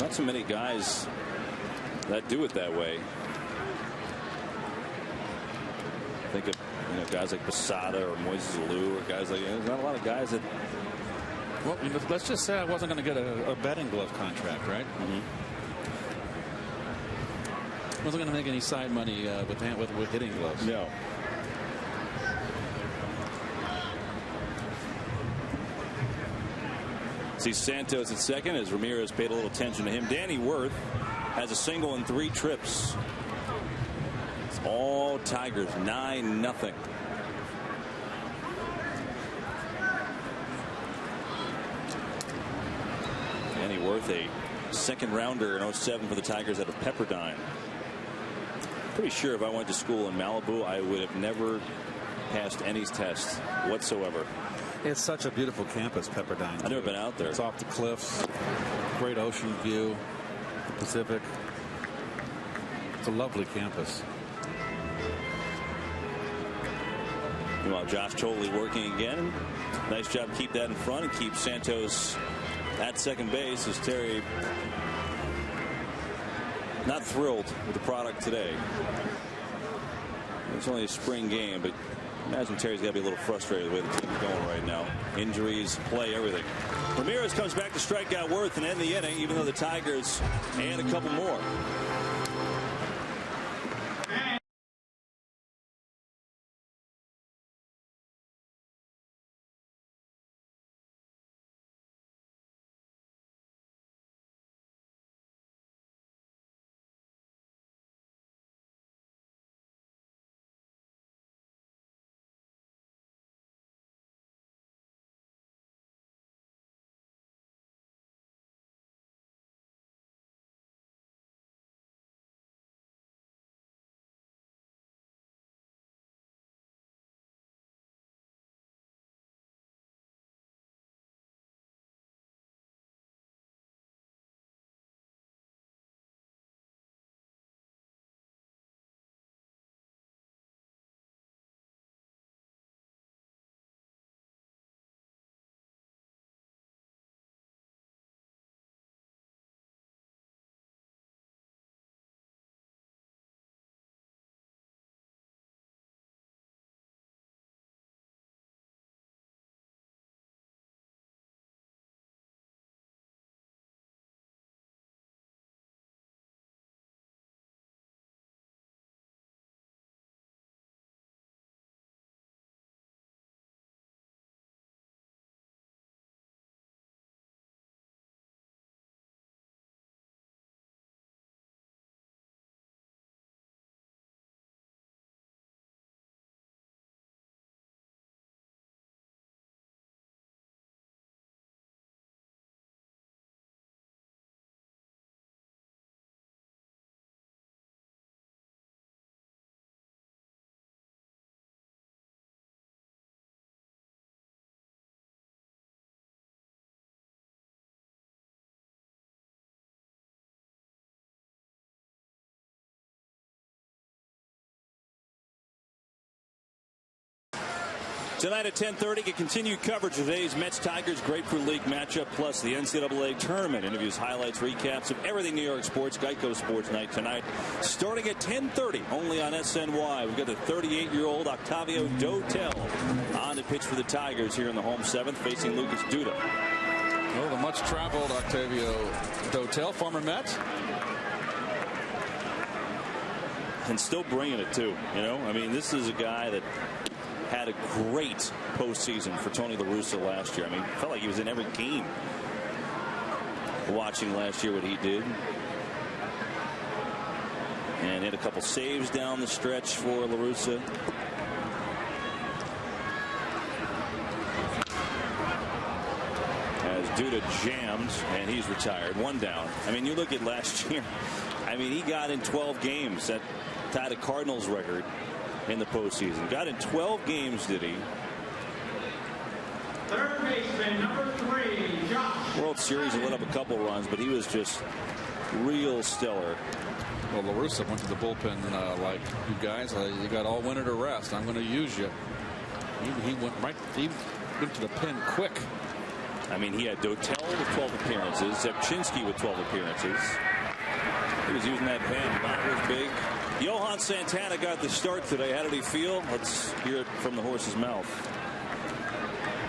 Not so many guys that do it that way. Think of guys like Posada or Moises Alou or guys like there's not a lot of guys that. Well, let's just say I wasn't going to get a batting glove contract, right? Mm-hmm. Wasn't going to make any side money with hitting gloves. No. See Santos at second as Ramirez paid a little attention to him. Danny Worth has a single in 3 trips. It's all Tigers, 9-0. Danny Worth, a second rounder in 07 for the Tigers out of Pepperdine. Pretty sure if I went to school in Malibu, I would have never passed any test whatsoever. It's such a beautiful campus, Pepperdine. I've never been out there. It's off the cliffs, great ocean view, the Pacific. It's a lovely campus. Meanwhile, Josh Toley working again. Nice job to keep that in front and keep Santos at second base as Terry not thrilled with the product today. It's only a spring game, but imagine Terry's got to be a little frustrated with the way the team's going right now. Injuries, play, everything. Ramirez comes back to strike out Worth and end the inning, even though the Tigers and a couple more. Tonight at 10:30, get continued coverage of today's Mets-Tigers Grapefruit League matchup, plus the NCAA tournament interviews, highlights, recaps of everything New York sports. Geico Sports Night tonight, starting at 10:30, only on SNY. We've got the 38-year-old Octavio Dotel on to pitch for the Tigers here in the home seventh, facing Lucas Duda. Well, the much-traveled Octavio Dotel, former Met. And still bringing it, too. You know, I mean, this is a guy that had a great postseason for Tony La Russa last year. I mean, felt like he was in every game. Watching last year what he did. And hit a couple saves down the stretch for La Russa. As Duda jammed, and he's retired. One down. I mean, you look at last year. I mean, he got in 12 games. That tied a Cardinals record in the postseason. Got in 12 games, did he? Third baseman, number 3, Josh. World Series, he let up a couple runs, but he was just real stellar. Well, La Russa went to the bullpen like, you guys, you got all winter to rest. I'm going to use you. He went right. He went to the pen quick. I mean, he had Dotel with 12 appearances, Zepchinski with 12 appearances. He was using that pen. That was big. Johan Santana got the start today. How did he feel? Let's hear it from the horse's mouth.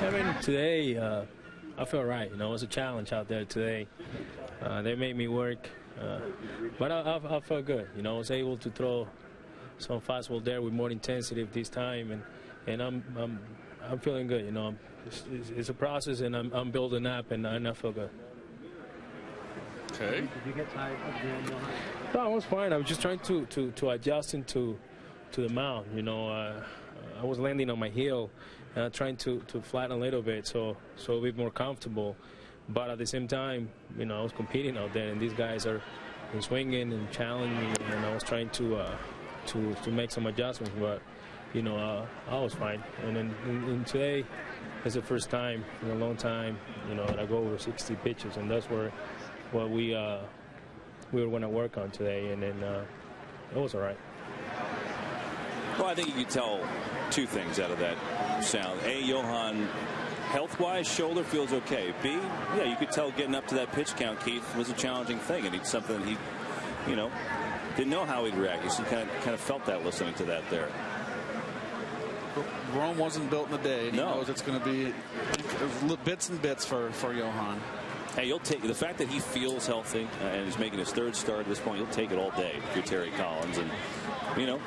I mean, today I feel right. You know, it was a challenge out there today. They made me work, but I felt good. You know, I was able to throw some fastball there with more intensity this time, and I'm feeling good. You know, it's a process, and I'm building up, and I feel good. Okay. Did you get tired again, Johan? No, I was fine. I was just trying to adjust into the mound. You know, I was landing on my heel, trying to flatten a little bit, so a bit more comfortable. But at the same time, you know, I was competing out there, and these guys are swinging and challenging me, and I was trying to make some adjustments. But you know, I was fine. And then today is the first time in a long time, you know, that I go over 60 pitches, and that's what we were going to work on today, and then it was all right. Well, I think you could tell two things out of that sound. A, Johan, health-wise, shoulder feels okay. B, yeah, you could tell getting up to that pitch count, Keith, was a challenging thing, and it's something that he, you know, didn't know how he'd react. He kind of felt that listening to that there. Rome wasn't built in a day. He No. knows it's going to be bits and bits for Johan. Hey, you'll take the fact that he feels healthy and he's making his third start at this point. You'll take it all day if you're Terry Collins, and you know,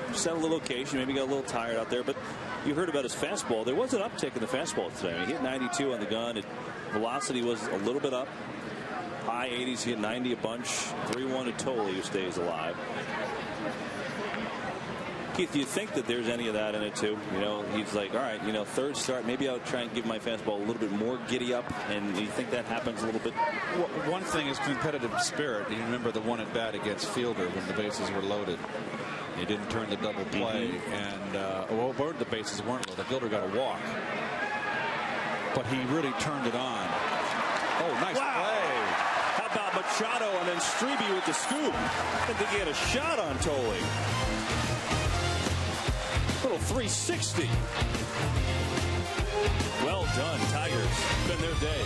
just had a little occasion, maybe got a little tired out there. But you heard about his fastball. There was an uptick in the fastball today. I mean, he hit 92 on the gun. Velocity was a little bit up. High 80s. He hit 90 a bunch. 3-1 to Tolle, who stays alive. Keith, do you think that there's any of that in it too? You know, he's like, all right, you know, third start, maybe I'll try and give my fastball a little bit more giddy up, and you think that happens a little bit? Well, one thing is competitive spirit. You remember the one at bat against Fielder when the bases were loaded. He didn't turn the double play, and the bases weren't loaded. Fielder got a walk, but he really turned it on. Oh, nice play. How about Machado and then Strebe with the scoop? I didn't think he had a shot on Tolle. Little 360. Well done, Tigers. Been their day.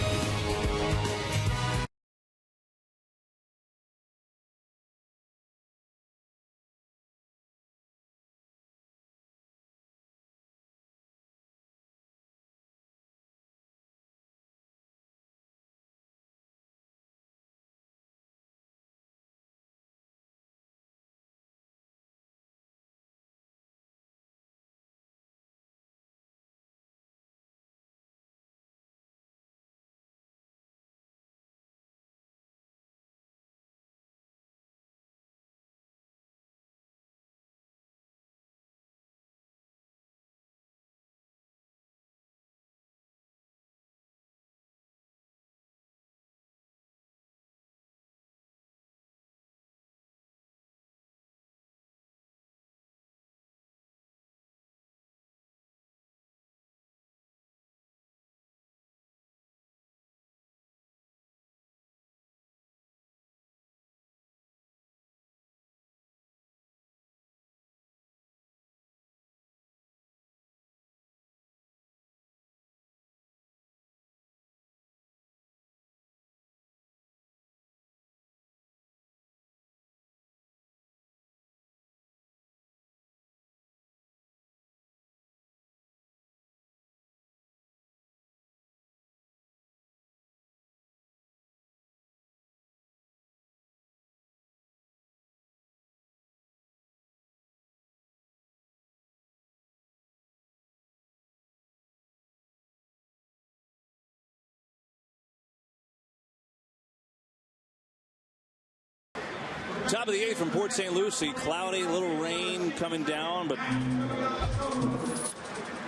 Top of the 8th from Port St. Lucie. Cloudy, a little rain coming down, but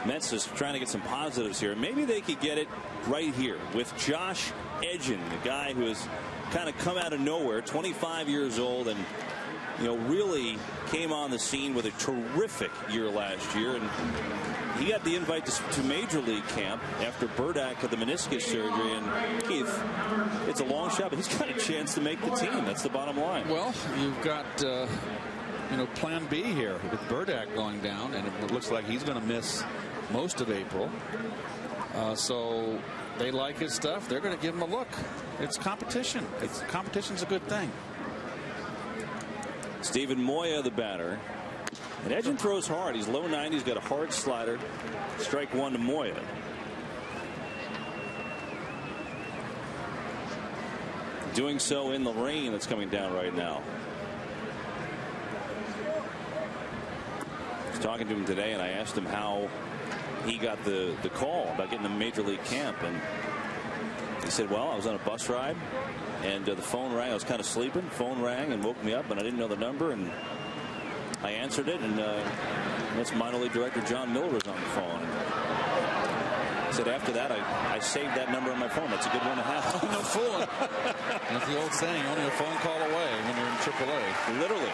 Mets is trying to get some positives here. Maybe they could get it right here with Josh Edgin, the guy who has kind of come out of nowhere, 25 years old, and really came on the scene with a terrific year last year. And he got the invite to Major League camp after Burdack had the meniscus surgery. And Keith, it's a long shot, but he's got a chance to make the team. That's the bottom line. Well, you've got plan B here with Burdack going down, and it looks like he's going to miss most of April. So they like his stuff. They're going to give him a look. It's competition. Competition's a good thing. Steven Moya, the batter. And Edgin throws hard. He's low 90s, got a hard slider. Strike one to Moya. Doing so in the rain that's coming down right now. I was talking to him today, and I asked him how he got the call about getting to Major League camp. And he said, well, I was on a bus ride, and the phone rang. I was kind of sleeping. Phone rang and woke me up, and I didn't know the number. And I answered it, and that's minor league director John Miller was on the phone. I said after that, I saved that number on my phone. That's a good one to have. No fooling. That's the old saying, only a phone call away when you're in AAA. Literally.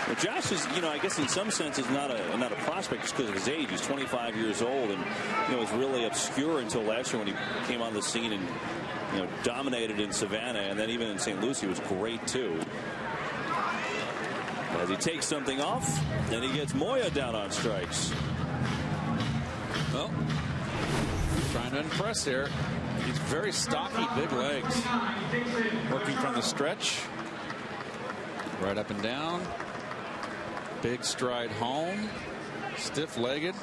Well, Josh is, I guess in some sense is not a prospect just because of his age. He's 25 years old, and was really obscure until last year when he came on the scene and dominated in Savannah, and then even in St. Lucie was great too. As he takes something off, and he gets Moya down on strikes. Well, trying to impress here. He's very stocky, big legs. Working from the stretch. Right up and down. Big stride home. Stiff-legged.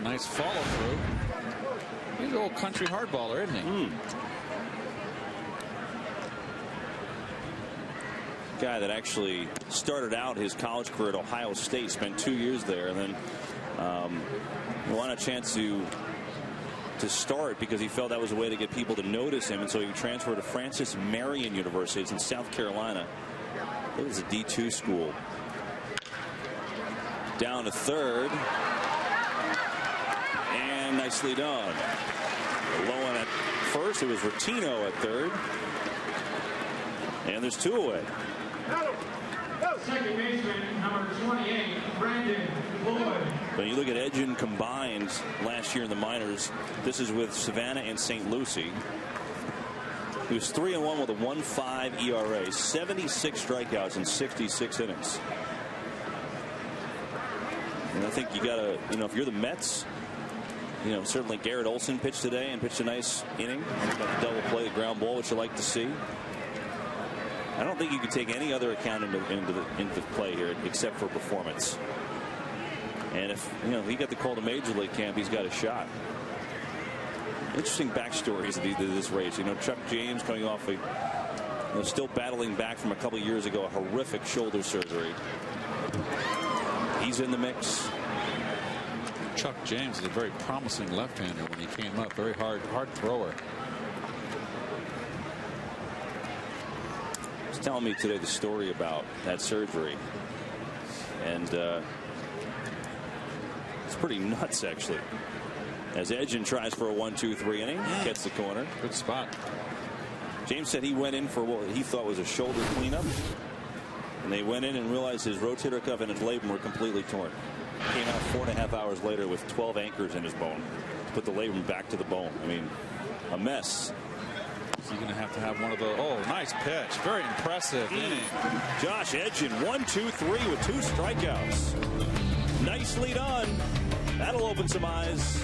Nice follow-through. He's an old country hardballer, isn't he? Guy that actually started out his college career at Ohio State, spent 2 years there, and then wanted a chance to start because he felt that was a way to get people to notice him, and so he transferred to Francis Marion University. It's in South Carolina. It was a D2 school. Down to third, and nicely done. Low on at first. It was Rotino at third, and there's two away. Second baseman, number 28, Brandon Lloyd. When you look at Edgin combined last year in the minors, this is with Savannah and St. Lucie. He was 3-1 with a 1.5 ERA, 76 strikeouts in 66 innings. And I think you got to, if you're the Mets, certainly Garrett Olson pitched today and pitched a nice inning. Got the double play, the ground ball, which you like to see. I don't think you could take any other account into play here except for performance. And if he got the call to Major League camp, he's got a shot. Interesting backstories to this race. Chuck James coming off still battling back from a couple years ago, a horrific shoulder surgery. He's in the mix. Chuck James is a very promising left-hander when he came up. Very hard thrower. Telling me today the story about that surgery, and it's pretty nuts actually. As Edgin tries for a 1-2-3 inning, gets the corner. Good spot. James said he went in for what he thought was a shoulder cleanup, and they went in and realized his rotator cuff and his labrum were completely torn. Came out 4.5 hours later with 12 anchors in his bone to put the labrum back to the bone. I mean, a mess. You're going to have one of those. Oh, nice pitch. Very impressive inning. Josh Edgin, 1-2-3 with 2 strikeouts. Nicely done. That'll open some eyes.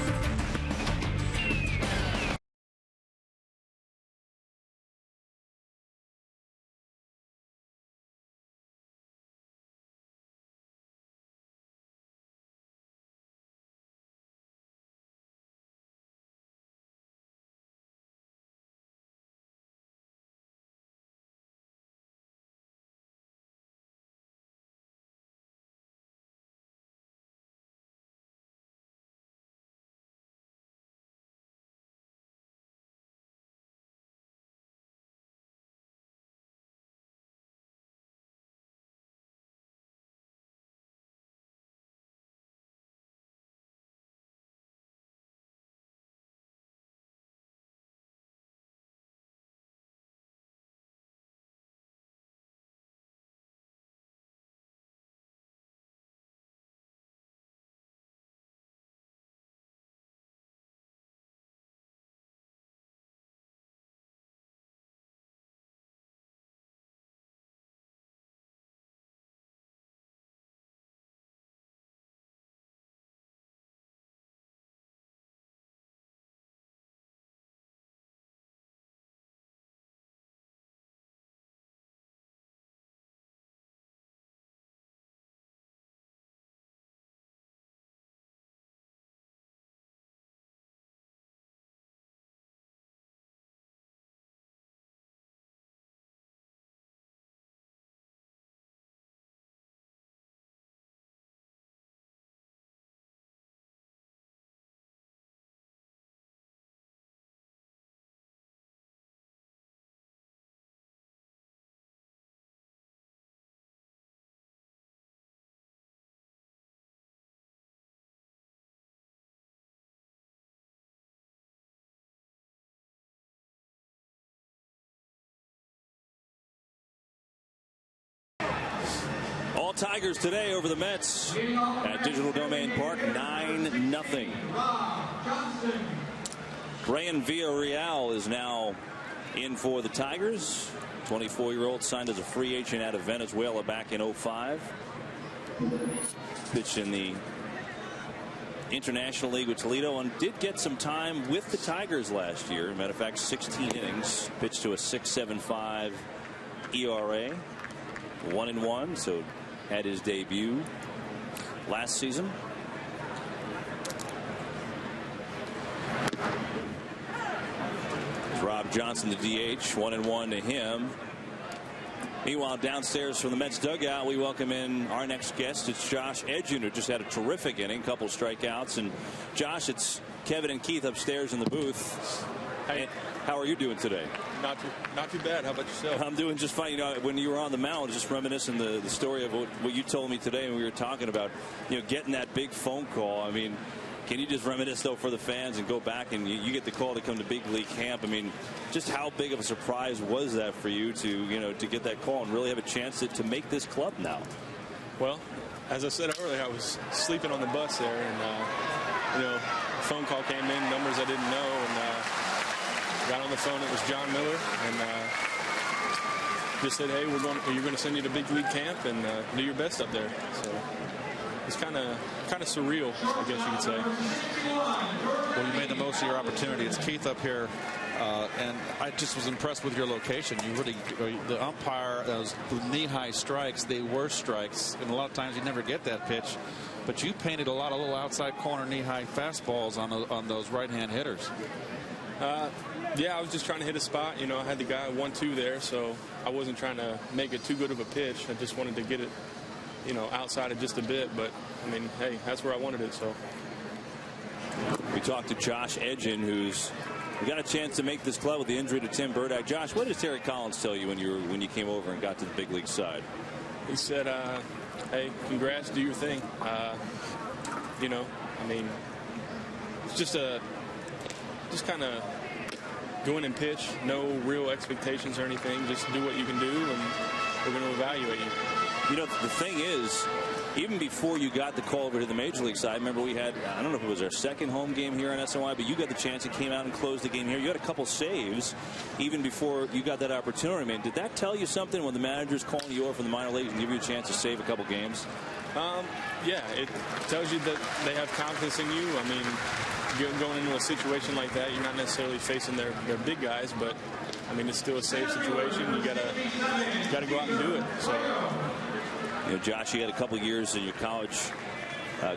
Tigers today over the Mets at Digital Domain Park, 9-0. Brian Villarreal is now in for the Tigers. 24-year-old signed as a free agent out of Venezuela back in 05. Pitched in the International League with Toledo and did get some time with the Tigers last year. Matter of fact, 16 innings, pitched to a 6.75 ERA, 1-1, so had his debut last season. Rob Johnson, the DH, 1-1 to him. Meanwhile, downstairs from the Mets dugout, we welcome in our next guest. It's Josh Edgin, who just had a terrific inning, couple strikeouts. And Josh, it's Kevin and Keith upstairs in the booth. Hey, how are you doing today? Not too bad. How about yourself? I'm doing just fine. You know, when you were on the mound, just reminiscing the story of what you told me today when we were talking about, getting that big phone call. I mean, can you just reminisce, though, for the fans and go back and you get the call to come to big league camp? I mean, just how big of a surprise was that for you to get that call and really have a chance to make this club now? Well, as I said earlier, I was sleeping on the bus there, and a phone call came in, numbers I didn't know, and got on the phone. It was John Miller, and just said, "Hey, you're going to send you to big league camp and do your best up there." So it's kind of surreal, I guess you could say. Well, you made the most of your opportunity. It's Keith up here, and I just was impressed with your location. You really, the umpire, those knee-high strikes, they were strikes, and a lot of times you never get that pitch. But you painted a lot of little outside corner knee-high fastballs on those right-hand hitters. Yeah, I was just trying to hit a spot. I had the guy 1-2 there, so I wasn't trying to make it too good of a pitch. I just wanted to get it outside it just a bit, but I mean, hey, that's where I wanted it. So we talked to Josh Edgin, who's got a chance to make this club with the injury to Tim Burdick. Josh, what did Terry Collins tell you when you came over and got to the big league side? He said, "Hey, congrats, do your thing." I mean, it's just kind of go in and pitch, no real expectations or anything. Just do what you can do, and we're going to evaluate you. The thing is, even before you got the call over to the Major League side, remember we had, I don't know if it was our second home game here on SNY, but you got the chance and came out and closed the game here. You had a couple saves even before you got that opportunity. I mean, did that tell you something when the manager's calling you over from the minor leagues and give you a chance to save a couple games? Yeah, it tells you that they have confidence in you. I mean, going into a situation like that, you're not necessarily facing their big guys, but I mean, it's still a safe situation. You gotta go out and do it. So. Josh, you had a couple years in your college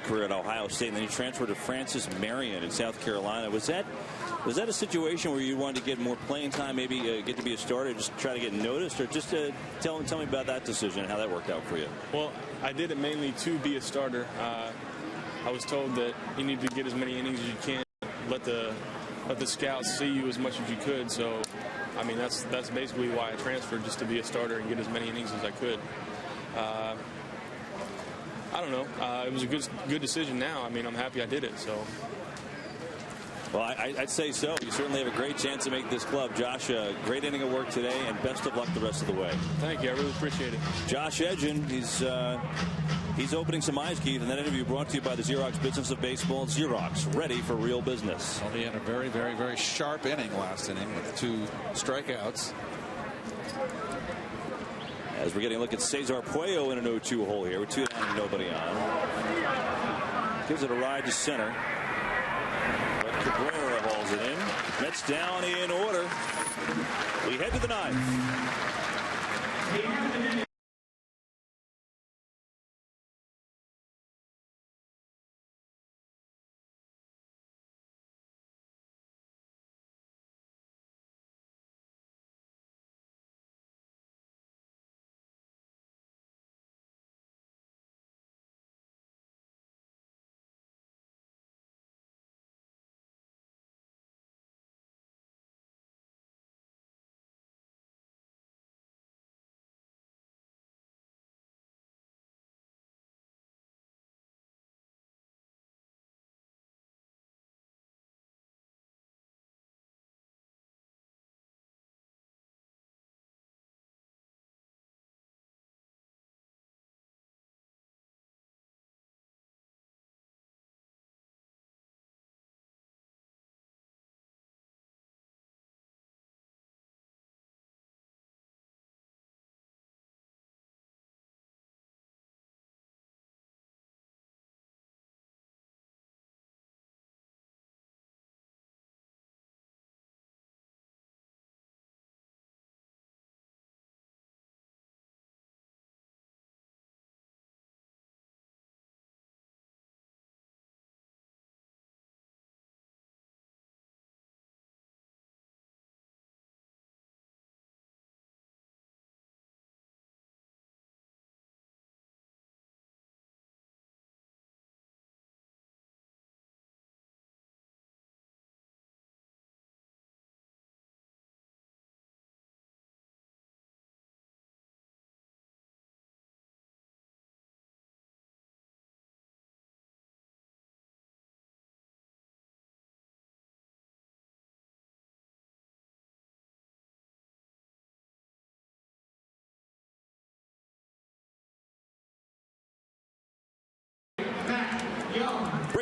career at Ohio State, and then you transferred to Francis Marion in South Carolina. Was that a situation where you wanted to get more playing time, maybe get to be a starter, just try to get noticed, or just tell me about that decision and how that worked out for you? Well, I did it mainly to be a starter. I was told that you need to get as many innings as you can, let the scouts see you as much as you could. So, I mean, that's basically why I transferred, just to be a starter and get as many innings as I could. I don't know. It was a good decision now. I mean, I'm happy I did it. So. Well, I'd say so. You certainly have a great chance to make this club. Josh, great inning of work today, and best of luck the rest of the way. Thank you. I really appreciate it. Josh Edgin, he's opening some eyes, Keith, and that interview brought to you by the Xerox Business of Baseball. Xerox, ready for real business. Well, he had a very, very, very sharp inning last inning with 2 strikeouts. As we're getting a look at Cesar Puello in an 0-2 hole here with 2 down and nobody on. Gives it a ride to center. But Cabrera hauls it in. Mets down in order. We head to the 9th.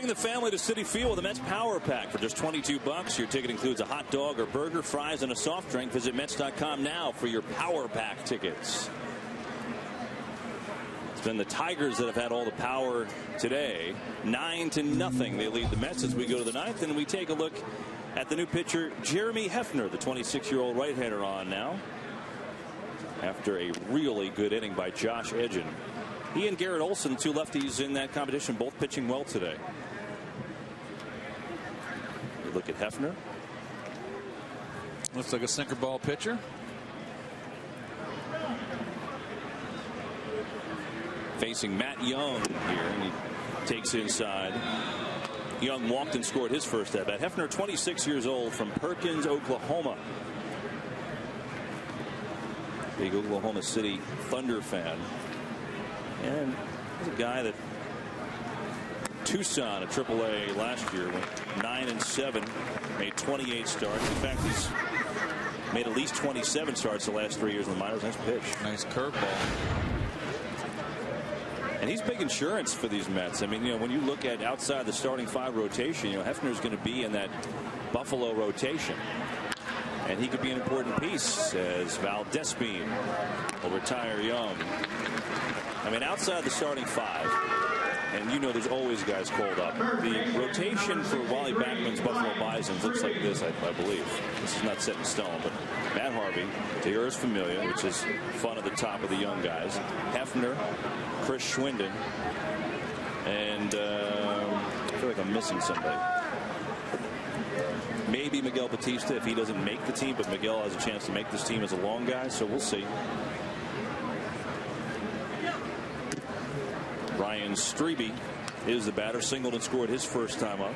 Bring the family to Citi Field with the Mets Power Pack for just $22. Your ticket includes a hot dog or burger, fries, and a soft drink. Visit Mets.com now for your Power Pack tickets. It's been the Tigers that have had all the power today. 9-0. They lead the Mets as we go to the ninth, and we take a look at the new pitcher, Jeremy Hefner, the 26-year-old right-hander, on now. After a really good inning by Josh Edgin. He and Garrett Olson, two lefties in that competition, both pitching well today. You look at Hefner. Looks like a sinker ball pitcher. Facing Matt Young here, and he takes inside. Young walked and scored his first at bat. Hefner, 26 years old, from Perkins, Oklahoma. Big Oklahoma City Thunder fan. And he's a guy that Tucson at AAA last year went 9-7, made 28 starts. In fact, he's made at least 27 starts the last 3 years in the minors. Nice pitch. Nice curveball. And he's big insurance for these Mets. I mean, when you look at outside the starting five rotation, Hefner's going to be in that Buffalo rotation. And he could be an important piece as Valdespin will retire young. I mean, outside the starting five, and there's always guys called up. The rotation for Wally Backman's Buffalo Bisons looks like this, I believe. This is not set in stone, but Matt Harvey, Teoris Familia, which is fun at the top of the young guys. Hefner, Chris Schwinden, and I feel like I'm missing somebody. Maybe Miguel Batista if he doesn't make the team, but Miguel has a chance to make this team as a long guy, so we'll see. Ryan Strebe is the batter. Singled and scored his first time up.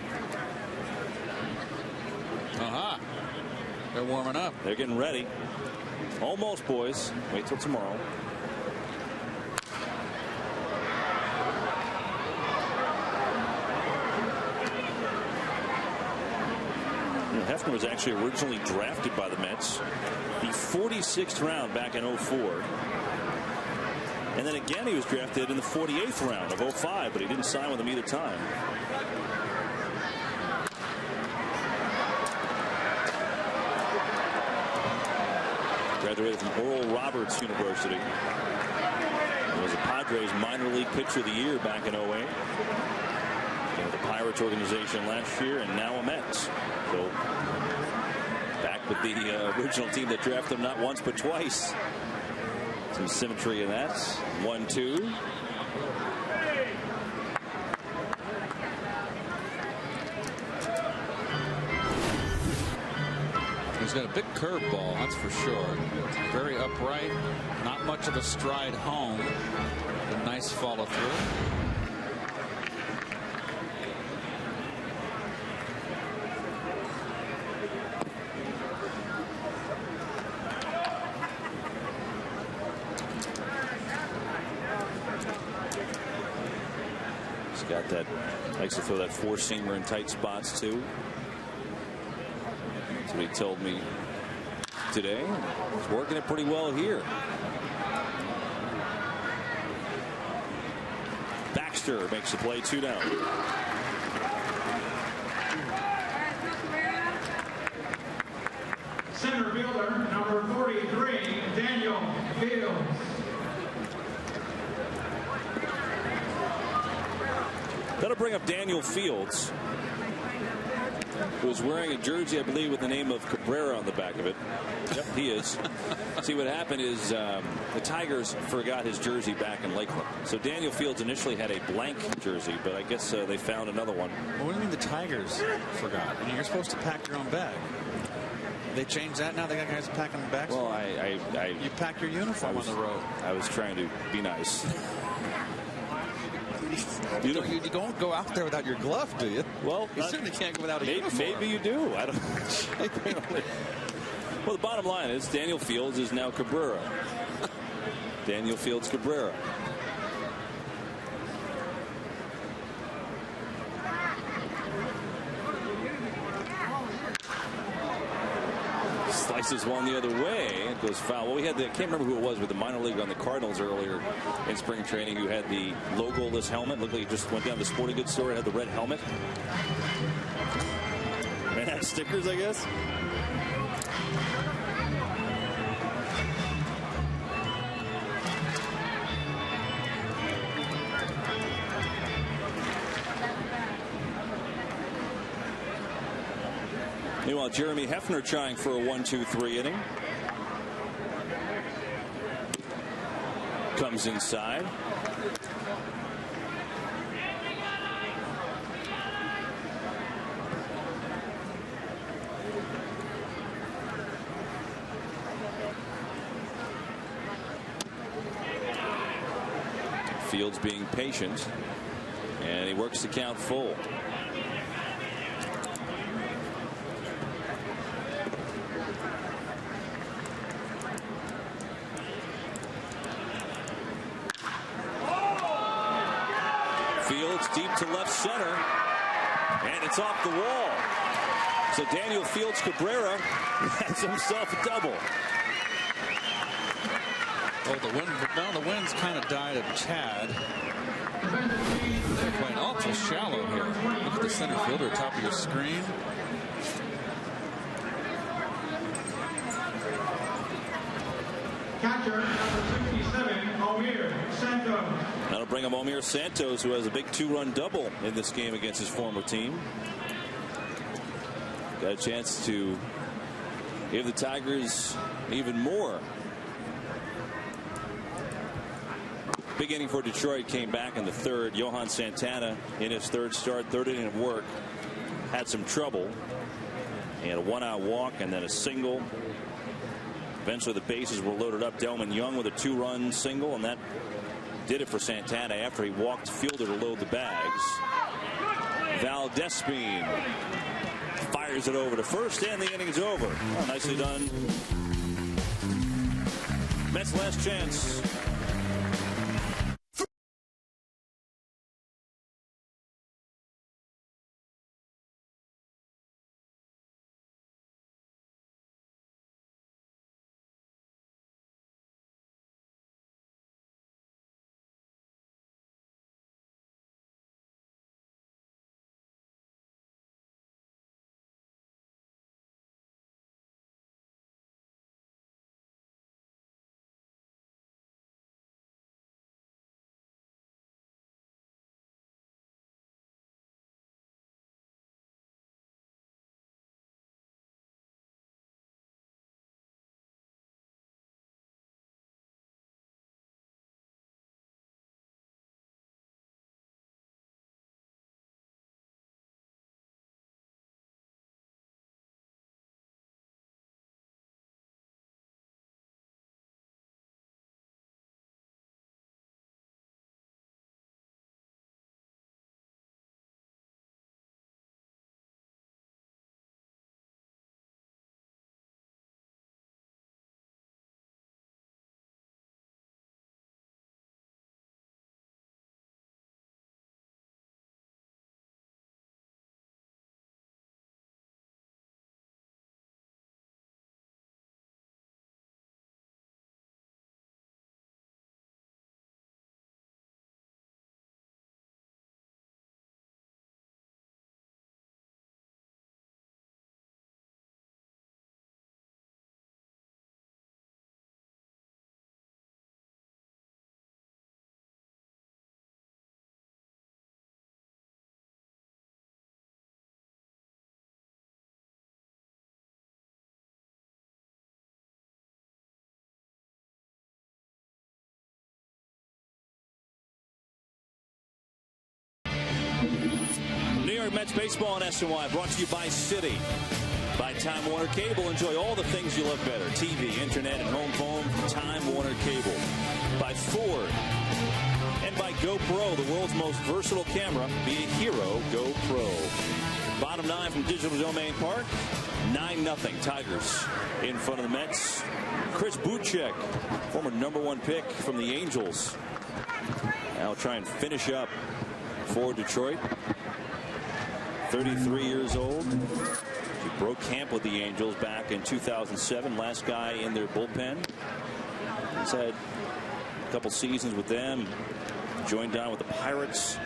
They're warming up. They're getting ready. Almost, boys. Wait till tomorrow. Hefner was actually originally drafted by the Mets, the 46th round back in 2004. And then again, he was drafted in the 48th round of 2005, but he didn't sign with them either time. Graduated from Oral Roberts University. He was a Padres minor league pitcher of the year back in 2008. The Pirates organization last year, and now a Mets. So back with the original team that drafted him not once but twice. Some symmetry in that. 1-2. He's got a big curveball, that's for sure. Very upright, not much of a stride home. A nice follow through. Got that, likes to throw that four-seamer in tight spots too. That's what he told me today. He's working it pretty well here. Baxter makes the play, 2 down. Center fielder, number 43, Daniel Fields. That'll bring up Daniel Fields, who is wearing a jersey, I believe, with the name of Cabrera on the back of it. Yep, he is. See, what happened is the Tigers forgot his jersey back in Lakeland. So Daniel Fields initially had a blank jersey, but I guess they found another one. Well, what do you mean the Tigers forgot? I mean, you're supposed to pack your own bag. They changed that now? They got guys packing bags? Well, you pack your uniform on the road. I was trying to be nice. You don't go out there without your glove, do you? Well, you certainly can't go without a uniform. Maybe you do. I don't. Well, the bottom line is Daniel Fields is now Cabrera. Daniel Fields Cabrera. Misses one the other way. It goes foul. Well, we had I can't remember who it was with the minor league on the Cardinals earlier in spring training who had the logo-less helmet. Looked like he just went down to the sporting goods store and had the red helmet. And had stickers, I guess. Meanwhile, Jeremy Hefner trying for a 1-2-3 inning. Comes inside. Fields being patient, and he works the count full. Fields deep to left center, and it's off the wall. So Daniel Fields Cabrera has himself a double. Well, the wind's kind of died at Chad. They're playing ultra shallow here. Look at the center fielder top of your screen. Catcher, number 67, Omir Santos. That'll bring him Omir Santos, who has a big 2-run double in this game against his former team. Got a chance to give the Tigers even more. Big inning for Detroit came back in the third. Johan Santana in his third start, third inning of work, had some trouble. And a 1-out walk and then a single. Eventually the bases were loaded up. Delman Young with a 2-run single, and that did it for Santana after he walked fielder to load the bags. Valdespin fires it over to first, and the inning's over. Oh, nicely done. Mets last chance. New York Mets baseball on SNY, brought to you by Citi. By Time Warner Cable. Enjoy all the things you love better. TV, internet, and home phone from Time Warner Cable. By Ford. And by GoPro, the world's most versatile camera. Be a hero, GoPro. Bottom 9 from Digital Domain Park. 9-0 Tigers in front of the Mets. Chris Buchek, former #1 pick from the Angels. Now try and finish up for Detroit. 33 years old. He broke camp with the Angels back in 2007. Last guy in their bullpen. He's had a couple seasons with them. Joined down with the Pirates.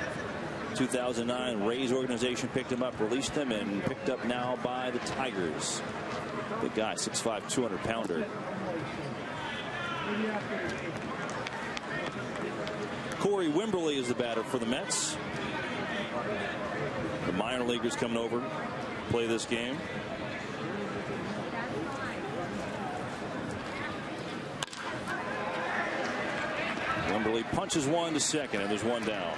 2009 Rays organization picked him up, released him, and picked up now by the Tigers. Big guy, 6'5", 200-pounder. Corey Wimberly is the batter for the Mets. The minor leaguers coming over to play this game. Wimberly punches one to second, and there's one down.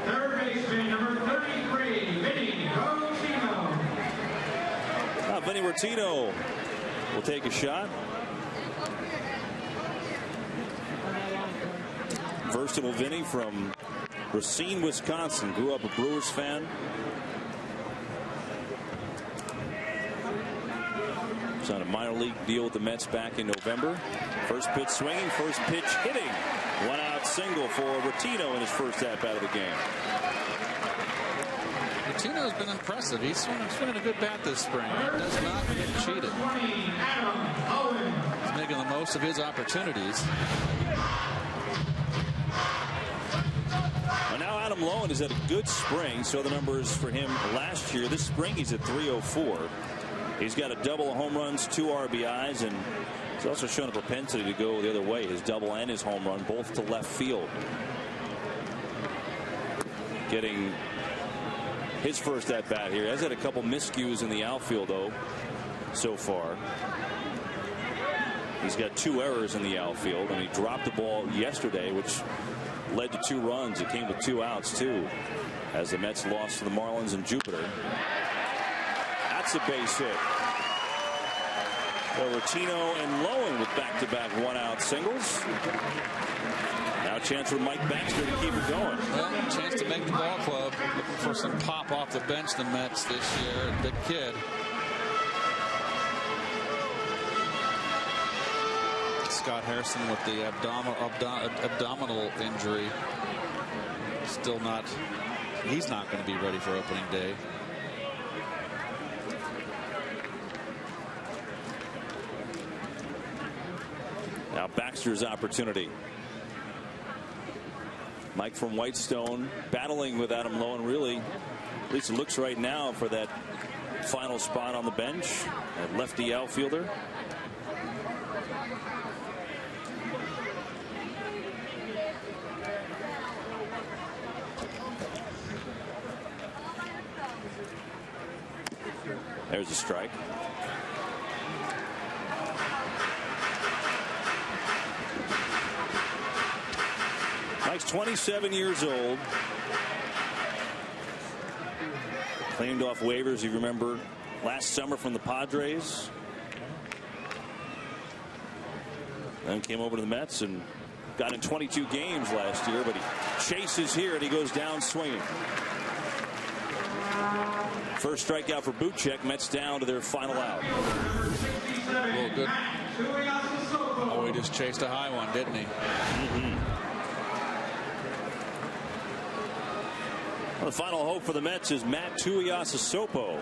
Third baseman, number 33, Vinny Rotino. Vinny Rotino will take a shot. Versatile Vinny from Racine, Wisconsin. Grew up a Brewers fan. On a minor league deal with the Mets back in November. First pitch swinging, first pitch hitting. 1-out single for Rotino in his first at-bat of the game. Rotino's been impressive. He's swinging a good bat this spring. He does not get cheated. He's making the most of his opportunities. Well, now Adam Lowen has had a good spring. So the numbers for him last year. This spring he's at 304. He's got a double, home runs, 2 RBIs, and he's also shown a propensity to go the other way. His double and his home run, both to left field. Getting his first at bat here. Has had a couple miscues in the outfield, though, so far. He's got 2 errors in the outfield, and he dropped the ball yesterday, which led to 2 runs. It came with 2 outs, too, as the Mets lost to the Marlins in Jupiter. That's a base hit. So Rotino and Lowen with back-to-back 1-out singles. Now a chance for Mike Baxter to keep it going. Well, chance to make the ball club. Looking for some pop off the bench, the Mets this year. Big kid. Scott Harrison with the abdominal injury. Still not. He's not going to be ready for opening day. Now Baxter's opportunity. Mike from Whitestone battling with Adam Lowen. Really, at least it looks right now, for that final spot on the bench. That lefty outfielder. There's a strike. Mike's 27 years old. Claimed off waivers, you remember, last summer from the Padres. Then came over to the Mets and got in 22 games last year, but he chases here and he goes down swinging. First strikeout for Buchek. Mets down to their final out. Well, good. Oh, he just chased a high one, didn't he? Well, the final hope for the Mets is Matt Tuiasosopo.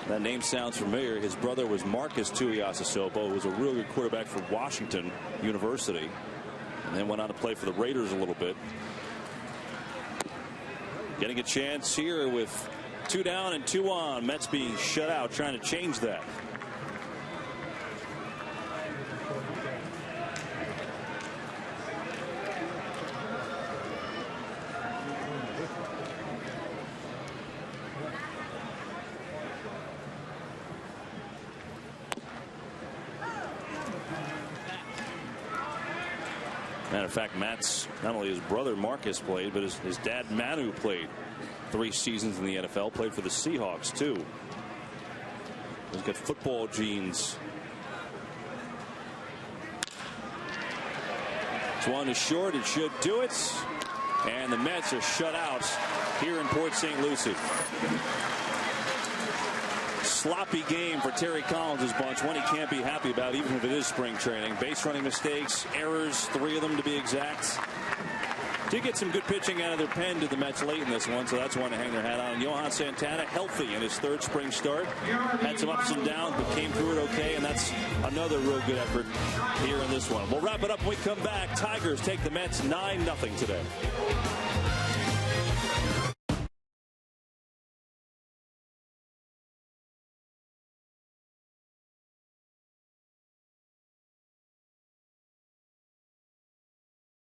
That name sounds familiar. His brother was Marcus Tuiasosopo, who was a real good quarterback for Washington University, and then went on to play for the Raiders a little bit. Getting a chance here with 2 down and 2 on. Mets being shut out, trying to change that. Matter of fact, Matt's, not only his brother Marcus played, but his dad Manu played 3 seasons in the NFL, played for the Seahawks too. He's got football genes. This one is short, it should do it. And the Mets are shut out here in Port St. Lucie. sloppy game for Terry Collins' bunch, one he can't be happy about, even if it is spring training. Base running mistakes, errors, 3 of them to be exact. Did get some good pitching out of their pen to the Mets late in this one, so that's one to hang their hat on. Johan Santana, healthy in his 3rd spring start. Had some ups and downs, but came through it okay, and that's another real good effort here in this one. We'll wrap it up when we come back. Tigers take the Mets 9-0 today.